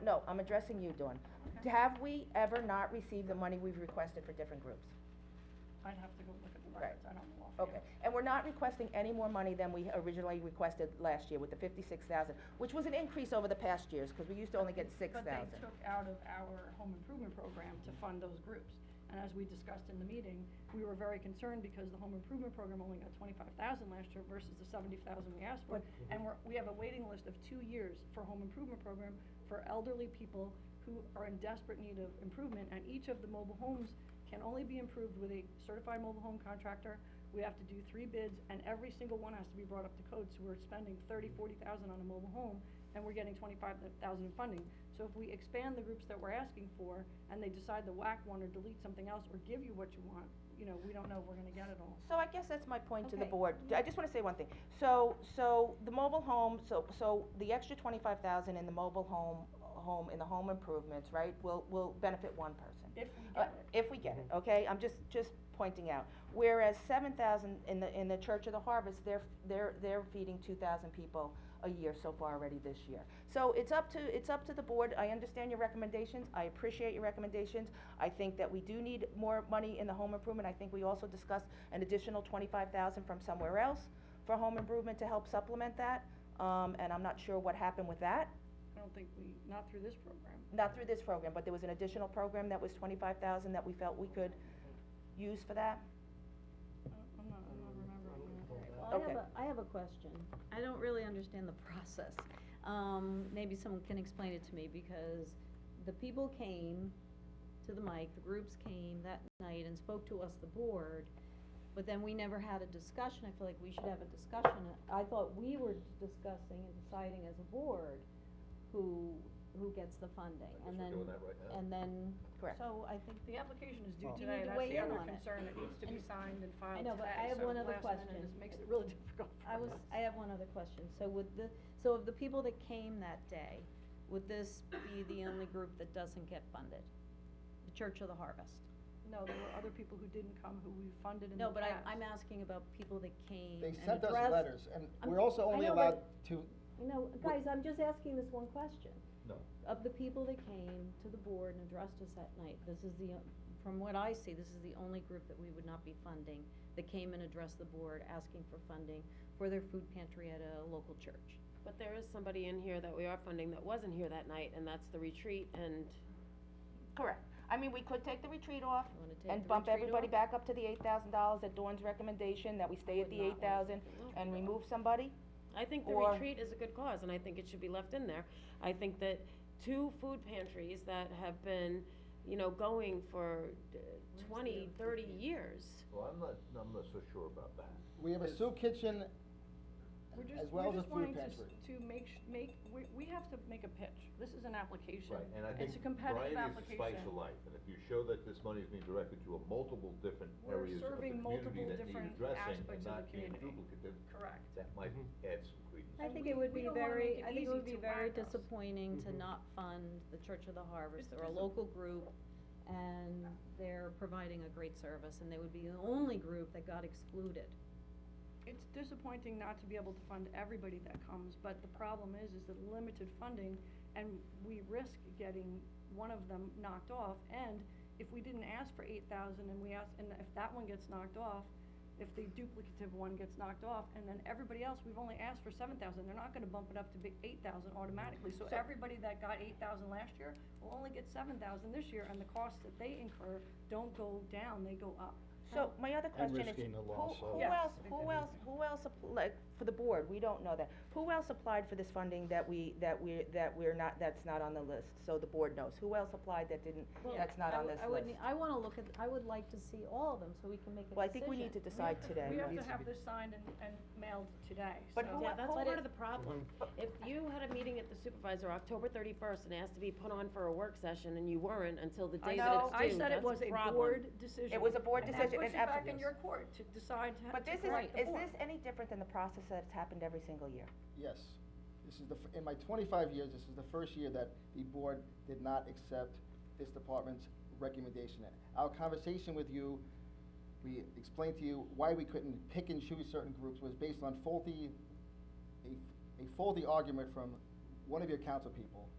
No, I'm addressing you, Dawn. Have we ever not received the money we've requested for different groups? I'd have to go look at the Right. records, I don't know offhand. Okay, and we're not requesting any more money than we originally requested last year with the 56,000, which was an increase over the past years, because we used to only get 6,000. But they took out of our home improvement program to fund those groups. And as we discussed in the meeting, we were very concerned because the home improvement program only got 25,000 last year versus the 70,000 we asked for. And we have a waiting list of 2 years for home improvement program for elderly people who are in desperate need of improvement. And each of the mobile homes can only be improved with a certified mobile home contractor. We have to do 3 bids, and every single one has to be brought up to code, so we're spending 40,000 on a mobile home, and we're getting 25,000 in funding. So if we expand the groups that we're asking for, and they decide to whack one or delete something else, or give you what you want, you know, we don't know if we're gonna get it all. So I guess that's my point to the Okay. board. I just wanna say one thing. So the mobile home, so the extra 25,000 in the mobile home, in the home improvements, right, will benefit one person. If we get it. If we get it, okay? I'm just pointing out. Whereas 7,000 in the Church of the Harvest, they're feeding 2,000 people a year so far already this year. So it's up to the board. I understand your recommendations. I appreciate your recommendations. I think that we do need more money in the home improvement. I think we also discussed an additional 25,000 from somewhere else for home improvement to help supplement that. And I'm not sure what happened with that. I don't think not through this program. Not through this program, but there was an additional program that was 25,000 that we felt we could use for that. I'm not remembering that. Well, Okay. I have a question. I don't really understand the process. Maybe someone can explain it to me, because the people came to the mic, the groups came that night and spoke to us, the board, but then we never had a discussion. I feel like we should have a discussion. I thought we were discussing and deciding as a board who gets the funding, and then, we're doing that right now. and then, Correct. so I think The application is due You today, need to that's weigh the in other on it. concern, it needs to be And- signed and filed I today, know, but I have one other so last minute question. just makes it really difficult for us. I have one other question. So of the people that came that day, would this be the only group that doesn't get funded? The Church of the Harvest? No, there were other people who didn't come who we funded in the No, past. but I'm asking about people that came They and sent us addressed- letters, and I'm- we're also I only know, allowed but- to, You know, guys, I'm just asking this one question. No. Of the people that came to the board and addressed us that night, this is from what I see, this is the only group that we would not be funding that came and addressed the board asking for funding for their food pantry at a local church. But there is somebody in here that we are funding that wasn't here that night, and that's the retreat, and Correct. I mean, we could take the retreat off You wanna take and the bump retreat everybody off? back up to the $8,000 at Dawn's recommendation, that we stay at would the not want 8,000 to. No. and remove somebody. I think the Or- retreat is a good cause, and I think it should be left in there. I think that 2 food pantries that have been, going for 20, 30 years. Well, I'm not so sure about that. we have a soup kitchen as well as a food We're just pantry. wanting to we have to make a pitch. This is an application. Right, and I think It's a competitive variety is the application. spice of life, and if you show that this money is being directed to a multiple different We're areas of the serving community multiple that need different addressing aspects and of the not being community. duplicative, Correct. that might add some credence. I And think we- it would we be don't wanna very, make it I think it easy would be to very whack us. disappointing to not fund the Church of the Harvest. They're a local group, and they're providing a great service, and they would be the only group that got excluded. It's disappointing not to be able to fund everybody that comes, but the problem is the limited funding, and we risk getting one of them knocked off, and if we didn't ask for 8,000 and if that one gets knocked off, if the duplicative one gets knocked off, and then everybody else, we've only asked for 7,000, they're not gonna bump it up to 8,000 automatically, so everybody that got 8,000 last year will only get 7,000 this year, and the costs that they incur don't go down, they go up. So, my other And question is, risking the loss of- Yes. who else, like, for the board, we don't know that. Who else applied for this funding that we're not, that's not on the list, so the board knows? Who else applied that didn't, that's not on this I would, list? I wanna look at, I would like to see all of them, so we can make a decision. Well, I think we need to decide today. We have to have this signed and mailed today, But so. who- Yeah, that's who part is- of the problem. If you had a meeting at the supervisor October 31st and asked to be put on for a work session and you weren't until the I day that know. it's I due, said it that's was a problem. board decision. It was a board decision, And that puts and you back in yes. your court to decide to But this is, correct the is board. this any different than the process that's happened every single year? Yes. This is in my 25 years, this is the first year that the board did not accept this department's recommendation. Our conversation with you, we explained to you why we couldn't pick and choose certain groups was based on a faulty argument from one of your council people.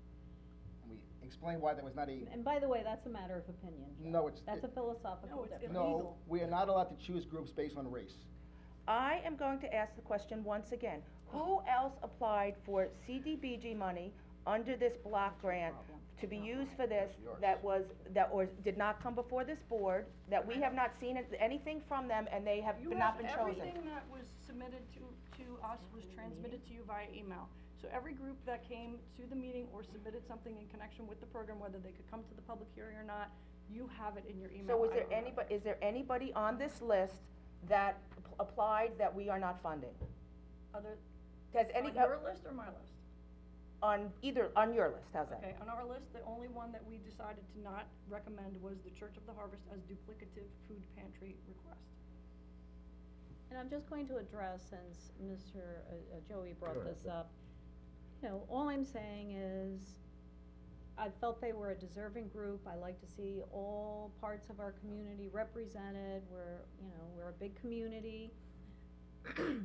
And we explained why that was not a, And by the way, that's a matter of opinion, Joe. No, it's- That's a philosophical No, it's difference. no, illegal. we are not allowed to choose groups based on race. I am going to ask the question once again. Who else applied for CDBG money under this block grant to be used for this, that did not come before this board, that we have not seen anything from them, and they have not been chosen? Everything that was submitted to us was transmitted to you via email. So every group that came to the meeting or submitted something in connection with the program, whether they could come to the public hearing or not, you have it in your email. So is I there don't have it. anybody, is there anybody on this list that applied that we are not funding? Other, Has any, on your list or my list? on your list, how's that? Okay, on our list, the only one that we decided to not recommend was the Church of the Harvest as duplicative food pantry request. And I'm just going to address, since Mr. Joey brought Sure. this up, you know, all I'm saying is, I felt they were a deserving group, I like to see all parts of our community represented, we're a big community,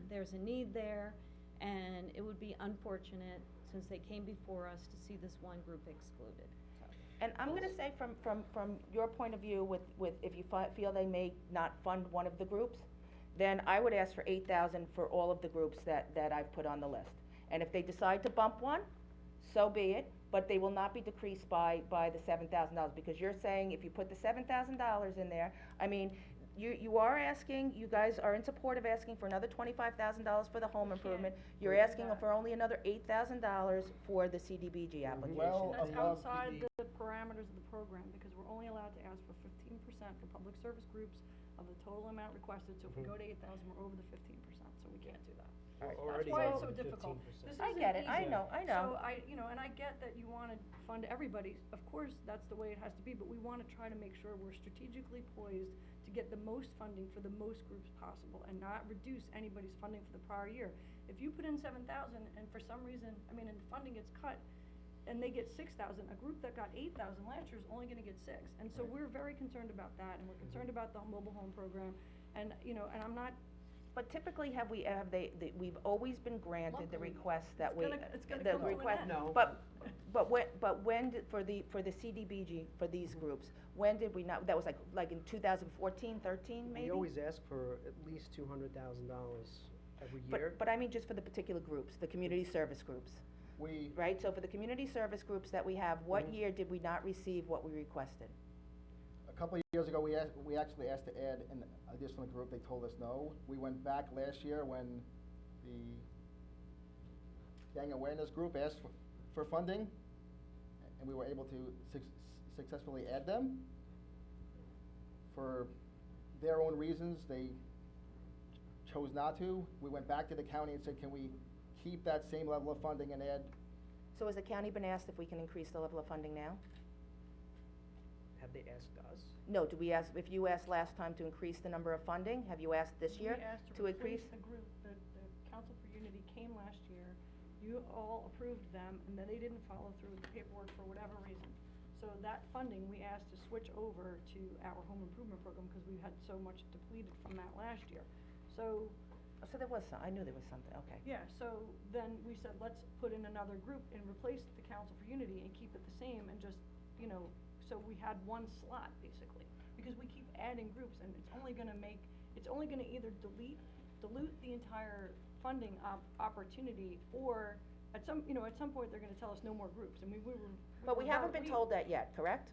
there's a need there, and it would be unfortunate, since they came before us, to see this one group excluded, so. And I'm gonna say from your point of view, with, if you feel they may not fund one of the groups, then I would ask for 8,000 for all of the groups that I've put on the list. And if they decide to bump one, so be it, but they will not be decreased by the $7,000, because you're saying if you put the $7,000 in there, I mean, you are asking, you guys are in support of asking for another $25,000 for the home improvement. You're asking for only another $8,000 for the CDBG application. Well, That's above outside the parameters of the program, because we're only allowed to ask for 15% for public service groups of the total amount requested, so if we go to 8,000, we're over the 15%, so we can't do that. That's why it's so difficult. This I isn't get it, I easy. know. So and I get that you wanna fund everybody, of course, that's the way it has to be, but we wanna try to make sure we're strategically poised to get the most funding for the most groups possible, and not reduce anybody's funding for the prior year. If you put in 7,000, and for some reason, and the funding gets cut, and they get 6,000, a group that got 8,000 last year is only gonna get 6. And so we're very concerned about that, and we're concerned about the mobile home program, and, and I'm not. But typically we've always been granted the Luckily, requests that we, it's gonna the come to an request, end. No. but when did, for the CDBG, for these groups, when did we not, that was like in 2014, 13 maybe? We always ask for at least $200,000 every year. But I mean just for the particular groups, the community service groups, right? So for the community service groups that we have, what year did we not receive what we requested? A couple of years ago, we actually asked to add an additional group, they told us no. We went back last year when the gang awareness group asked for funding, and we were able to successfully add them. For their own reasons, they chose not to. We went back to the county and said, can we keep that same level of funding and add? So has the county been asked if we can increase the level of funding now? Have they asked us? No, did we ask, if you asked last time to increase the number of funding, have you asked this year We asked to increase? the group, the Council for Unity came last year, you all approved them, and then they didn't follow through with the paperwork for whatever reason. So that funding, we asked to switch over to our home improvement program, because we had so much depleted from that last year. So, So there was I knew there was something, okay. yeah, so then we said, let's put in another group and replace the Council for Unity and keep it the same, and just, so we had one slot, basically. Because we keep adding groups, and it's only gonna either dilute the entire funding opportunity, or at some point, they're gonna tell us no more groups, and we were. But we haven't been told that yet, correct?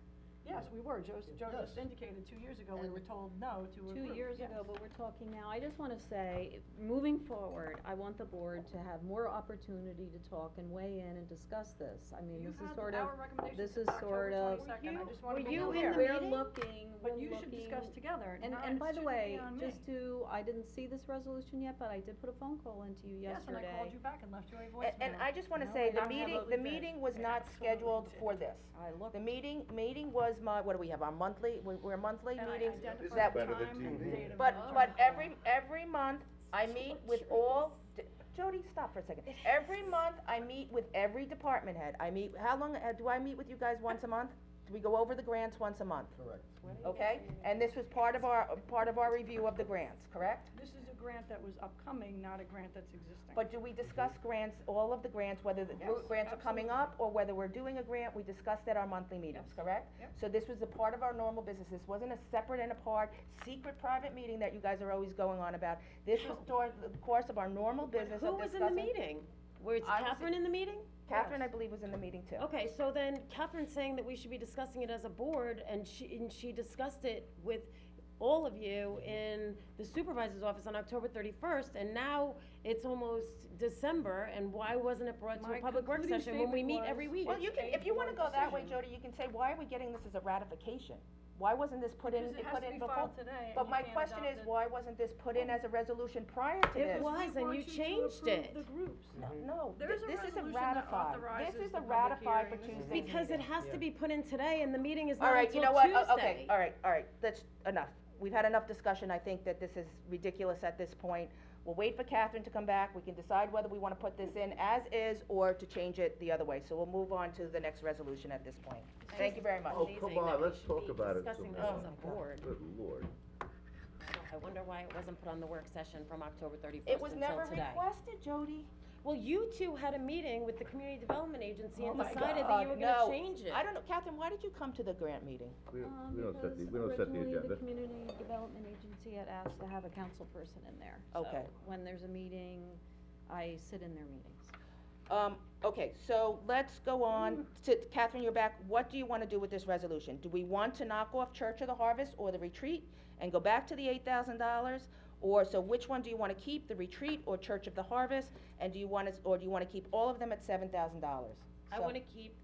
Yes, we were, Joe Yes. just indicated 2 years ago, we were told no to approve. 2 years yes. ago, but we're talking now, I just wanna say, moving forward, I want the board to have more opportunity to talk and weigh in and discuss this. I mean, You this is had sort of, our recommendations this is October sort of. 22nd. I just wanna were make you it in clear. the We're meeting? looking, But you should discuss together, And, not- and it by the shouldn't way, be on me. just to, I didn't see this resolution yet, but I did put a phone call into you Yes, and yesterday. I called you back and left you a voicemail. And I just wanna No, say, I the don't have meeting, what the we did. meeting was not Absolutely scheduled did. for this. I looked. The meeting was what do we have, our monthly, we're monthly And I meetings? identified that- the better than time and TV. date of But, the but term. every month, I meet with all, Jody, stop for a second. Every month, I meet with every department head. I meet, how long, do I meet with you guys once a month? Do we go over the grants once a month? Correct. Okay? And this was part of our review of the grants, correct? This is a grant that was upcoming, not a grant that's existing. But do we discuss grants, all of the grants, whether the Yes, grants are coming up, or whether we're doing a grant, we discussed at our monthly meetings, Yes. correct? Yep. So this was a part of our normal business, this wasn't a separate and apart, secret private meeting that you guys are always going on about. This was during the course of our normal business Who of was in the discussing. meeting? Was I was- Catherine in the meeting? Catherine, I believe, was in the meeting too. Okay, so then Catherine's saying that we should be discussing it as a board, and she discussed it with all of you in the supervisor's office on October 31st, and now it's almost December, and why wasn't it brought to My a public work concluding session when we meet statement every was- week? Well, you can, if you wanna go that way, Jody, you can say, why are we getting this as a ratification? Why wasn't this put in, Because it has put to in be before? filed today, and But you my can't question is, adopt it. why wasn't this put in as a resolution prior to this? It was, and you changed it. The groups. No, There is a this is a resolution that ratified, authorizes this is the a public ratified for hearing. This is Tuesday's Because it meeting. has to be put in today, and the meeting is All not right, until you know Tuesday. what, okay, all right, that's enough. We've had enough discussion, I think that this is ridiculous at this point. We'll wait for Catherine to come back, we can decide whether we wanna put this in as is, or to change it the other way. So we'll move on to the next resolution at this point. Thank you very much. Oh, Amazing come that on, we let's should talk be about it discussing some this more. as a board. Good lord. I wonder why it wasn't put on the work session from October 31st It was until never today. requested, Jody. Well, you two had a meeting with the Community Development Agency and Oh my decided that God, you were no. gonna change it. I don't know, Catherine, why did you come to the grant meeting? We don't set the, Because we don't set the originally agenda. the Community Development Agency had asked to have a council person in there. Okay. So when there's a meeting, I sit in their meetings. Okay, so let's go on to, Catherine, you're back. What do you wanna do with this resolution? Do we want to knock off Church of the Harvest or the retreat and go back to the $8,000? Or, so which one do you wanna keep, the retreat or Church of the Harvest? And do you wanna keep all of them at $7,000? I wanna keep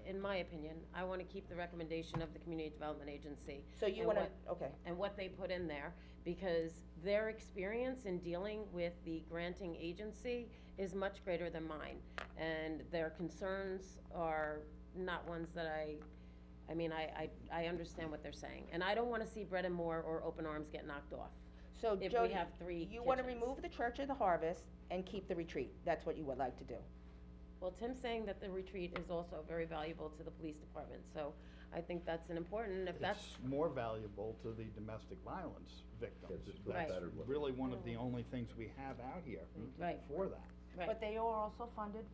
in my opinion, I wanna keep the recommendation of the Community Development Agency. So you and wanna, what- okay. And what they put in there, because their experience in dealing with the granting agency is much greater than mine. And their concerns are not ones that I mean, I understand what they're saying. And I don't wanna see Bread and More or Open Arms get knocked off. So If we Jody, have 3 you wanna kitchens. remove the Church of the Harvest and keep the retreat, that's what you would like to do? Well, Tim's saying that the retreat is also very valuable to the police department, so I think that's an important, if that's, It's more valuable to the domestic violence victims. Yes, it's the Right. battered women. Really one of the only things we have out here Right. for that. right. But they are also funded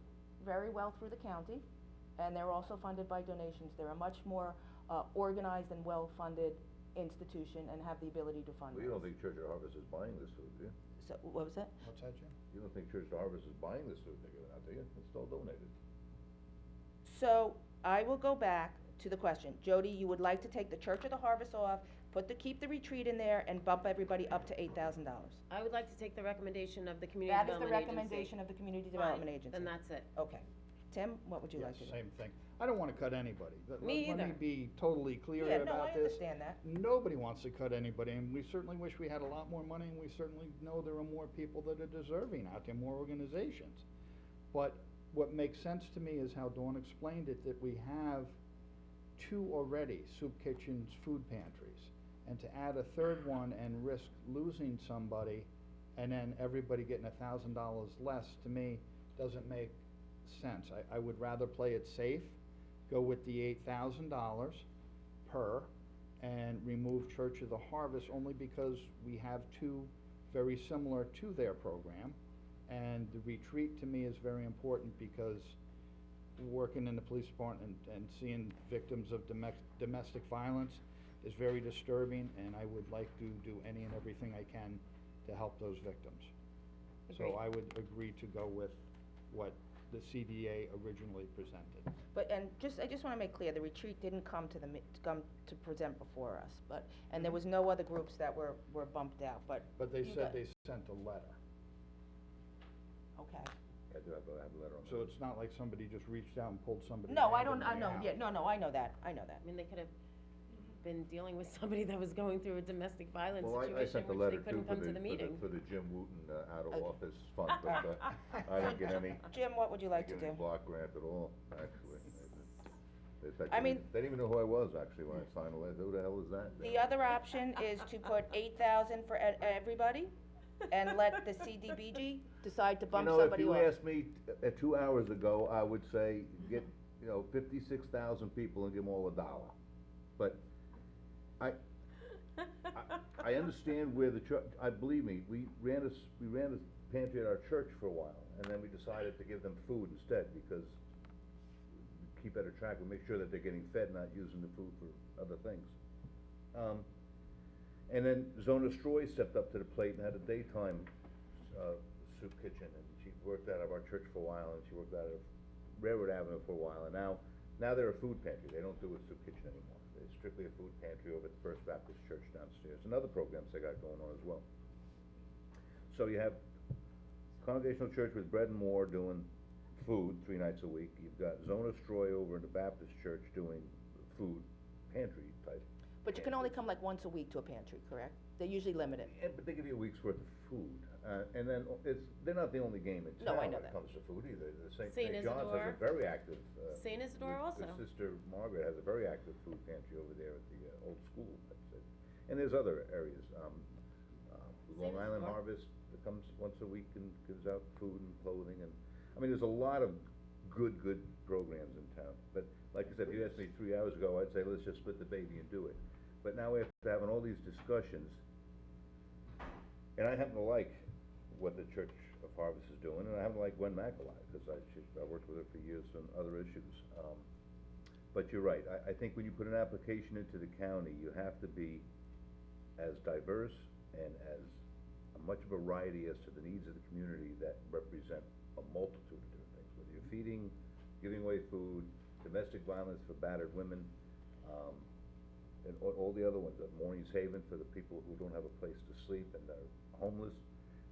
very well through the county, and they're also funded by donations. They're a much more organized and well-funded institution and have the ability to fund Well, you don't those. think Church of the Harvest is buying this food, do you? So, what was that? What's that, Jim? You don't think Church of the Harvest is buying this food they're giving out, do you? It's all donated. So, I will go back to the question. Jody, you would like to take the Church of the Harvest off, keep the retreat in there, and bump everybody up to $8,000? I would like to take the recommendation of the Community That is the Development Agency. recommendation of the Community Fine, Development Agency. then that's it. Okay. Tim, what would you like to do? Same thing. I don't wanna cut anybody. Let Me me either. be totally clear Yeah, no, about I this. understand that. Nobody wants to cut anybody, and we certainly wish we had a lot more money, and we certainly know there are more people that are deserving out there, more organizations. But what makes sense to me is how Dawn explained it, that we have 2 already, soup kitchens, food pantries. And to add a 3rd one and risk losing somebody, and then everybody getting $1,000 less, to me, doesn't make sense. I would rather play it safe, go with the $8,000 per, and remove Church of the Harvest, only because we have 2 very similar to their program. And the retreat to me is very important because working in the police department and seeing victims of domestic violence is very disturbing, and I would like to do any and everything I can to help those victims. So Agreed. I would agree to go with what the CDA originally presented. But, and I just wanna make clear, the retreat didn't come to come to present before us, but, and there was no other groups that were bumped out, but. But they you said got- they sent a letter. Okay. I do have a letter on that. So it's not like somebody just reached out and pulled somebody. No, I know, randomly out. yeah, no, I know that. I mean, they could have been dealing with somebody that was going through a domestic violence Well, I situation, sent the which letter they too couldn't for come to the meeting. for the Jim Wooten, out of Okay. office fund, but, I didn't get any. Jim, what would you like to Get any do? block grant at all, actually. In fact, I mean- they didn't even know who I was, actually, when I signed the letter. Who the hell is that? The other option is to put 8,000 for everybody, and let the CDBG decide to bump somebody You off. know, if you asked me 2 hours ago, I would say, get, 56,000 people and give them all $1. But I understand where the church, believe me, we ran a pantry at our church for a while, and then we decided to give them food instead, because we keep better track, we make sure that they're getting fed, not using the food for other things. And then Zona Stroy stepped up to the plate and had a daytime, soup kitchen, and she worked out of our church for a while, and she worked out of Railroad Avenue for a while, and now they're a food pantry, they don't do a soup kitchen anymore. It's strictly a food pantry over at the First Baptist Church downstairs, and other programs they got going on as well. So you have Congregational Church with Bread and More doing food 3 nights a week, you've got Zona Stroy over in the Baptist Church doing food, pantry type. But you can only come like once a week to a pantry, correct? They're usually limited. Yeah, but they give you a week's worth of food, and then they're not the only game in No, I town know when it that. comes to food either. The St. Saint John's has Isidore. a very active, Saint Isidore also. the Sister Margaret has a very active food pantry over there at the, old school, that's it. And there's other areas, Long Saint Island Isidore. Harvest, that comes once a week and gives out food and clothing, and, I mean, there's a lot of good programs in town. But, like I said, if you asked me 3 hours ago, I'd say, let's just split the baby and do it. But now after having all these discussions, and I happen to like what the Church of Harvest is doing, and I happen to like Gwen McElhey, because I worked with her for years on other issues. But you're right, I think when you put an application into the county, you have to be as diverse and as much of a variety as to the needs of the community that represent a multitude of different things, whether you're feeding, giving away food, domestic violence for battered women, and all the other ones, Maureen's Haven for the people who don't have a place to sleep and are homeless.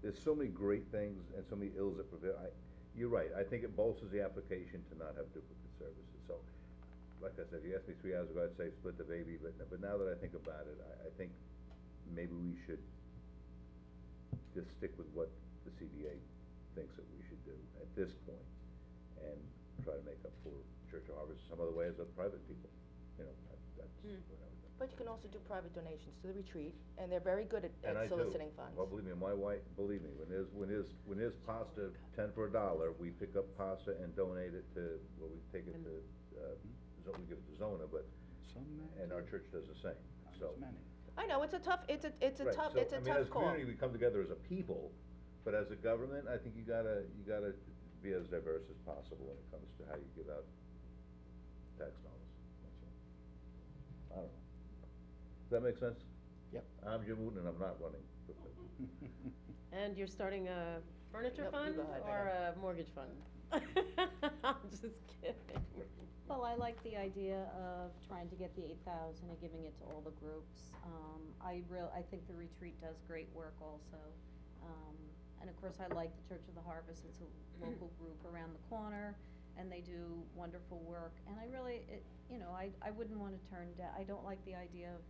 There's so many great things and so many ills that prevail. You're right, I think it bolsters the application to not have duplicate services. So, like I said, if you asked me 3 hours ago, I'd say split the baby, but now that I think about it, I think maybe we should just stick with what the CDA thinks that we should do at this point, and try to make up for Church of Harvest some other way as other private people, that's whatever. But you can also do private donations to the retreat, and they're very good And I at do. soliciting funds. Well, believe me, my wife, when there's pasta 10 for $1, we pick up pasta and donate it to, well, we take it to, we give it to Zona, but, Some and our church does the same, not so. as many. I know, it's a tough, it's a Right, tough, so, it's a I mean, tough as a call. community, we come together as a people, but as a government, I think you gotta be as diverse as possible when it comes to how you give out tax dollars, that's all. I don't know. Does that make sense? Yep. I'm Jim Wooten and I'm not running for president. And you're starting a furniture Nope, you fund go ahead, or a mortgage fund? I'm just kidding. Well, I like the idea of trying to get the 8,000 and giving it to all the groups. I think the retreat does great work also. And of course, I like the Church of the Harvest, it's a local group around the corner, and they do wonderful work. And I really, I wouldn't wanna turn down, I don't like the idea of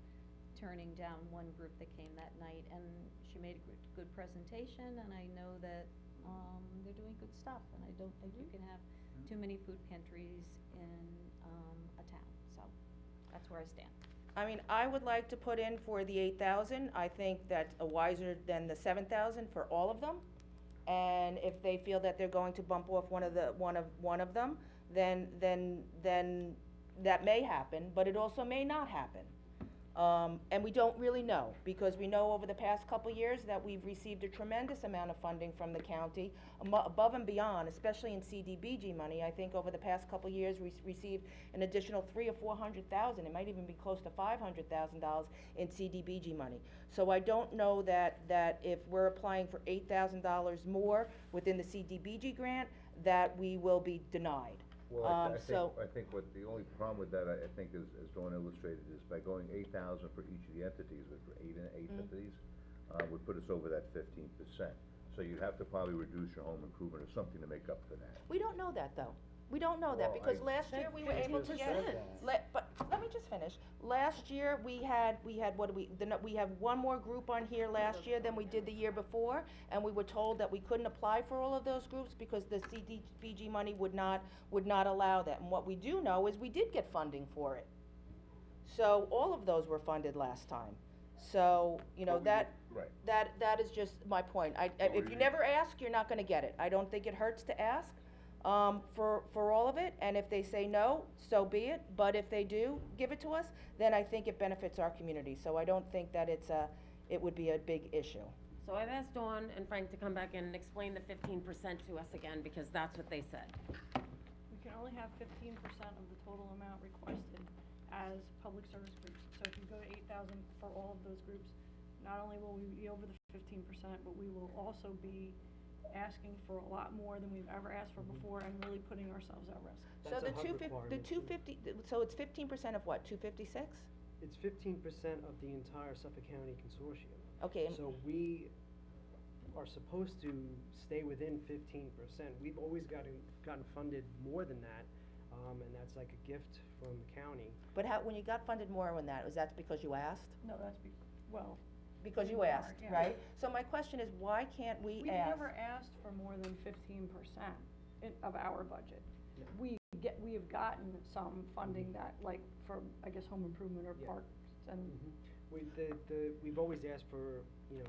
turning down one group that came that night. And she made a good presentation, and I know that, they're doing good stuff, and I don't think you can have too many food pantries in, a town, so that's where I stand. I mean, I would like to put in for the 8,000, I think that's a wiser than the 7,000 for all of them. And if they feel that they're going to bump off one of them, then that may happen, but it also may not happen. And we don't really know, because we know over the past couple years that we've received a tremendous amount of funding from the county, above and beyond, especially in CDBG money. I think over the past couple years, we received an additional $300,000 or $400,000, it might even be close to $500,000 in CDBG money. So I don't know that if we're applying for $8,000 more within the CDBG grant, that we will be denied. Well, So, I think what the only problem with that, I think, is, as Dawn illustrated, is by going 8,000 for each of the entities, with eight entities, would put us over that 15%. So you'd have to probably reduce your home improvement or something to make up for that. we don't know that, though. We don't know that, Well, because I- last year we were able to get, 15%. but let me just finish. Last year, we had, what do we have one more group on here last year than we did the year before, and we were told that we couldn't apply for all of those groups because the CDBG money would not allow that. And what we do know is we did get funding for it. So all of those were funded last time. So, Well, Right. that is just my point. If you never ask, you're not gonna get it. I don't think it hurts to ask, for all of it, and if they say no, so be it. But if they do give it to us, then I think it benefits our community. So I don't think that it would be a big issue. So I've asked Dawn and Frank to come back and explain the 15% to us again, because that's what they said. We can only have 15% of the total amount requested as public service groups. So if you go to 8,000 for all of those groups, not only will we be over the 15%, but we will also be asking for a lot more than we've ever asked for before and really putting ourselves at risk. So That's the a HUD requirement, too. 250, so it's 15% of what, 256? It's 15% of the entire Suffolk County Consortium. Okay, So we are supposed to stay within 15%. We've always gotten funded more than that, and that's like a gift from the county. but when you got funded more than that, was that because you asked? No, that's Because you We are, asked, yeah. right? So my question is, why can't we we've ask? never asked for more than 15% of our budget. No. We have gotten some funding that, like, for, I guess, home improvement or Yeah. parks and, We've always asked for,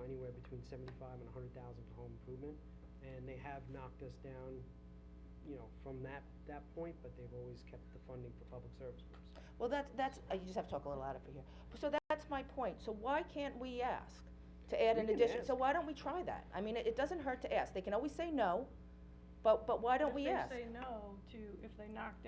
anywhere between 75 and 100,000 for home improvement, and they have knocked us down, from that point, but they've always kept the funding for public service groups. Well, that's, you just have to talk a little louder for here. So that's my point. So why can't we ask to add We an can addition? ask. So why don't we try that? I mean, it doesn't hurt to ask. They can always say no, but why don't we ask? If they say no to, if they knock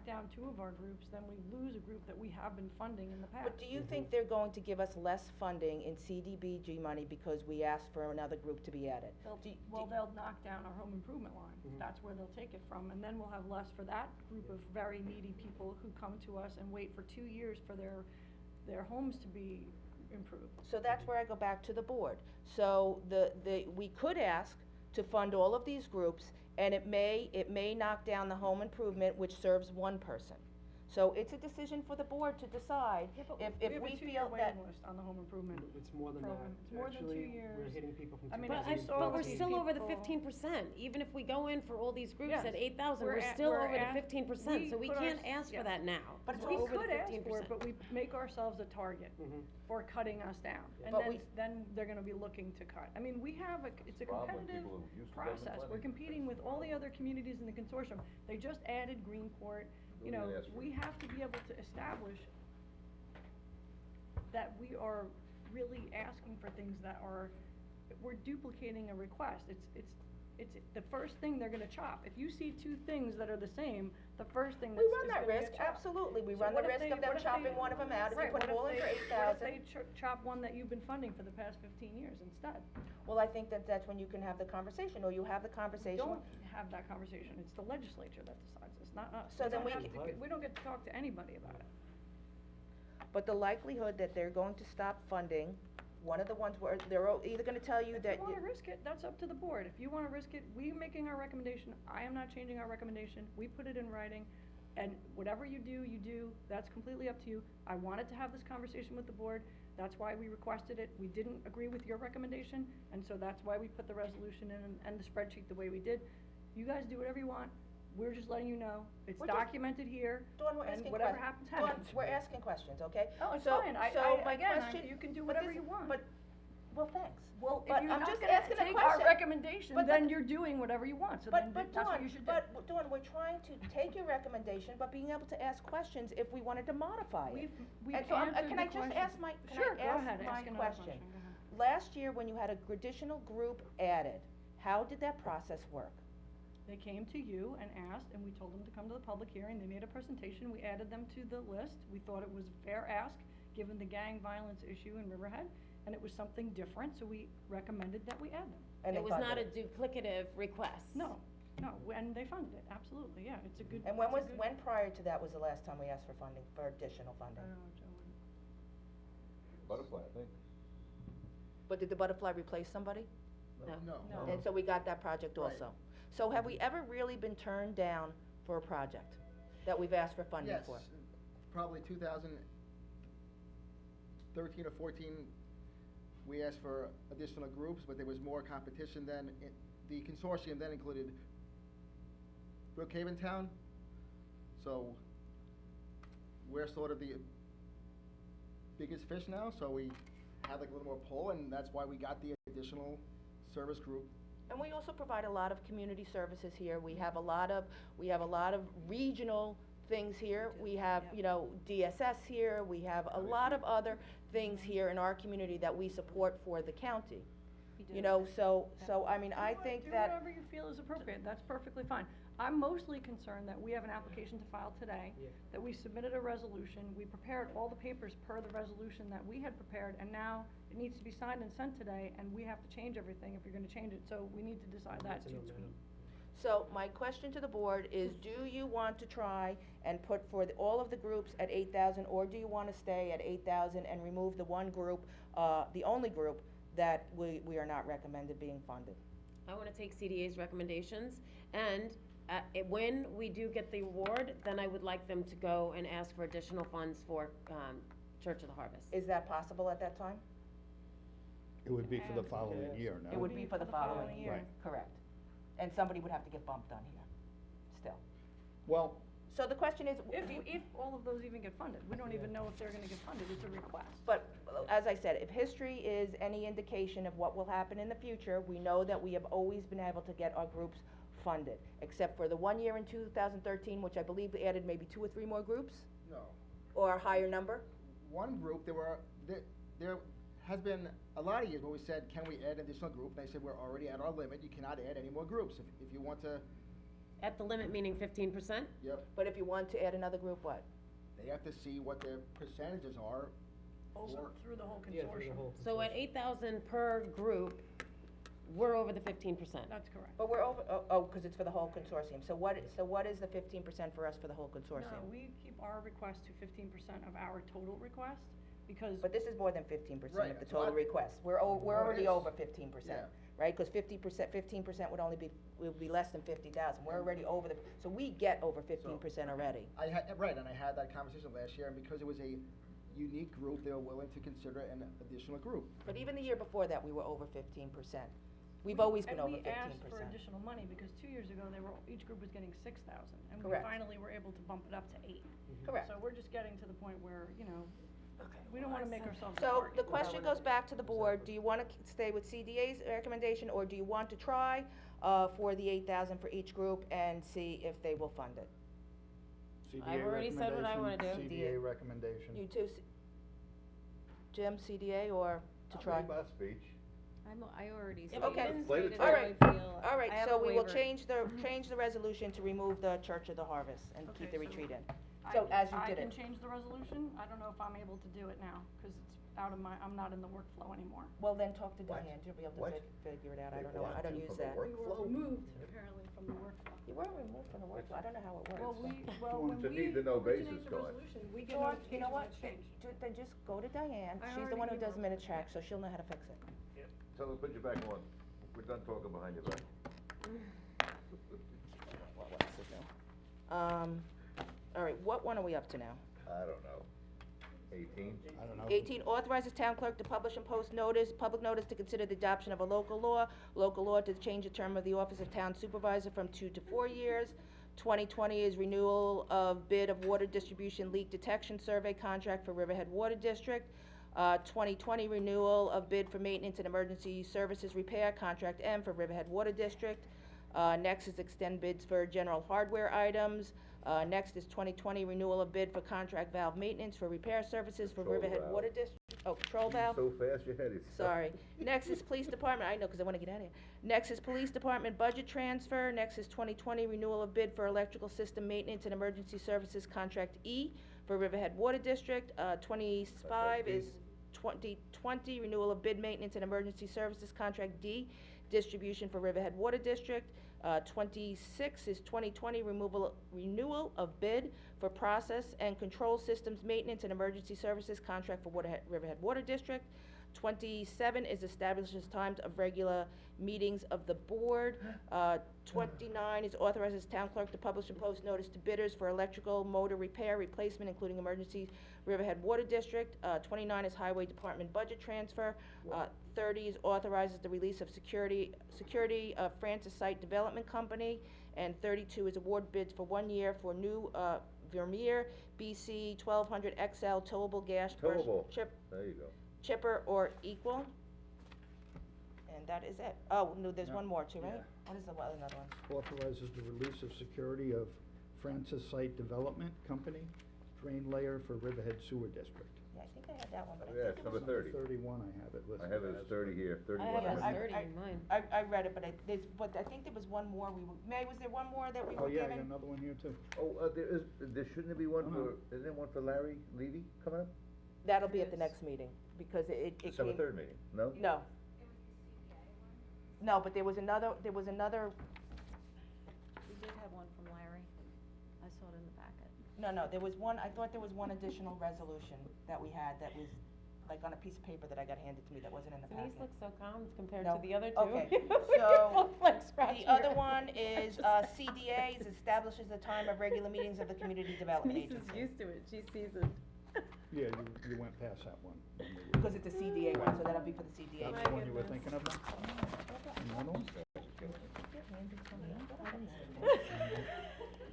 down two of our groups, then we lose a group that we have been funding in the past. But do you think they're going to give us less funding in CDBG money because we asked for another group to be added? They'll knock down our home improvement line. Mhm. That's where they'll take it from, and then we'll have less for that group of very needy people who come to us and wait for 2 years for their homes to be improved. So that's where I go back to the board. So we could ask to fund all of these groups, and it may knock down the home improvement, which serves one person. So it's a decision for the board to decide if we We have a feel 2-year that. waiting list on the home improvement. It's more than that. Program. It's more than 2 Actually, we're years. hitting people from I mean, 2014. But we're these still over the people- 15%, even if we go in for all these groups Yes. at 8,000, We're we're at- still we're over the at- 15%, so we put can't our- ask for yeah. that now. But it's We all over the could ask for 15%. it, but we make ourselves a target Mhm. for cutting us down. And But then they're gonna be looking to cut. I mean, it's a Problem, competitive people who used to government process. money. We're competing with all the other communities in the consortium. They just added Greenport. Who did they ask for? We have to be able to establish that we are really asking for things that we're duplicating a request. It's the first thing they're gonna chop. If you see two things that are the same, the first thing We that's run is that gonna get risk, chopped. absolutely. We So run the what if risk they- of them what if they- chopping one of them out if you Right, put what them all in for if 8,000. they chop one that you've been funding for the past 15 years instead? Well, I think that's when you can have the conversation, or you have the conversation. Don't have that conversation. It's the legislature that decides this, not us. So then we We don't get to talk to anybody about it. But the likelihood that they're going to stop funding, one of the ones where they're either gonna tell you that. If you wanna risk it, that's up to the board. If you wanna risk it, we making our recommendation, I am not changing our recommendation, we put it in writing, and whatever you do, that's completely up to you. I wanted to have this conversation with the board, that's why we requested it, we didn't agree with your recommendation, and so that's why we put the resolution in and the spreadsheet the way we did. You guys do whatever you want, we're just letting you know, it's We're just- documented here, Dawn, we're and asking whatever questions. happens, happens. Dawn, we're asking questions, okay? Oh, it's So- fine, so my again, question- you can do but whatever this- you want. But, well, thanks. Well, But if you're I'm not just gonna asking a take our question. recommendation, But- then you're doing whatever you want, so then But that's what Dawn, you should do. but Dawn, we're trying to take your recommendation, but being able to ask questions if we wanted to modify it. We've And so answered can the I just question. ask my, Sure, can go I ahead, ask my ask another question? question, go ahead. Last year, when you had a additional group added, how did that process work? They came to you and asked, and we told them to come to the public hearing, they made a presentation, we added them to the list, we thought it was a fair ask, given the gang violence issue in Riverhead, and it was something different, so we recommended that we add them. And It they was not a funded duplicative request. No, No, and they funded it, absolutely, yeah, it's a good. And when it's a was, good- when prior to that was the last time we asked for funding, for additional I funding? don't know, Joe. Butterfly, I think. But did the Butterfly replace somebody? No. And so we got that project Right. also. So have we ever really been turned down for a project that we've asked for funding Yes, for? probably 2013 or 14, we asked for additional groups, but there was more competition then. The consortium then included Brookhaven Town, so we're sort of the biggest fish now, so we had like a little more pull, and that's why we got the additional service group. And we also provide a lot of community services here. We have a lot of regional things here. We have, you know, DSS here. We have a lot of other things here in our community that we support for the county. You know, so I mean, I think Do that. whatever you feel is appropriate, that's perfectly fine. I'm mostly concerned that we have an application to file today, Yeah. that we submitted a resolution, we prepared all the papers per the resolution that we had prepared, and now it needs to be signed and sent today, and we have to change everything if you're gonna change it, so we need to decide that It's a too. no-brainer. So my question to the board is, do you want to try and put for all of the groups at 8,000, or do you wanna stay at 8,000 and remove the one group, the only group that we are not recommended being funded? I wanna take CDA's recommendations, and, when we do get the award, then I would like them to go and ask for additional funds for, Church of the Harvest. Is that possible at that time? It would be for the following year, no? It would be for the following year, Right. correct. And somebody would have to get bumped on here, still. Well, So the question is, If all of those even get funded, we don't even know if they're gonna get funded, it's a request. but as I said, if history is any indication of what will happen in the future, we know that we have always been able to get our groups funded, except for the 1 year in 2013, which I believe we added maybe 2 or 3 more groups, No. or a higher number. One group, there has been a lot of years where we said, can we add an additional group? They said, we're already at our limit, you cannot add any more groups. If you want to, At the limit, meaning 15%? yep, But if you want to add another group, what? they have to see what their percentages are for, Through the whole Yeah, through the consortium. whole. So at 8,000 per group, we're over the 15%. That's correct. But we're over, cause it's for the whole consortium, so what is the 15% for us for the whole consortium? No, we keep our request to 15% of our total request, because. But this is more than 15% Right, of the so total I- requests, we're Well, it already is. over 15%, Yeah. right? Cause 15% would only be, would be less than 50,000, we're already over the, so we get over 15% already. I had, right, and I had that conversation last year, and because it was a unique group, they were willing to consider an additional group. But even the year before that, we were over 15%. We've always been over 15%. And we asked for additional money, because 2 years ago, each group was getting 6,000, and we Correct. finally were able to bump it up to 8. Correct. So we're just getting to the point where, you know, we don't wanna make ourselves a So target. the question goes back to the board, do you wanna stay with CDA's recommendation, or do you want to try, for the 8,000 for each group and see if they will fund it? CDA already said what I wanna recommendation, do. CDA recommendation. You too, Jim, CDA, or to try? I'll make my speech. I already Yeah, but you stated didn't Play the stated tape. how I Alright, feel. alright, I have so a we will waiver. change the resolution to remove the Church of the Harvest and keep Okay, the so retreat in. I So can- as you did I can it. change the resolution, I don't know if I'm able to do it now, cause it's out of I'm not in the workflow anymore. Well, then talk to What? Diane, she'll be able to What? figure it out, I They don't know, want I don't you use from the that. work We were flow? removed, apparently, from the workflow. You were removed from the workflow, I don't know how it works. Well, but- when It's a we need-to-know originate basis, the Dawn. resolution, we get Dawn, notification you know when what, it's changed. then just go to Diane, I she's the already one who does emailed her. minute track, so she'll know how to fix it. Tell them to put you back on. We're done talking behind your back. What else is new? Alright, what one are we up to now? I don't know. 18? I don't know. 18, authorizes town clerk to publish and post public notice to consider the adoption of a local law to change the term of the office of town supervisor from 2 to 4 years. 2020 is renewal of bid of water distribution leak detection survey contract for Riverhead Water District. 2020 renewal of bid for maintenance and emergency services repair, contract M for Riverhead Water District. Next is extend bids for general hardware items. Next is 2020 renewal of bid for contract valve maintenance for repair services for Control Riverhead valve. Water District. Oh, control valve? So fast your head is. Sorry. Next is police department, I know, cause I wanna get out of here. Next is police department budget transfer. Next is 2020 renewal of bid for electrical system maintenance and emergency services, contract E for Riverhead Water District. 25 is, 2020, renewal of bid maintenance and emergency services, contract D, distribution for Riverhead Water District. 26 is 2020, renewal of bid for process and control systems maintenance and emergency services, contract for Riverhead Water District. 27 is establishes times of regular meetings of the board. 29 is authorizes town clerk to publish and post notice to bidders for electrical motor repair, replacement, including emergency Riverhead Water District. 29 is highway department budget transfer. 30 is authorizes the release of security Francis Site Development Company. And 32 is award bids for 1 year for new, Vermeer BC 1200 XL towable gas burst Towable, there you go. chipper or equal. And that is it. Oh, no, there's Yeah. one more too, right? Yeah. What is the, another one? Authorizes the release of security of Francis Site Development Company, drain layer for Riverhead Sewer District. Yeah, I think I had that one, but I Yeah, think it's it number was. 30. 31, I have it listed. I have it as 30 here, 31. I have it Yeah, as 30 in mine. I read it, but I think there was one more May, was there one more that we Oh, were yeah, I given? got another one here too. Oh, there shouldn't be one Uh-huh. for, isn't there one for Larry Levy coming up? That'll be at the next meeting, because it came. December 3rd meeting, no? No. No, but there was another, We did have one from Larry. I saw it in the packet. no, there was one, I thought there was one additional resolution that we had that was like on a piece of paper that I got handed to me that wasn't in the packet. Denise looks so calm compared No. to the other two. Okay, You so, both like scratching The other your one head. is, CDAs, establishes the time of regular meetings of the Community Development Denise Agency. is used to it, she's seasoned. Yeah, you went past that one. Because it's a CDA one, so that'll be for the CDA. That's the one you were thinking of then? Another one?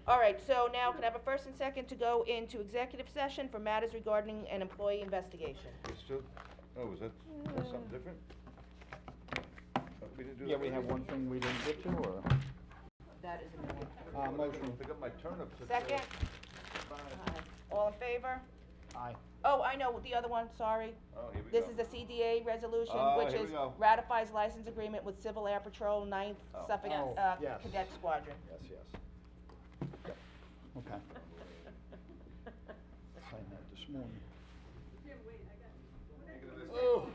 All right, so now can I have a first and second to go into executive session for matters regarding an employee investigation? It's still, oh, is that something different? We didn't do Yeah, that we have already? one thing we didn't get to, or? That is a new one. Motion. I got my turnips. Second? All in favor? Aye. Oh, I know, the other one, sorry. Oh, here we This go. is a CDA resolution, Oh, which here we is go. ratifies license agreement with Civil Air Patrol 9th Oh. Suffolk Oh, yes. Cadet Squadron. Yes. Okay. Signed that this morning. Oh.